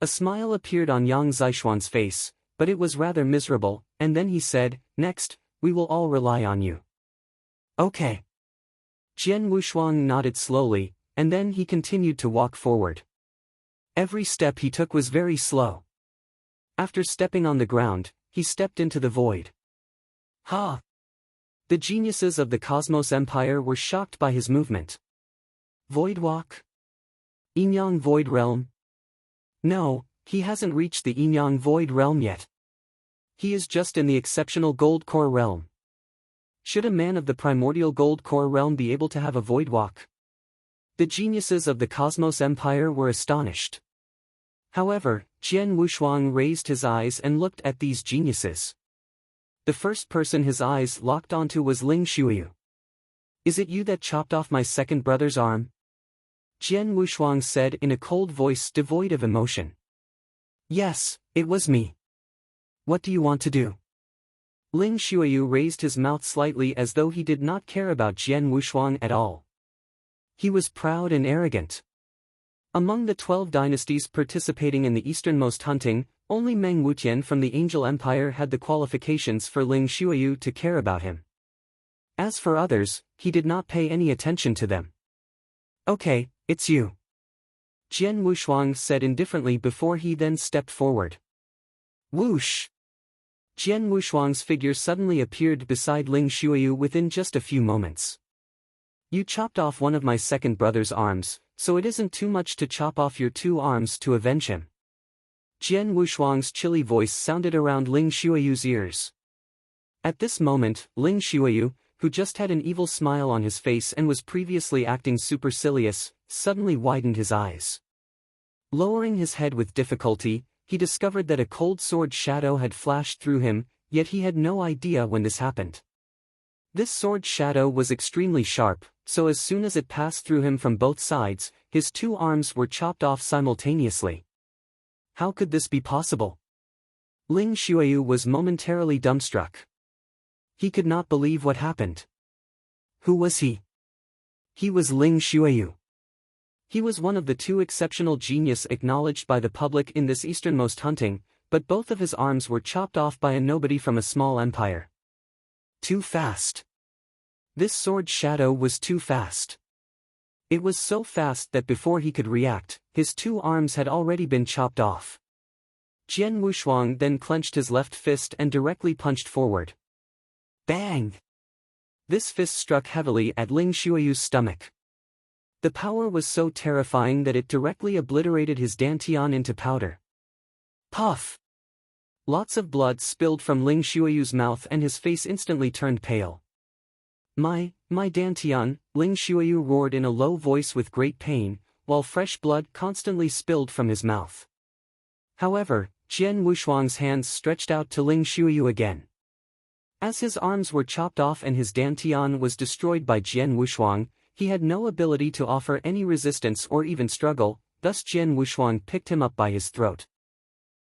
A smile appeared on Yang Zishuan's face, but it was rather miserable, and then he said, "Next, we will all rely on you." Okay. Jian Wushuang nodded slowly, and then he continued to walk forward. Every step he took was very slow. After stepping on the ground, he stepped into the void. Ha! The geniuses of the Cosmos Empire were shocked by his movement. Void walk? Yinyang Void Realm? No, he hasn't reached the Yinyang Void Realm yet. He is just in the exceptional Gold Core Realm. Should a man of the primordial Gold Core Realm be able to have a void walk? The geniuses of the Cosmos Empire were astonished. However, Jian Wushuang raised his eyes and looked at these geniuses. The first person his eyes locked onto was Ling Shuyu. "Is it you that chopped off my second brother's arm?" Jian Wushuang said in a cold voice devoid of emotion. "Yes, it was me. What do you want to do?" Ling Shuyu raised his mouth slightly as though he did not care about Jian Wushuang at all. He was proud and arrogant. Among the 12 dynasties participating in the easternmost hunting, only Meng Wutian from the Angel Empire had the qualifications for Ling Shuyu to care about him. As for others, he did not pay any attention to them. "Okay, it's you," Jian Wushuang said indifferently before he then stepped forward. Whoosh! Jian Wushuang's figure suddenly appeared beside Ling Shuyu within just a few moments. "You chopped off one of my second brother's arms, so it isn't too much to chop off your 2 arms to avenge him." Jian Wushuang's chilly voice sounded around Ling Shuayu's ears. At this moment, Ling Shuayu, who just had an evil smile on his face and was previously acting supercilious, suddenly widened his eyes. Lowering his head with difficulty, he discovered that a cold sword shadow had flashed through him, yet he had no idea when this happened. This sword shadow was extremely sharp, so as soon as it passed through him from both sides, his 2 arms were chopped off simultaneously. How could this be possible? Ling Shuayu was momentarily dumbstruck. He could not believe what happened. Who was he? He was Ling Shuayu. He was one of the 2 exceptional genius acknowledged by the public in this easternmost hunting, but both of his arms were chopped off by a nobody from a small empire. Too fast. This sword shadow was too fast. It was so fast that before he could react, his 2 arms had already been chopped off. Jian Wushuang then clenched his left fist and directly punched forward. Bang! This fist struck heavily at Ling Shuayu's stomach. The power was so terrifying that it directly obliterated his dantian into powder. Puff! Lots of blood spilled from Ling Shuayu's mouth and his face instantly turned pale. My dantian," Ling Shuayu roared in a low voice with great pain, while fresh blood constantly spilled from his mouth. However, Jian Wushuang's hands stretched out to Ling Shuayu again. As his arms were chopped off and his dantian was destroyed by Jian Wushuang, he had no ability to offer any resistance or even struggle, thus Jian Wushuang picked him up by his throat.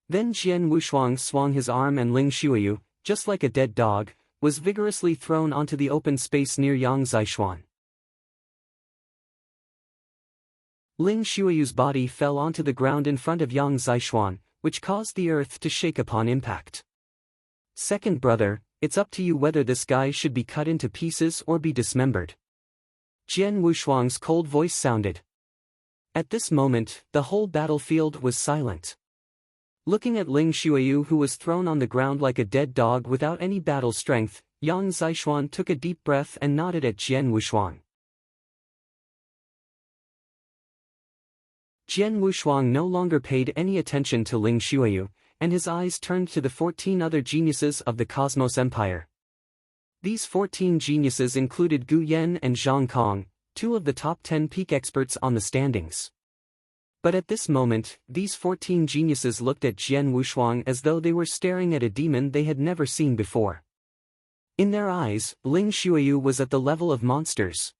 Then Jian Wushuang swung his arm and Ling Shuayu, just like a dead dog, was vigorously thrown onto the open space near Yang Zishuan. Ling Shuiyu's body fell onto the ground in front of Yang Zishuan, which caused the earth to shake upon impact. "Second brother, it's up to you whether this guy should be cut into pieces or be dismembered." Jian Wushuang's cold voice sounded. At this moment, the whole battlefield was silent. Looking at Ling Shuiyu, who was thrown on the ground like a dead dog without any battle strength, Yang Zishuan took a deep breath and nodded at Jian Wushuang. Jian Wushuang no longer paid any attention to Ling Shuiyu, and his eyes turned to the 14 other geniuses of the Cosmos Empire. These 14 geniuses included Gu Yan and Zhang Kong, 2 of the top 10 peak experts on the standings. But at this moment, these 14 geniuses looked at Jian Wushuang as though they were staring at a demon they had never seen before. In their eyes, Ling Shuiyu was at the level of monsters.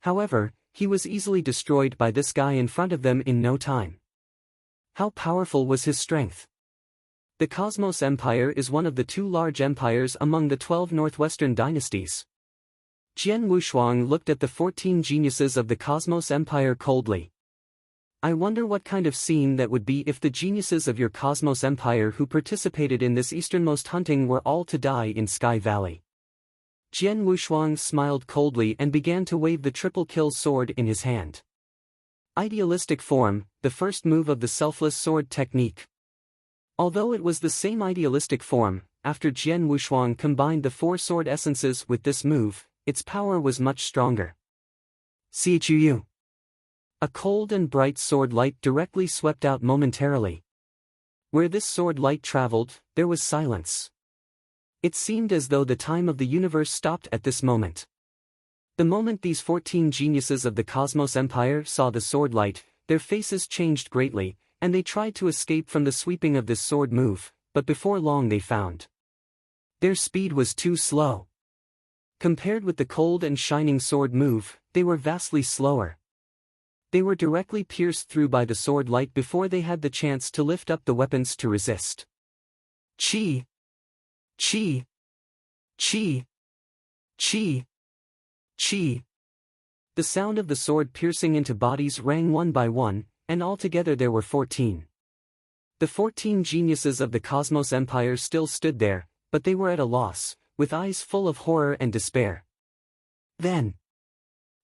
However, he was easily destroyed by this guy in front of them in no time. How powerful was his strength? The Cosmos Empire is one of the 2 large empires among the 12 northwestern dynasties. Jian Wushuang looked at the 14 geniuses of the Cosmos Empire coldly. "I wonder what kind of scene that would be if the geniuses of your Cosmos Empire who participated in this easternmost hunting were all to die in Sky Valley." Jian Wushuang smiled coldly and began to wave the triple kill sword in his hand. Idealistic form, the first move of the selfless sword technique. Although it was the same idealistic form, after Jian Wushuang combined the 4 sword essences with this move, its power was much stronger. Chu. A cold and bright sword light directly swept out momentarily. Where this sword light traveled, there was silence. It seemed as though the time of the universe stopped at this moment. The moment these 14 geniuses of the Cosmos Empire saw the sword light, their faces changed greatly, and they tried to escape from the sweeping of this sword move, but before long they found their speed was too slow. Compared with the cold and shining sword move, they were vastly slower. They were directly pierced through by the sword light before they had the chance to lift up the weapons to resist. Chi! Chi! Chi! Chi! Chi! The sound of the sword piercing into bodies rang one by one, and altogether there were 14. The 14 geniuses of the Cosmos Empire still stood there, but they were at a loss, with eyes full of horror and despair. Then,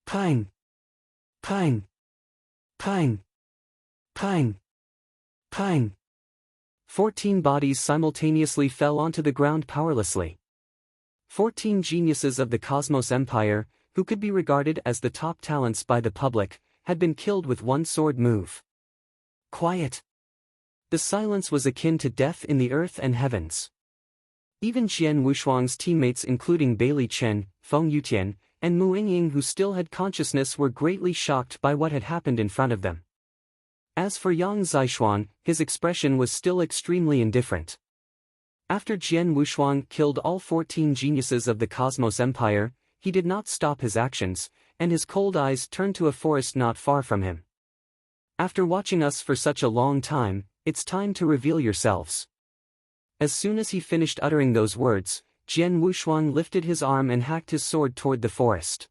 pang! Pang! Pang! Pang! Pang! 14 bodies simultaneously fell onto the ground powerlessly. 14 geniuses of the Cosmos Empire, who could be regarded as the top talents by the public, had been killed with one sword move. Quiet. The silence was akin to death in the earth and heavens. Even Jian Wushuang's teammates including Bailey Chen, Feng Yutian, and Mu Yingying who still had consciousness were greatly shocked by what had happened in front of them. As for Yang Zishuan, his expression was still extremely indifferent. After Jian Wushuang killed all 14 geniuses of the Cosmos Empire, he did not stop his actions, and his cold eyes turned to a forest not far from him. "After watching us for such a long time, it's time to reveal yourselves." As soon as he finished uttering those words, Jian Wushuang lifted his arm and hacked his sword toward the forest.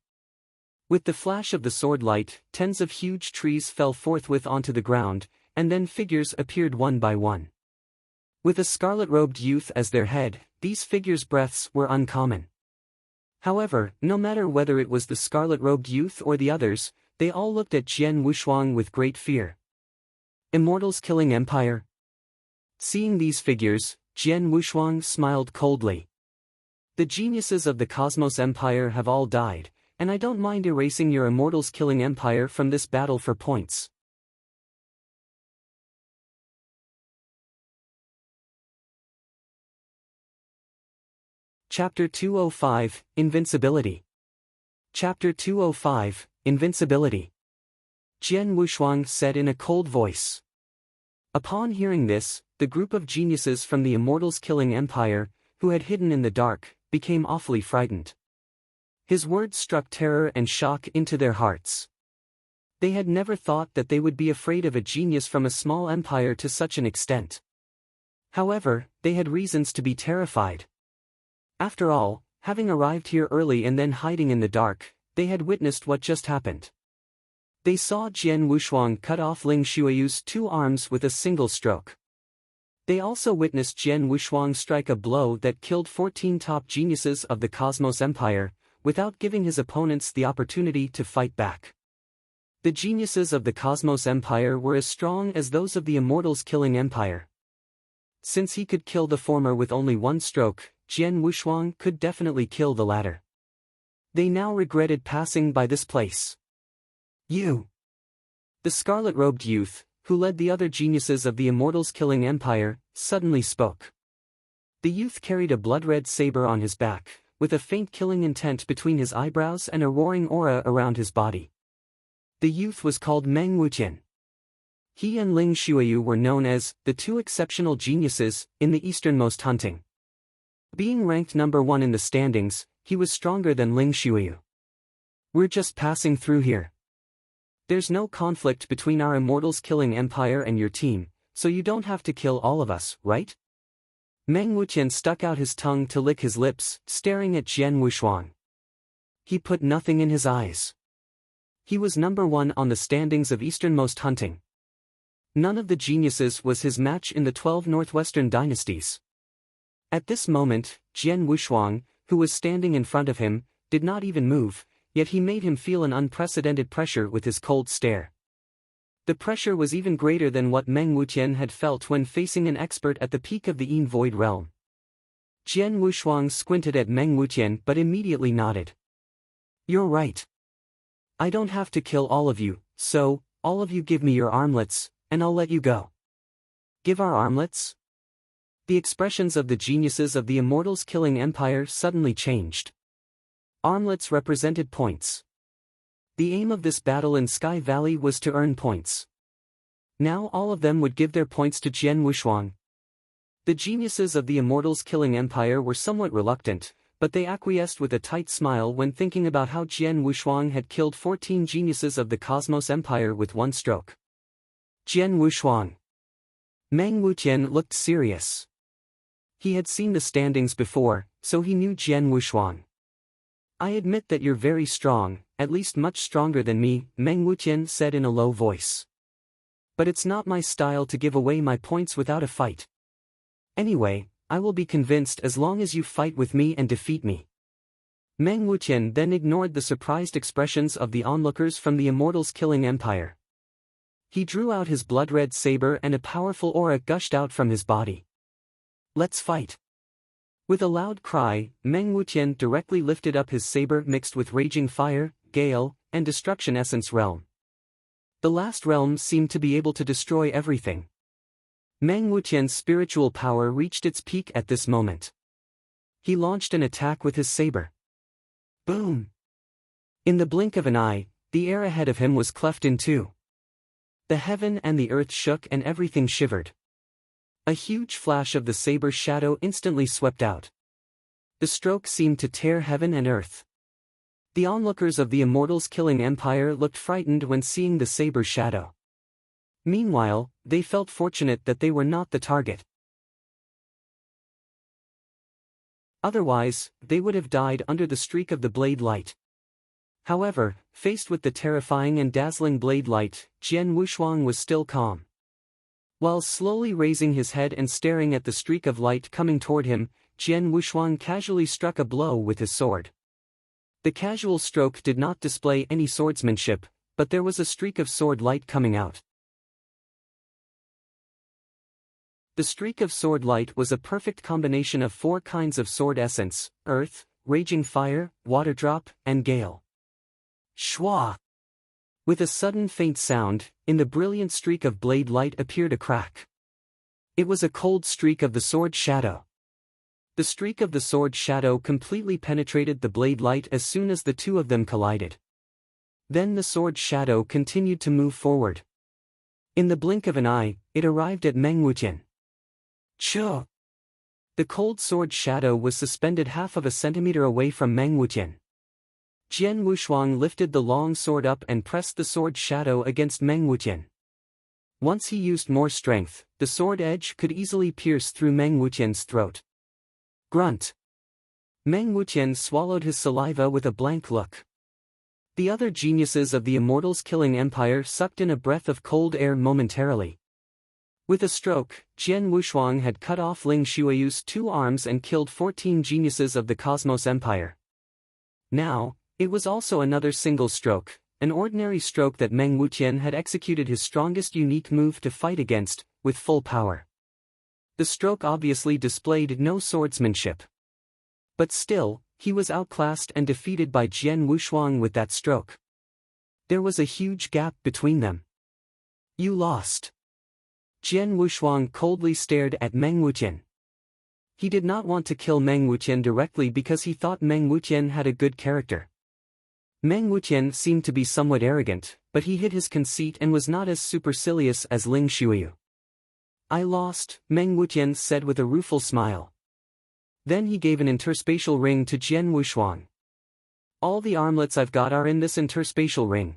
With the flash of the sword light, tens of huge trees fell forthwith onto the ground, and then figures appeared one by one. With a scarlet-robed youth as their head, these figures' breaths were uncommon. However, no matter whether it was the scarlet-robed youth or the others, they all looked at Jian Wushuang with great fear. Immortals killing empire? Seeing these figures, Jian Wushuang smiled coldly. The geniuses of the Cosmos Empire have all died, and I don't mind erasing your immortals killing empire from this battle for points. Chapter 205, Invincibility. Chapter 205, Invincibility. Jian Wushuang said in a cold voice. Upon hearing this, the group of geniuses from the immortals killing empire, who had hidden in the dark, became awfully frightened. His words struck terror and shock into their hearts. They had never thought that they would be afraid of a genius from a small empire to such an extent. However, they had reasons to be terrified. After all, having arrived here early and then hiding in the dark, they had witnessed what just happened. They saw Jian Wushuang cut off Ling Shuiyu's 2 arms with a single stroke. They also witnessed Jian Wushuang strike a blow that killed 14 top geniuses of the Cosmos Empire, without giving his opponents the opportunity to fight back. The geniuses of the Cosmos Empire were as strong as those of the Immortals Killing Empire. Since he could kill the former with only 1 stroke, Jian Wushuang could definitely kill the latter. They now regretted passing by this place. You! The scarlet-robed youth, who led the other geniuses of the Immortals Killing Empire, suddenly spoke. The youth carried a blood-red saber on his back, with a faint killing intent between his eyebrows and a roaring aura around his body. The youth was called Meng Wuqian. He and Ling Shuiyu were known as the 2 exceptional geniuses in the easternmost hunting. Being ranked number 1 in the standings, he was stronger than Ling Shuiyu. We're just passing through here. There's no conflict between our Immortals Killing Empire and your team, so you don't have to kill all of us, right? Meng Wuqian stuck out his tongue to lick his lips, staring at Jian Wushuang. He put nothing in his eyes. He was number 1 on the standings of easternmost hunting. None of the geniuses was his match in the 12 northwestern dynasties. At this moment, Jian Wushuang, who was standing in front of him, did not even move, yet he made him feel an unprecedented pressure with his cold stare. The pressure was even greater than what Meng Wuqian had felt when facing an expert at the peak of the Yin Void realm. Jian Wushuang squinted at Meng Wuqian but immediately nodded. You're right. I don't have to kill all of you, so, all of you give me your armlets, and I'll let you go. Give our armlets? The expressions of the geniuses of the Immortals Killing Empire suddenly changed. Armlets represented points. The aim of this battle in Sky Valley was to earn points. Now all of them would give their points to Jian Wushuang. The geniuses of the Immortals Killing Empire were somewhat reluctant, but they acquiesced with a tight smile when thinking about how Jian Wushuang had killed 14 geniuses of the Cosmos Empire with 1 stroke. Jian Wushuang. Meng Wuqian looked serious. He had seen the standings before, so he knew Jian Wushuang. I admit that you're very strong, at least much stronger than me, Meng Wuqian said in a low voice. But it's not my style to give away my points without a fight. Anyway, I will be convinced as long as you fight with me and defeat me. Meng Wuqian then ignored the surprised expressions of the onlookers from the Immortals Killing Empire. He drew out his blood-red saber and a powerful aura gushed out from his body. Let's fight. With a loud cry, Meng Wuqian directly lifted up his saber mixed with Raging Fire, Gale, and Destruction Essence Realm. The last realm seemed to be able to destroy everything. Meng Wuqian's spiritual power reached its peak at this moment. He launched an attack with his saber. Boom! In the blink of an eye, the air ahead of him was cleft in 2. The heaven and the earth shook and everything shivered. A huge flash of the saber's shadow instantly swept out. The stroke seemed to tear heaven and earth. The onlookers of the Immortals Killing Empire looked frightened when seeing the saber's shadow. Meanwhile, they felt fortunate that they were not the target. Otherwise, they would have died under the streak of the blade light. However, faced with the terrifying and dazzling blade light, Jian Wushuang was still calm. While slowly raising his head and staring at the streak of light coming toward him, Jian Wushuang casually struck a blow with his sword. The casual stroke did not display any swordsmanship, but there was a streak of sword light coming out. The streak of sword light was a perfect combination of 4 kinds of sword essence: earth, raging fire, water drop, and gale. Shwa! With a sudden faint sound, in the brilliant streak of blade light appeared a crack. It was a cold streak of the sword shadow. The streak of the sword shadow completely penetrated the blade light as soon as the 2 of them collided. Then the sword shadow continued to move forward. In the blink of an eye, it arrived at Meng Wuqian. Choo! The cold sword shadow was suspended half of a centimeter away from Meng Wuqian. Jian Wushuang lifted the long sword up and pressed the sword shadow against Meng Wuqian. Once he used more strength, the sword edge could easily pierce through Meng Wuqian's throat. Grunt! Meng Wuqian swallowed his saliva with a blank look. The other geniuses of the Immortals Killing Empire sucked in a breath of cold air momentarily. With a stroke, Jian Wushuang had cut off Ling Xueyu's 2 arms and killed 14 geniuses of the Cosmos Empire. Now, it was also another single stroke, an ordinary stroke that Meng Wuqian had executed his strongest unique move to fight against, with full power. The stroke obviously displayed no swordsmanship. But still, he was outclassed and defeated by Jian Wushuang with that stroke. There was a huge gap between them. You lost. Jian Wushuang coldly stared at Meng Wuqian. He did not want to kill Meng Wuqian directly because he thought Meng Wuqian had a good character. Meng Wuqian seemed to be somewhat arrogant, but he hid his conceit and was not as supercilious as Ling Xueyu. I lost, Meng Wuqian said with a rueful smile. Then he gave an interspatial ring to Jian Wushuang. All the armlets I've got are in this interspatial ring.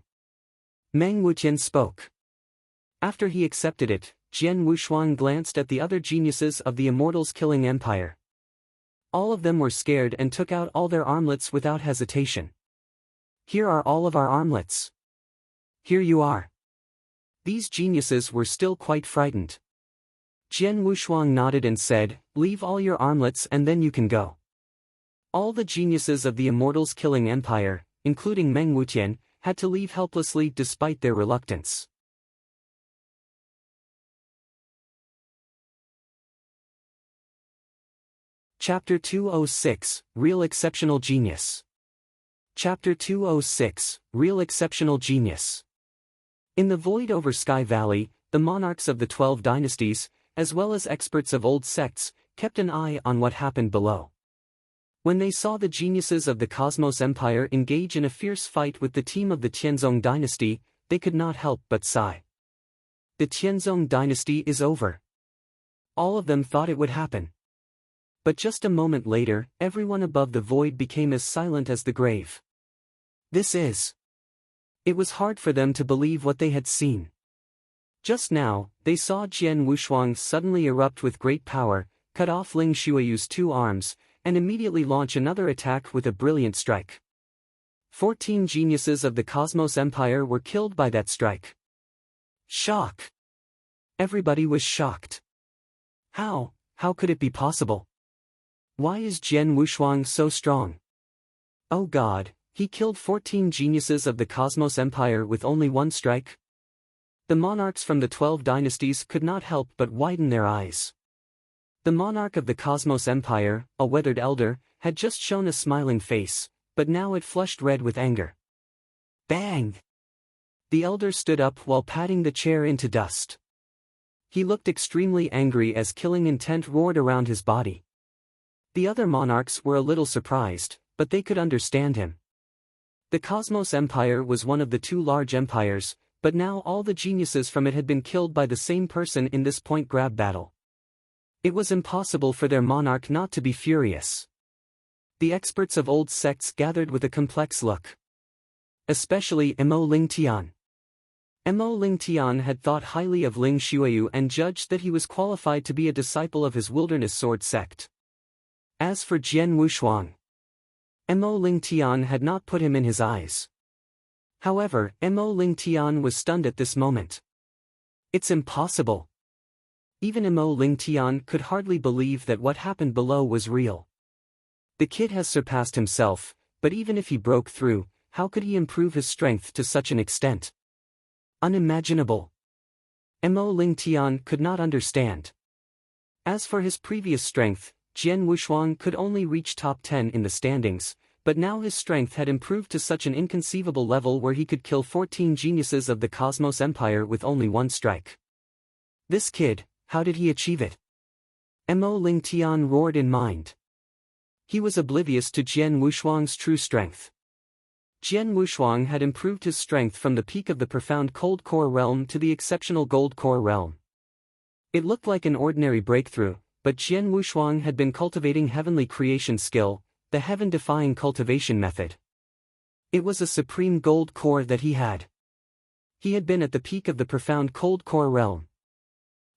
Meng Wuqian spoke. After he accepted it, Jian Wushuang glanced at the other geniuses of the Immortals Killing Empire. All of them were scared and took out all their armlets without hesitation. Here are all of our armlets. Here you are. These geniuses were still quite frightened. Jian Wushuang nodded and said, leave all your armlets and then you can go. All the geniuses of the Immortals Killing Empire, including Meng Wuqian, had to leave helplessly despite their reluctance. Chapter 206, Real Exceptional Genius. Chapter 206, Real Exceptional Genius. In the void over Sky Valley, the monarchs of the 12 dynasties, as well as experts of old sects, kept an eye on what happened below. When they saw the geniuses of the Cosmos Empire engage in a fierce fight with the team of the Tianzong dynasty, they could not help but sigh. The Tianzong dynasty is over. All of them thought it would happen. But just a moment later, everyone above the void became as silent as the grave. It was hard for them to believe what they had seen. Just now, they saw Jian Wushuang suddenly erupt with great power, cut off Ling Xueyu's 2 arms, and immediately launch another attack with a brilliant strike. 14 geniuses of the Cosmos Empire were killed by that strike. Shock! Everybody was shocked. How could it be possible? Why is Jian Wushuang so strong? Oh God, he killed 14 geniuses of the Cosmos Empire with only 1 strike? The monarchs from the 12 dynasties could not help but widen their eyes. The monarch of the Cosmos Empire, a weathered elder, had just shown a smiling face, but now it flushed red with anger. Bang! The elder stood up while patting the chair into dust. He looked extremely angry as killing intent roared around his body. The other monarchs were a little surprised, but they could understand him. The Cosmos Empire was one of the 2 large empires, but now all the geniuses from it had been killed by the same person in this point-grab battle. It was impossible for their monarch not to be furious. The experts of old sects gathered with a complex look. Especially Mo Lingtian. Mo Lingtian had thought highly of Ling Xueyu and judged that he was qualified to be a disciple of his wilderness sword sect. As for Jian Wushuang, Mo Lingtian had not put him in his eyes. However, Mo Lingtian was stunned at this moment. It's impossible. Even Mo Lingtian could hardly believe that what happened below was real. The kid has surpassed himself, but even if he broke through, how could he improve his strength to such an extent? Unimaginable. Mo Lingtian could not understand. As for his previous strength, Jian Wushuang could only reach top 10 in the standings, but now his strength had improved to such an inconceivable level where he could kill 14 geniuses of the Cosmos Empire with only 1 strike. This kid, how did he achieve it? Mo Lingtian roared in mind. He was oblivious to Jian Wushuang's true strength. Jian Wushuang had improved his strength from the peak of the profound cold core realm to the exceptional gold core realm. It looked like an ordinary breakthrough, but Jian Wushuang had been cultivating heavenly creation skill, the heaven-defying cultivation method. It was a supreme gold core that he had. He had been at the peak of the profound cold core realm.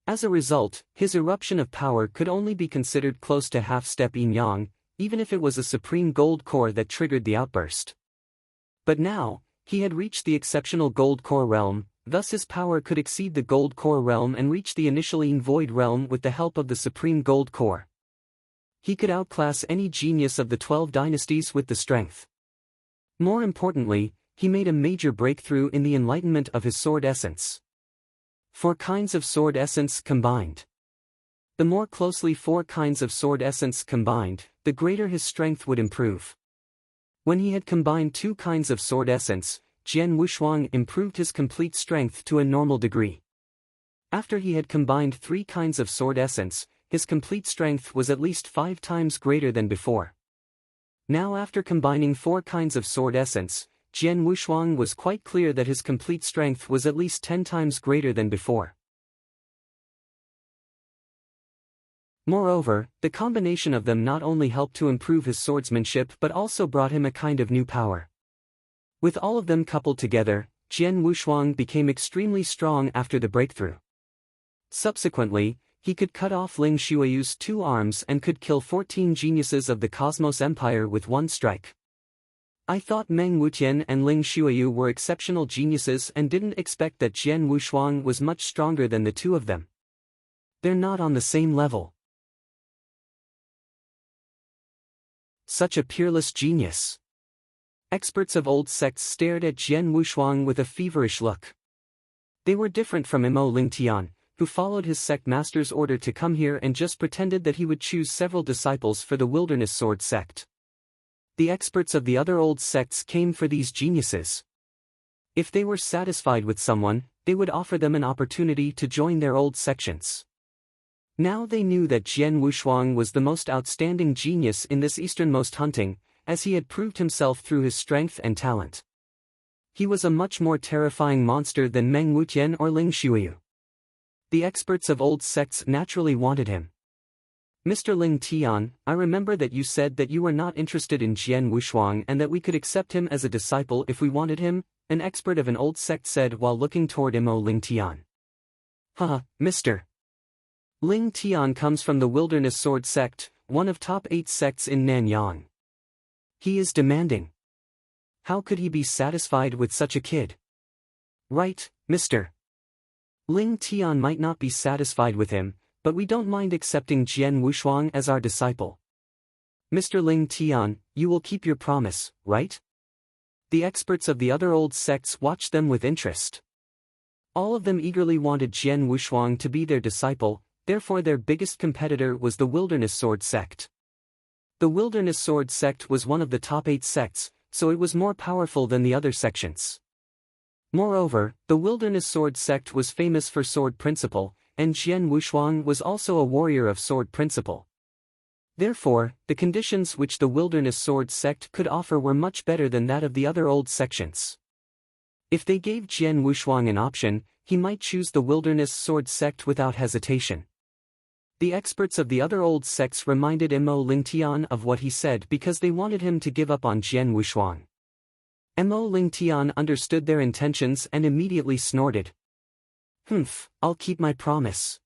As a result, his eruption of power could only be considered close to half-step yin-yang, even if it was a supreme gold core that triggered the outburst. But now, he had reached the exceptional gold core realm, thus his power could exceed the gold core realm and reach the initially void realm with the help of the supreme gold core. He could outclass any genius of the 12 dynasties with the strength. More importantly, he made a major breakthrough in the enlightenment of his sword essence. 4 kinds of sword essence combined. The more closely 4 kinds of sword essence combined, the greater his strength would improve. When he had combined 2 kinds of sword essence, Jian Wushuang improved his complete strength to a normal degree. After he had combined 3 kinds of sword essence, his complete strength was at least 5 times greater than before. Now after combining 4 kinds of sword essence, Jian Wushuang was quite clear that his complete strength was at least 10 times greater than before. Moreover, the combination of them not only helped to improve his swordsmanship but also brought him a kind of new power. With all of them coupled together, Jian Wushuang became extremely strong after the breakthrough. Subsequently, he could cut off Ling Shuayu's 2 arms and could kill 14 geniuses of the Cosmos Empire with 1 strike. I thought Meng Wutian and Ling Shuayu were exceptional geniuses and didn't expect that Jian Wushuang was much stronger than the 2 of them. They're not on the same level. Such a peerless genius. Experts of old sects stared at Jian Wushuang with a feverish look. They were different from Mo Lingtian, who followed his sect master's order to come here and just pretended that he would choose several disciples for the Wilderness Sword sect. The experts of the other old sects came for these geniuses. If they were satisfied with someone, they would offer them an opportunity to join their old sections. Now they knew that Jian Wushuang was the most outstanding genius in this easternmost hunting, as he had proved himself through his strength and talent. He was a much more terrifying monster than Meng Wutian or Ling Shuayu. The experts of old sects naturally wanted him. Mr. Ling Tian, I remember that you said that you were not interested in Jian Wushuang and that we could accept him as a disciple if we wanted him, an expert of an old sect said while looking toward Mo Ling Tian. Haha, Mr. Ling Tian comes from the Wilderness Sword sect, one of top 8 sects in Nanyang. He is demanding. How could he be satisfied with such a kid? Right, Mr. Ling Tian might not be satisfied with him, but we don't mind accepting Jian Wushuang as our disciple. Mr. Ling Tian, you will keep your promise, right? The experts of the other old sects watched them with interest. All of them eagerly wanted Jian Wushuang to be their disciple, therefore their biggest competitor was the Wilderness Sword sect. The Wilderness Sword sect was one of the top 8 sects, so it was more powerful than the other sections. Moreover, the Wilderness Sword sect was famous for sword principle, and Jian Wushuang was also a warrior of sword principle. Therefore, the conditions which the Wilderness Sword sect could offer were much better than that of the other old sections. If they gave Jian Wushuang an option, he might choose the Wilderness Sword sect without hesitation. The experts of the other old sects reminded Mo Lingtian of what he said because they wanted him to give up on Jian Wushuang. Mo Lingtian understood their intentions and immediately snorted. I'll keep my promise.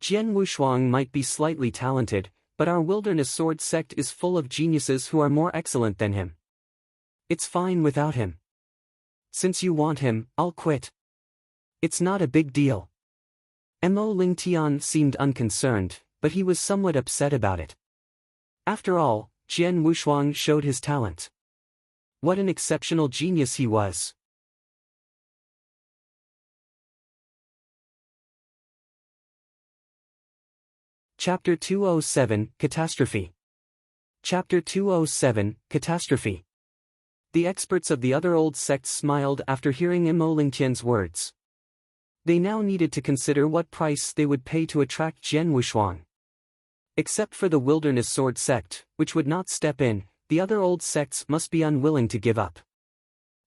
Jian Wushuang might be slightly talented, but our Wilderness Sword sect is full of geniuses who are more excellent than him. It's fine without him. Since you want him, I'll quit. It's not a big deal. Mo Lingtian seemed unconcerned, but he was somewhat upset about it. After all, Jian Wushuang showed his talent. What an exceptional genius he was. Chapter 207, Catastrophe. Chapter 207, Catastrophe. The experts of the other old sects smiled after hearing Mo Lingtian's words. They now needed to consider what price they would pay to attract Jian Wushuang. Except for the Wilderness Sword sect, which would not step in, the other old sects must be unwilling to give up.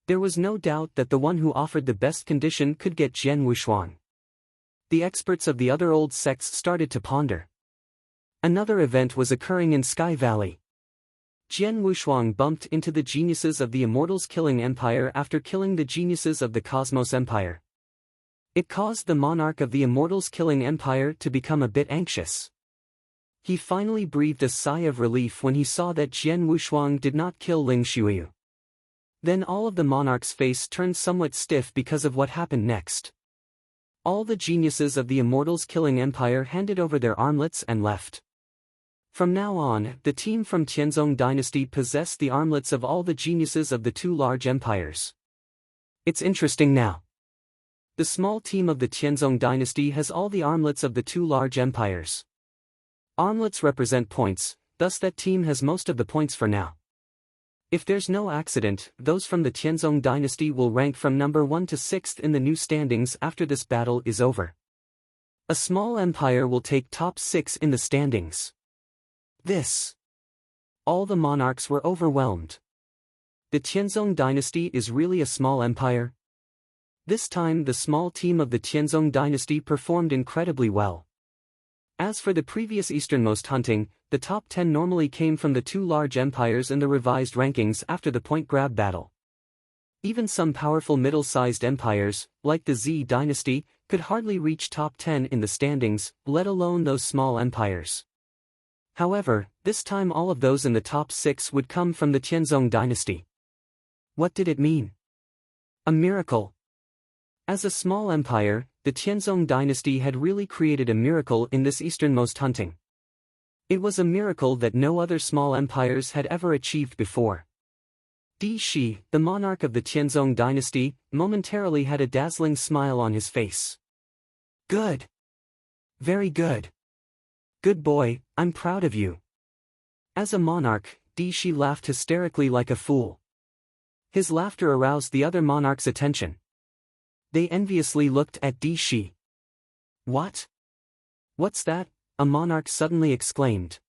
There was no doubt that the one who offered the best condition could get Jian Wushuang. The experts of the other old sects started to ponder. Another event was occurring in Sky Valley. Jian Wushuang bumped into the geniuses of the Immortals Killing Empire after killing the geniuses of the Cosmos Empire. It caused the monarch of the Immortals Killing Empire to become a bit anxious. He finally breathed a sigh of relief when he saw that Jian Wushuang did not kill Ling Shuyu. Then all of the monarch's face turned somewhat stiff because of what happened next. All the geniuses of the Immortals Killing Empire handed over their armlets and left. From now on, the team from Tianzong Dynasty possessed the armlets of all the geniuses of the two large empires. It's interesting now. The small team of the Tianzong Dynasty has all the armlets of the two large empires. Armlets represent points, thus that team has most of the points for now. If there's no accident, those from the Tianzong Dynasty will rank from number 1 to 6th in the new standings after this battle is over. A small empire will take top 6 in the standings. All the monarchs were overwhelmed. The Tianzong Dynasty is really a small empire? This time the small team of the Tianzong Dynasty performed incredibly well. As for the previous easternmost hunting, the top 10 normally came from the two large empires in the revised rankings after the point grab battle. Even some powerful middle-sized empires, like the Z Dynasty, could hardly reach top 10 in the standings, let alone those small empires. However, this time all of those in the top 6 would come from the Tianzong Dynasty. What did it mean? A miracle. As a small empire, the Tianzong Dynasty had really created a miracle in this easternmost hunting. It was a miracle that no other small empires had ever achieved before. Di Shi, the monarch of the Tianzong Dynasty, momentarily had a dazzling smile on his face. Good. Very good. Good boy, I'm proud of you. As a monarch, Di Shi laughed hysterically like a fool. His laughter aroused the other monarchs' attention. They enviously looked at Di Shi. What? What's that? A monarch suddenly exclaimed.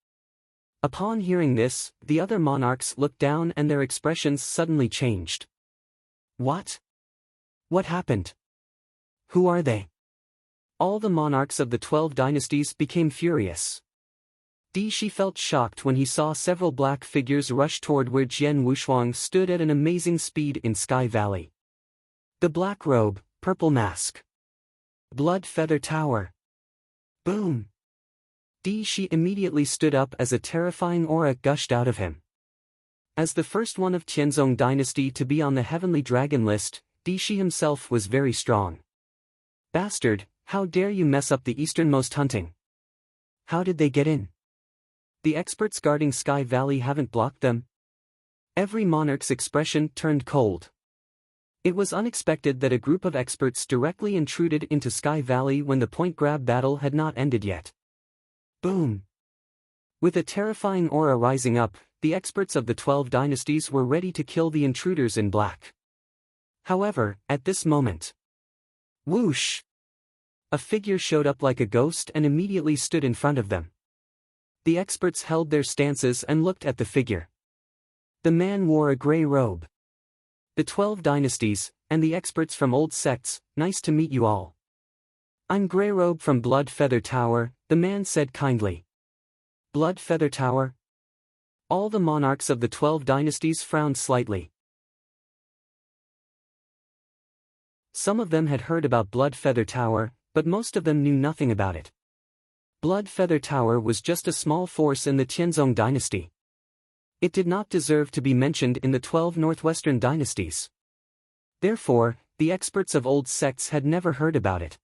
Upon hearing this, the other monarchs looked down and their expressions suddenly changed. What? What happened? Who are they? All the monarchs of the 12 dynasties became furious. Di Shi felt shocked when he saw several black figures rush toward where Jian Wushuang stood at an amazing speed in Sky Valley. The black robe, purple mask. Blood Feather Tower. Boom! Di Shi immediately stood up as a terrifying aura gushed out of him. As the first one of Tianzong Dynasty to be on the Heavenly Dragon list, Di Shi himself was very strong. Bastard, how dare you mess up the easternmost hunting? How did they get in? The experts guarding Sky Valley haven't blocked them? Every monarch's expression turned cold. It was unexpected that a group of experts directly intruded into Sky Valley when the point grab battle had not ended yet. Boom! With a terrifying aura rising up, the experts of the 12 dynasties were ready to kill the intruders in black. However, at this moment, whoosh! A figure showed up like a ghost and immediately stood in front of them. The experts held their stances and looked at the figure. The man wore a gray robe. The 12 dynasties, and the experts from old sects, nice to meet you all. I'm Greyrobe from Blood Feather Tower, the man said kindly. Blood Feather Tower? All the monarchs of the 12 dynasties frowned slightly. Some of them had heard about Blood Feather Tower, but most of them knew nothing about it. Blood Feather Tower was just a small force in the Tianzong dynasty. It did not deserve to be mentioned in the 12 northwestern dynasties. Therefore, the experts of old sects had never heard about it.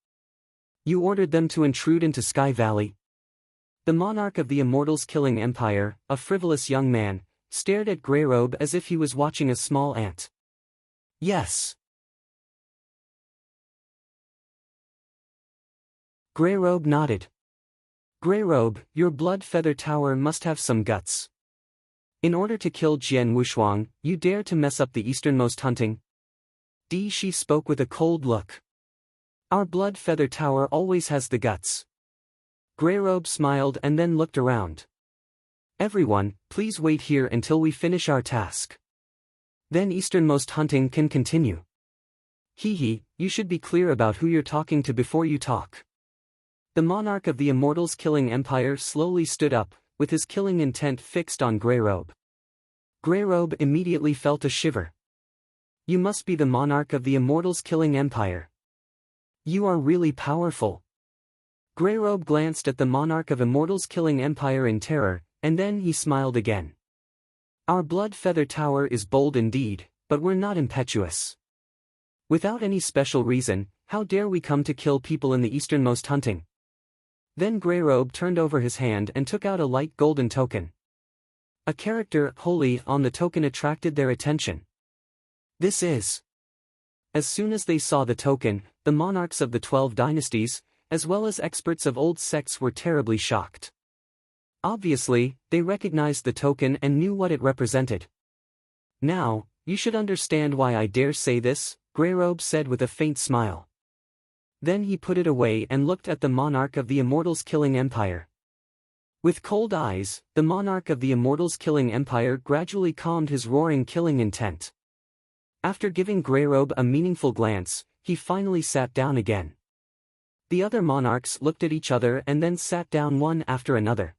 You ordered them to intrude into Sky Valley? The monarch of the Immortals Killing Empire, a frivolous young man, stared at Greyrobe as if he was watching a small ant. Yes. Greyrobe nodded. Greyrobe, your Blood Feather Tower must have some guts. In order to kill Jian Wushuang, you dare to mess up the easternmost hunting? Di Shi spoke with a cold look. Our Blood Feather Tower always has the guts. Greyrobe smiled and then looked around. Everyone, please wait here until we finish our task. Then easternmost hunting can continue. Hee, you should be clear about who you're talking to before you talk. The monarch of the Immortals Killing Empire slowly stood up, with his killing intent fixed on Greyrobe. Greyrobe immediately felt a shiver. You must be the monarch of the Immortals Killing Empire. You are really powerful. Greyrobe glanced at the monarch of Immortals killing empire in terror, and then he smiled again. Our blood feather tower is bold indeed, but we're not impetuous. Without any special reason, how dare we come to kill people in the easternmost hunting? Then Greyrobe turned over his hand and took out a light golden token. A character holy on the token attracted their attention. This is. As soon as they saw the token, the monarchs of the 12 dynasties, as well as experts of old sects, were terribly shocked. Obviously, they recognized the token and knew what it represented. Now, you should understand why I dare say this, Greyrobe said with a faint smile. Then he put it away and looked at the monarch of the Immortals killing empire. With cold eyes, the monarch of the Immortals killing empire gradually calmed his roaring killing intent. After giving Greyrobe a meaningful glance, he finally sat down again. The other monarchs looked at each other and then sat down one after another.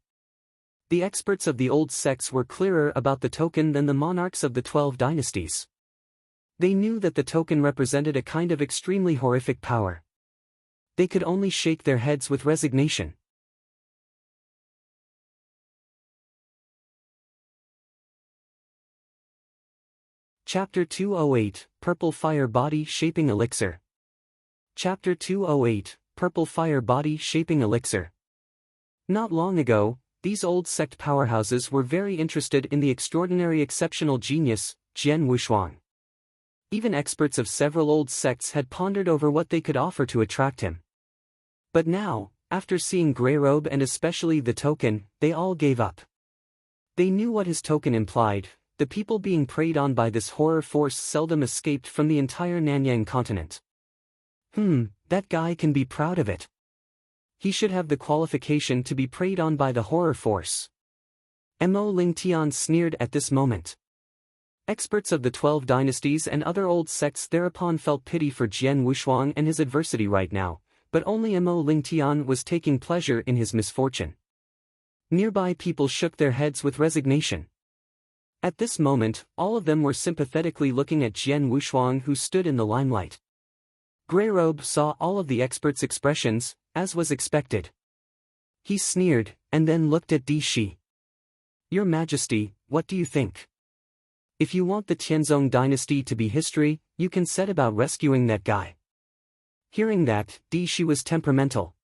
The experts of the old sects were clearer about the token than the monarchs of the 12 dynasties. They knew that the token represented a kind of extremely horrific power. They could only shake their heads with resignation. Chapter 208, Purple Fire Body Shaping Elixir. Chapter 208, Purple Fire Body Shaping Elixir. Not long ago, these old sect powerhouses were very interested in the extraordinary exceptional genius, Jian Wushuang. Even experts of several old sects had pondered over what they could offer to attract him. But now, after seeing Greyrobe and especially the token, they all gave up. They knew what his token implied. The people being preyed on by this horror force seldom escaped from the entire Nanyang continent. That guy can be proud of it. He should have the qualification to be preyed on by the horror force. Mo Ling Tian sneered at this moment. Experts of the 12 dynasties and other old sects thereupon felt pity for Jian Wushuang and his adversity right now, but only Mo Ling Tian was taking pleasure in his misfortune. Nearby people shook their heads with resignation. At this moment, all of them were sympathetically looking at Jian Wushuang, who stood in the limelight. Greyrobe saw all of the experts' expressions, as was expected. He sneered, and then looked at Di Shi. Your Majesty, what do you think? If you want the Tianzong dynasty to be history, you can set about rescuing that guy. Hearing that, Di Shi was temperamental.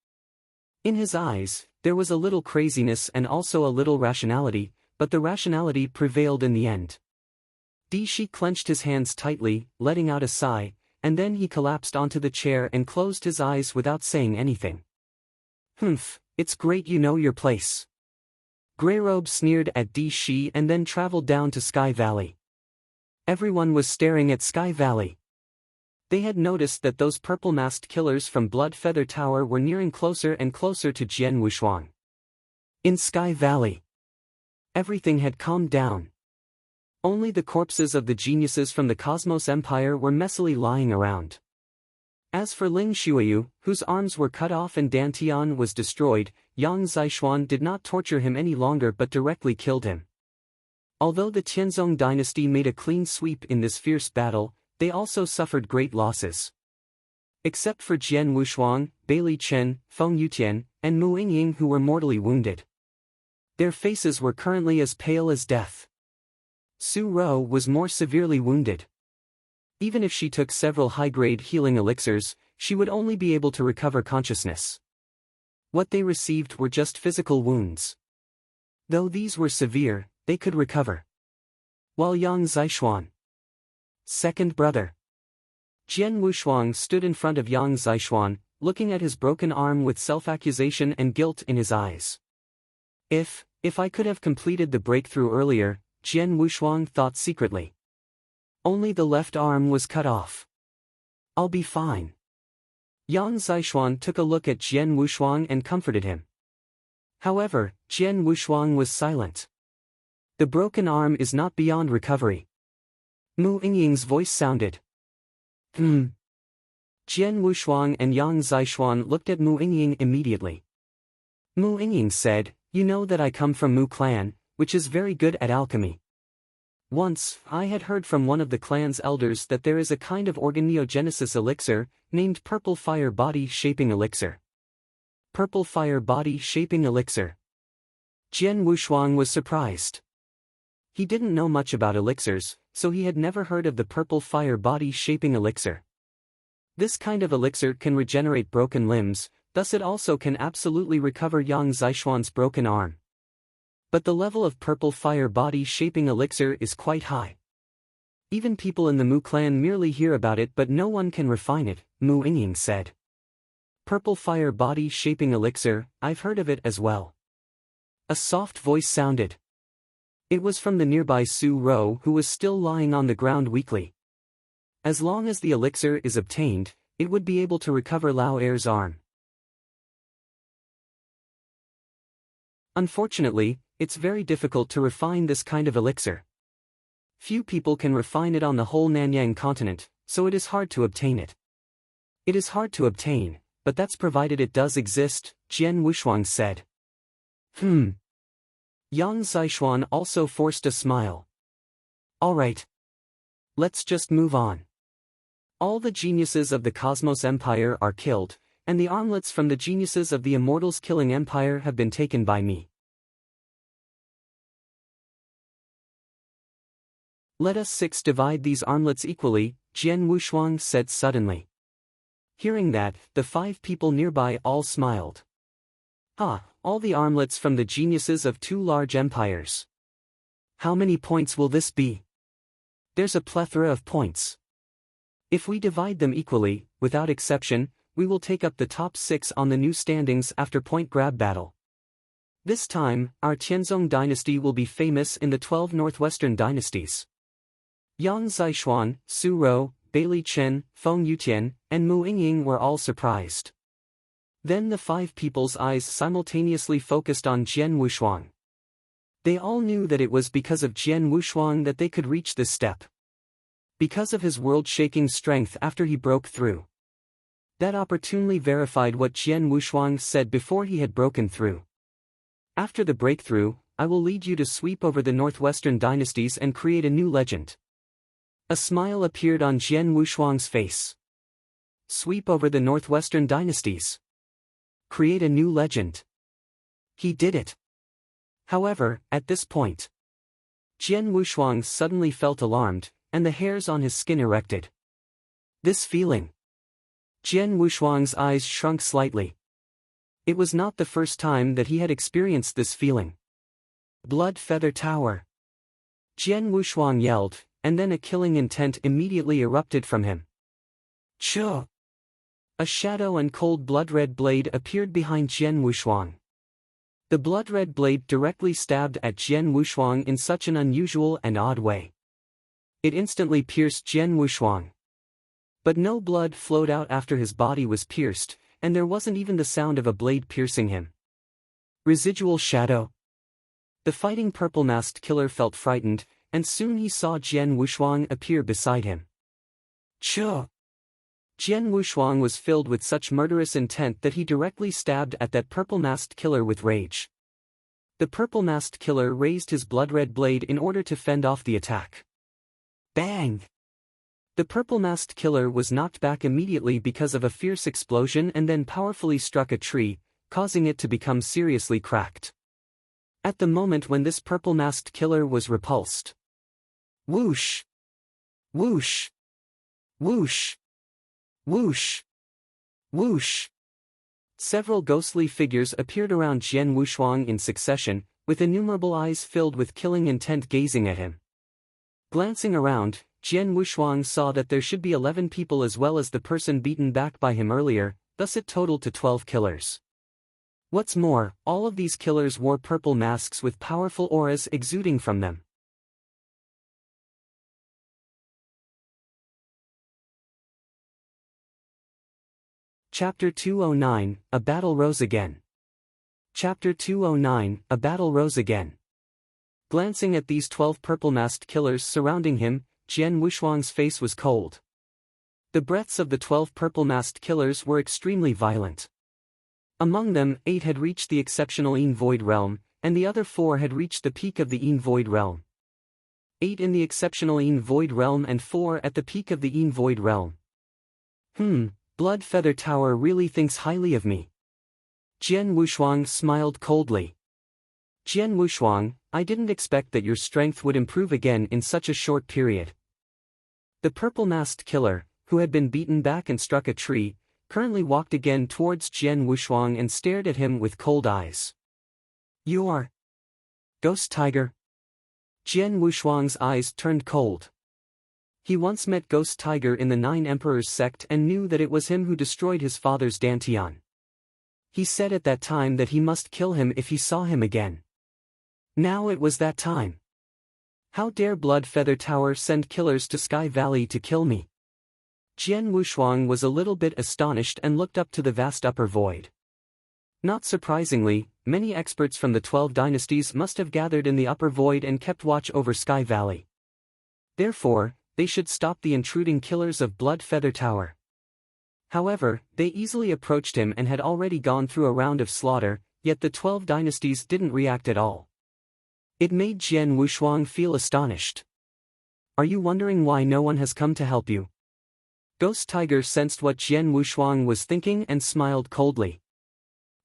In his eyes, there was a little craziness and also a little rationality, but the rationality prevailed in the end. Di Shi clenched his hands tightly, letting out a sigh, and then he collapsed onto the chair and closed his eyes without saying anything. It's great you know your place. Greyrobe sneered at Di Shi and then traveled down to Sky Valley. Everyone was staring at Sky Valley. They had noticed that those purple-masked killers from Blood Feather Tower were nearing closer and closer to Jian Wushuang. In Sky Valley, everything had calmed down. Only the corpses of the geniuses from the Cosmos Empire were messily lying around. As for Ling Xueyu, whose arms were cut off and Dantian was destroyed, Yang Zixuan did not torture him any longer but directly killed him. Although the Tianzong dynasty made a clean sweep in this fierce battle, they also suffered great losses. Except for Jian Wushuang, Bailey Chen, Feng Yutian, and Mu Yingying, who were mortally wounded. Their faces were currently as pale as death. Su Ro was more severely wounded. Even if she took several high-grade healing elixirs, she would only be able to recover consciousness. What they received were just physical wounds. Though these were severe, they could recover. While Yang Zixuan, second brother, Jian Wushuang, stood in front of Yang Zixuan, looking at his broken arm with self-accusation and guilt in his eyes. If I could have completed the breakthrough earlier, Jian Wushuang thought secretly. Only the left arm was cut off. I'll be fine. Yang Zixuan took a look at Jian Wushuang and comforted him. However, Jian Wushuang was silent. The broken arm is not beyond recovery. Mu Yingying's voice sounded. Jian Wushuang and Yang Zixuan looked at Mu Yingying immediately. Mu Yingying said, "You know that I come from Mu clan, which is very good at alchemy. Once, I had heard from one of the clan's elders that there is a kind of organogenesis elixir, named Purple Fire Body Shaping Elixir. Purple Fire Body Shaping Elixir. Jian Wushuang was surprised. He didn't know much about elixirs, so he had never heard of the Purple Fire Body Shaping Elixir. This kind of elixir can regenerate broken limbs, thus it also can absolutely recover Yang Zishuan's broken arm. But the level of Purple Fire Body Shaping Elixir is quite high. Even people in the Mu clan merely hear about it but no one can refine it, Mu Yingying said. Purple Fire Body Shaping Elixir, I've heard of it as well. A soft voice sounded. It was from the nearby Su Ro, who was still lying on the ground weakly. As long as the elixir is obtained, it would be able to recover Lao Er's arm. Unfortunately, it's very difficult to refine this kind of elixir. Few people can refine it on the whole Nanyang continent, so it is hard to obtain it. It is hard to obtain, but that's provided it does exist, Jian Wushuang said. Yang Zishuan also forced a smile. Alright. Let's just move on. All the geniuses of the Cosmos Empire are killed, and the armlets from the geniuses of the Immortals Killing Empire have been taken by me. Let us six divide these armlets equally, Jian Wushuang said suddenly. Hearing that, the 5 people nearby all smiled. All the armlets from the geniuses of 2 large empires. How many points will this be? There's a plethora of points. If we divide them equally, without exception, we will take up the top 6 on the new standings after point grab battle. This time, our Tianzong dynasty will be famous in the 12 northwestern dynasties. Yang Zishuan, Su Ro, Bailey Chen, Feng Yutian, and Mu Yingying were all surprised. Then the 5 people's eyes simultaneously focused on Jian Wushuang. They all knew that it was because of Jian Wushuang that they could reach this step. Because of his world-shaking strength after he broke through. That opportunely verified what Jian Wushuang said before he had broken through. After the breakthrough, I will lead you to sweep over the northwestern dynasties and create a new legend. A smile appeared on Jian Wushuang's face. Sweep over the northwestern dynasties. Create a new legend. He did it. However, at this point, Jian Wushuang suddenly felt alarmed, and the hairs on his skin erected. This feeling. Jian Wushuang's eyes shrunk slightly. It was not the first time that he had experienced this feeling. Blood Feather Tower. Jian Wushuang yelled, and then a killing intent immediately erupted from him. Chu! A shadow and cold blood-red blade appeared behind Jian Wushuang. The blood-red blade directly stabbed at Jian Wushuang in such an unusual and odd way. It instantly pierced Jian Wushuang. But no blood flowed out after his body was pierced, and there wasn't even the sound of a blade piercing him. Residual shadow. The fighting purple-masked killer felt frightened, and soon he saw Jian Wushuang appear beside him. Chu! Jian Wushuang was filled with such murderous intent that he directly stabbed at that purple-masked killer with rage. The purple-masked killer raised his blood-red blade in order to fend off the attack. Bang! The purple-masked killer was knocked back immediately because of a fierce explosion and then powerfully struck a tree, causing it to become seriously cracked. At the moment when this purple-masked killer was repulsed. Whoosh! Whoosh! Whoosh! Whoosh! Whoosh! Several ghostly figures appeared around Jian Wushuang in succession, with innumerable eyes filled with killing intent gazing at him. Glancing around, Jian Wushuang saw that there should be 11 people as well as the person beaten back by him earlier, thus it totaled to 12 killers. What's more, all of these killers wore purple masks with powerful auras exuding from them. Chapter 209, A Battle Rose Again. Chapter 209, A Battle Rose Again. Glancing at these 12 purple-masked killers surrounding him, Jian Wushuang's face was cold. The breaths of the 12 purple-masked killers were extremely violent. Among them, 8 had reached the exceptional Yin Void Realm, and the other 4 had reached the peak of the Yin Void Realm. 8 in the exceptional Yin Void Realm and 4 at the peak of the Yin Void Realm. Blood Feather Tower really thinks highly of me. Jian Wushuang smiled coldly. Jian Wushuang, I didn't expect that your strength would improve again in such a short period. The purple-masked killer, who had been beaten back and struck a tree, currently walked again towards Jian Wushuang and stared at him with cold eyes. You are Ghost Tiger? Jian Wushuang's eyes turned cold. He once met Ghost Tiger in the Nine Emperors sect and knew that it was him who destroyed his father's Dantian. He said at that time that he must kill him if he saw him again. Now it was that time. How dare Blood Feather Tower send killers to Sky Valley to kill me? Jian Wushuang was a little bit astonished and looked up to the vast upper void. Not surprisingly, many experts from the 12 dynasties must have gathered in the upper void and kept watch over Sky Valley. Therefore, they should stop the intruding killers of Blood Feather Tower. However, they easily approached him and had already gone through a round of slaughter, yet the 12 dynasties didn't react at all. It made Jian Wushuang feel astonished. Are you wondering why no one has come to help you? Ghost Tiger sensed what Jian Wushuang was thinking and smiled coldly.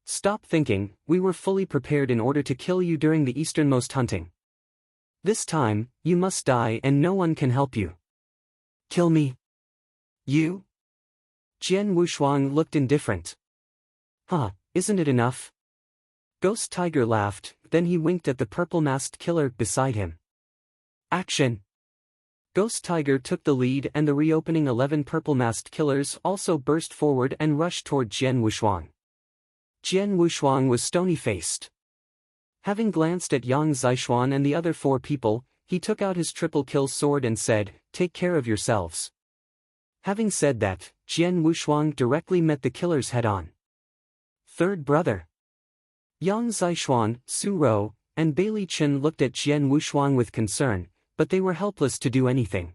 Stop thinking, we were fully prepared in order to kill you during the easternmost hunting. This time, you must die and no one can help you. Kill me? You? Jian Wushuang looked indifferent. Huh, isn't it enough? Ghost Tiger laughed, then he winked at the purple-masked killer beside him. Action! Ghost Tiger took the lead and the reopening 11 purple-masked killers also burst forward and rushed toward Jian Wushuang. Jian Wushuang was stony-faced. Having glanced at Yang Zishuan and the other 4 people, he took out his triple-kill sword and said, "Take care of yourselves." Having said that, Jian Wushuang directly met the killers head-on. Third brother. Yang Zishuan, Su Rou, and Bailey Chen looked at Jian Wushuang with concern, but they were helpless to do anything.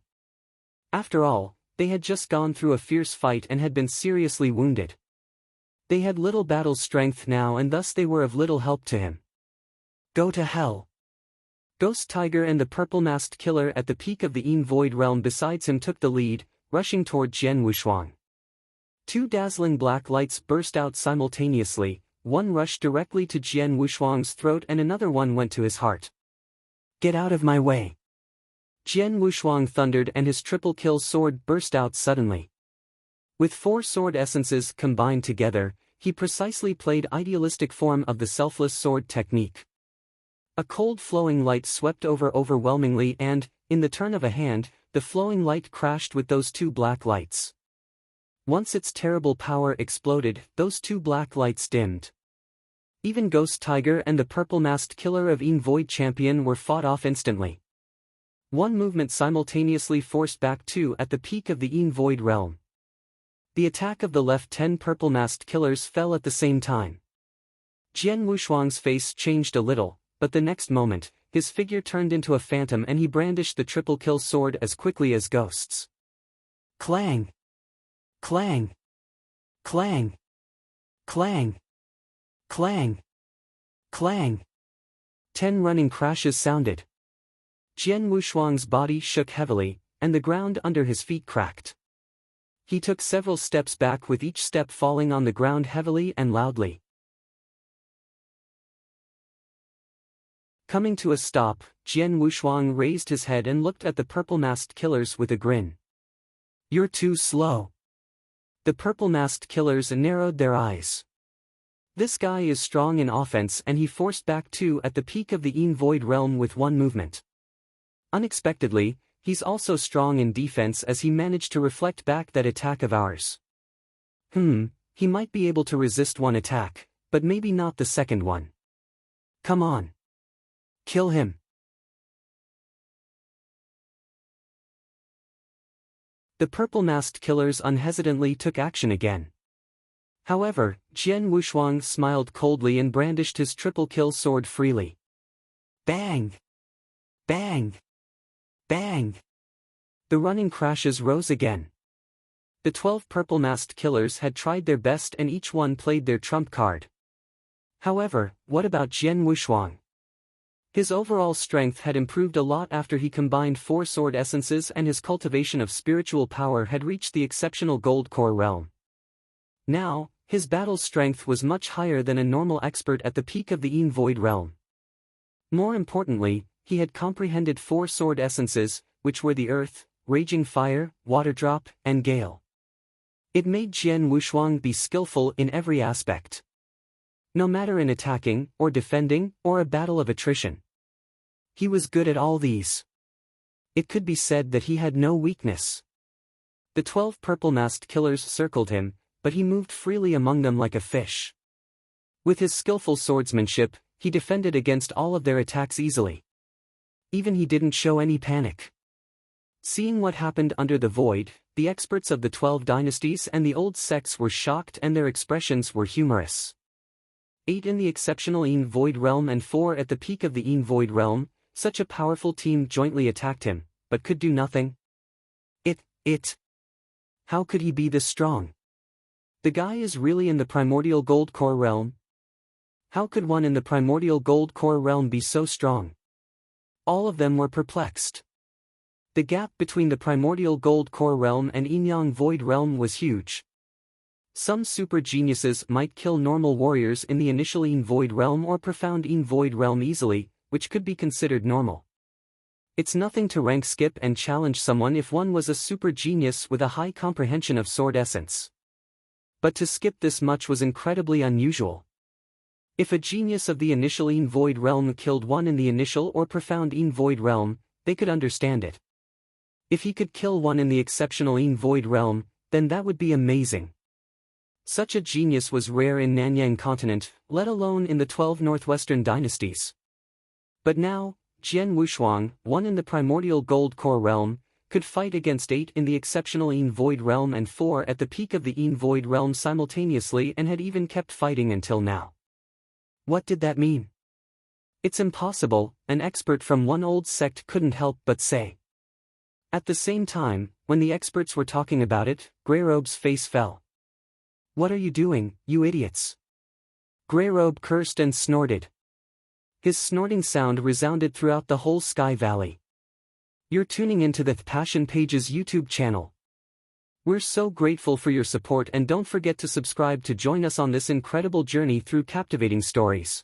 After all, they had just gone through a fierce fight and had been seriously wounded. They had little battle strength now and thus they were of little help to him. Go to hell. Ghost Tiger and the purple-masked killer at the peak of the Een Void realm besides him took the lead, rushing toward Jian Wushuang. 2 dazzling black lights burst out simultaneously, one rushed directly to Jian Wushuang's throat and another one went to his heart. Get out of my way! Jian Wushuang thundered and his triple-kill sword burst out suddenly. With 4 sword essences combined together, he precisely played idealistic form of the selfless sword technique. A cold flowing light swept over overwhelmingly and, in the turn of a hand, the flowing light crashed with those 2 black lights. Once its terrible power exploded, those 2 black lights dimmed. Even Ghost Tiger and the purple-masked killer of Een Void champion were fought off instantly. One movement simultaneously forced back 2 at the peak of the Een Void realm. The attack of the left 10 purple-masked killers fell at the same time. Jian Wushuang's face changed a little, but the next moment, his figure turned into a phantom and he brandished the triple-kill sword as quickly as ghosts. Clang! Clang! Clang! Clang! Clang! Clang! 10 running crashes sounded. Jian Wushuang's body shook heavily, and the ground under his feet cracked. He took several steps back with each step falling on the ground heavily and loudly. Coming to a stop, Jian Wushuang raised his head and looked at the purple-masked killers with a grin. You're too slow. The purple-masked killers narrowed their eyes. This guy is strong in offense and he forced back 2 at the peak of the Een Void realm with 1 movement. Unexpectedly, he's also strong in defense as he managed to reflect back that attack of ours. He might be able to resist 1 attack, but maybe not the second one. Come on. Kill him. The purple-masked killers unhesitantly took action again. However, Jian Wushuang smiled coldly and brandished his triple-kill sword freely. Bang! Bang! Bang! The running crashes rose again. The 12 purple-masked killers had tried their best and each one played their trump card. However, what about Jian Wushuang? His overall strength had improved a lot after he combined 4 sword essences and his cultivation of spiritual power had reached the exceptional gold core realm. Now, His battle strength was much higher than a normal expert at the peak of the Void realm. More importantly, he had comprehended 4 sword essences, which were the earth, raging fire, waterdrop, and gale. It made Jian Wushuang be skillful in every aspect. No matter in attacking, or defending, or a battle of attrition. He was good at all these. It could be said that he had no weakness. The 12 purple-masked killers circled him, but he moved freely among them like a fish. With his skillful swordsmanship, he defended against all of their attacks easily. Even he didn't show any panic. Seeing what happened under the void, the experts of the 12 dynasties and the old sects were shocked and their expressions were humorous. 8 in the exceptional Void realm and 4 at the peak of the Void realm, such a powerful team jointly attacked him, but could do nothing. How could he be this strong? The guy is really in the primordial gold core realm? How could one in the primordial gold core realm be so strong? All of them were perplexed. The gap between the primordial gold core realm and Yang void realm was huge. Some super geniuses might kill normal warriors in the initial void realm or profound void realm easily, which could be considered normal. It's nothing to rank skip and challenge someone if one was a super genius with a high comprehension of sword essence. But to skip this much was incredibly unusual. If a genius of the initial void realm killed one in the initial or profound void realm, they could understand it. If he could kill one in the exceptional void realm, then that would be amazing. Such a genius was rare in Nanyang continent, let alone in the 12 northwestern dynasties. But now, Jian Wushuang, 1 in the primordial gold core realm, could fight against 8 in the exceptional void realm and 4 at the peak of the void realm simultaneously and had even kept fighting until now. What did that mean? It's impossible, an expert from one old sect couldn't help but say. At the same time, when the experts were talking about it, Greyrobe's face fell. What are you doing, you idiots? Greyrobe cursed and snorted. His snorting sound resounded throughout the whole Sky Valley. You're tuning into the Passion Pages YouTube channel. We're so grateful for your support and don't forget to subscribe to join us on this incredible journey through captivating stories.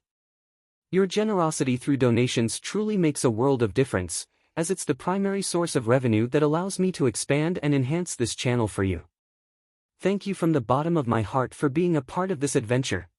Your generosity through donations truly makes a world of difference, as it's the primary source of revenue that allows me to expand and enhance this channel for you. Thank you from the bottom of my heart for being a part of this adventure.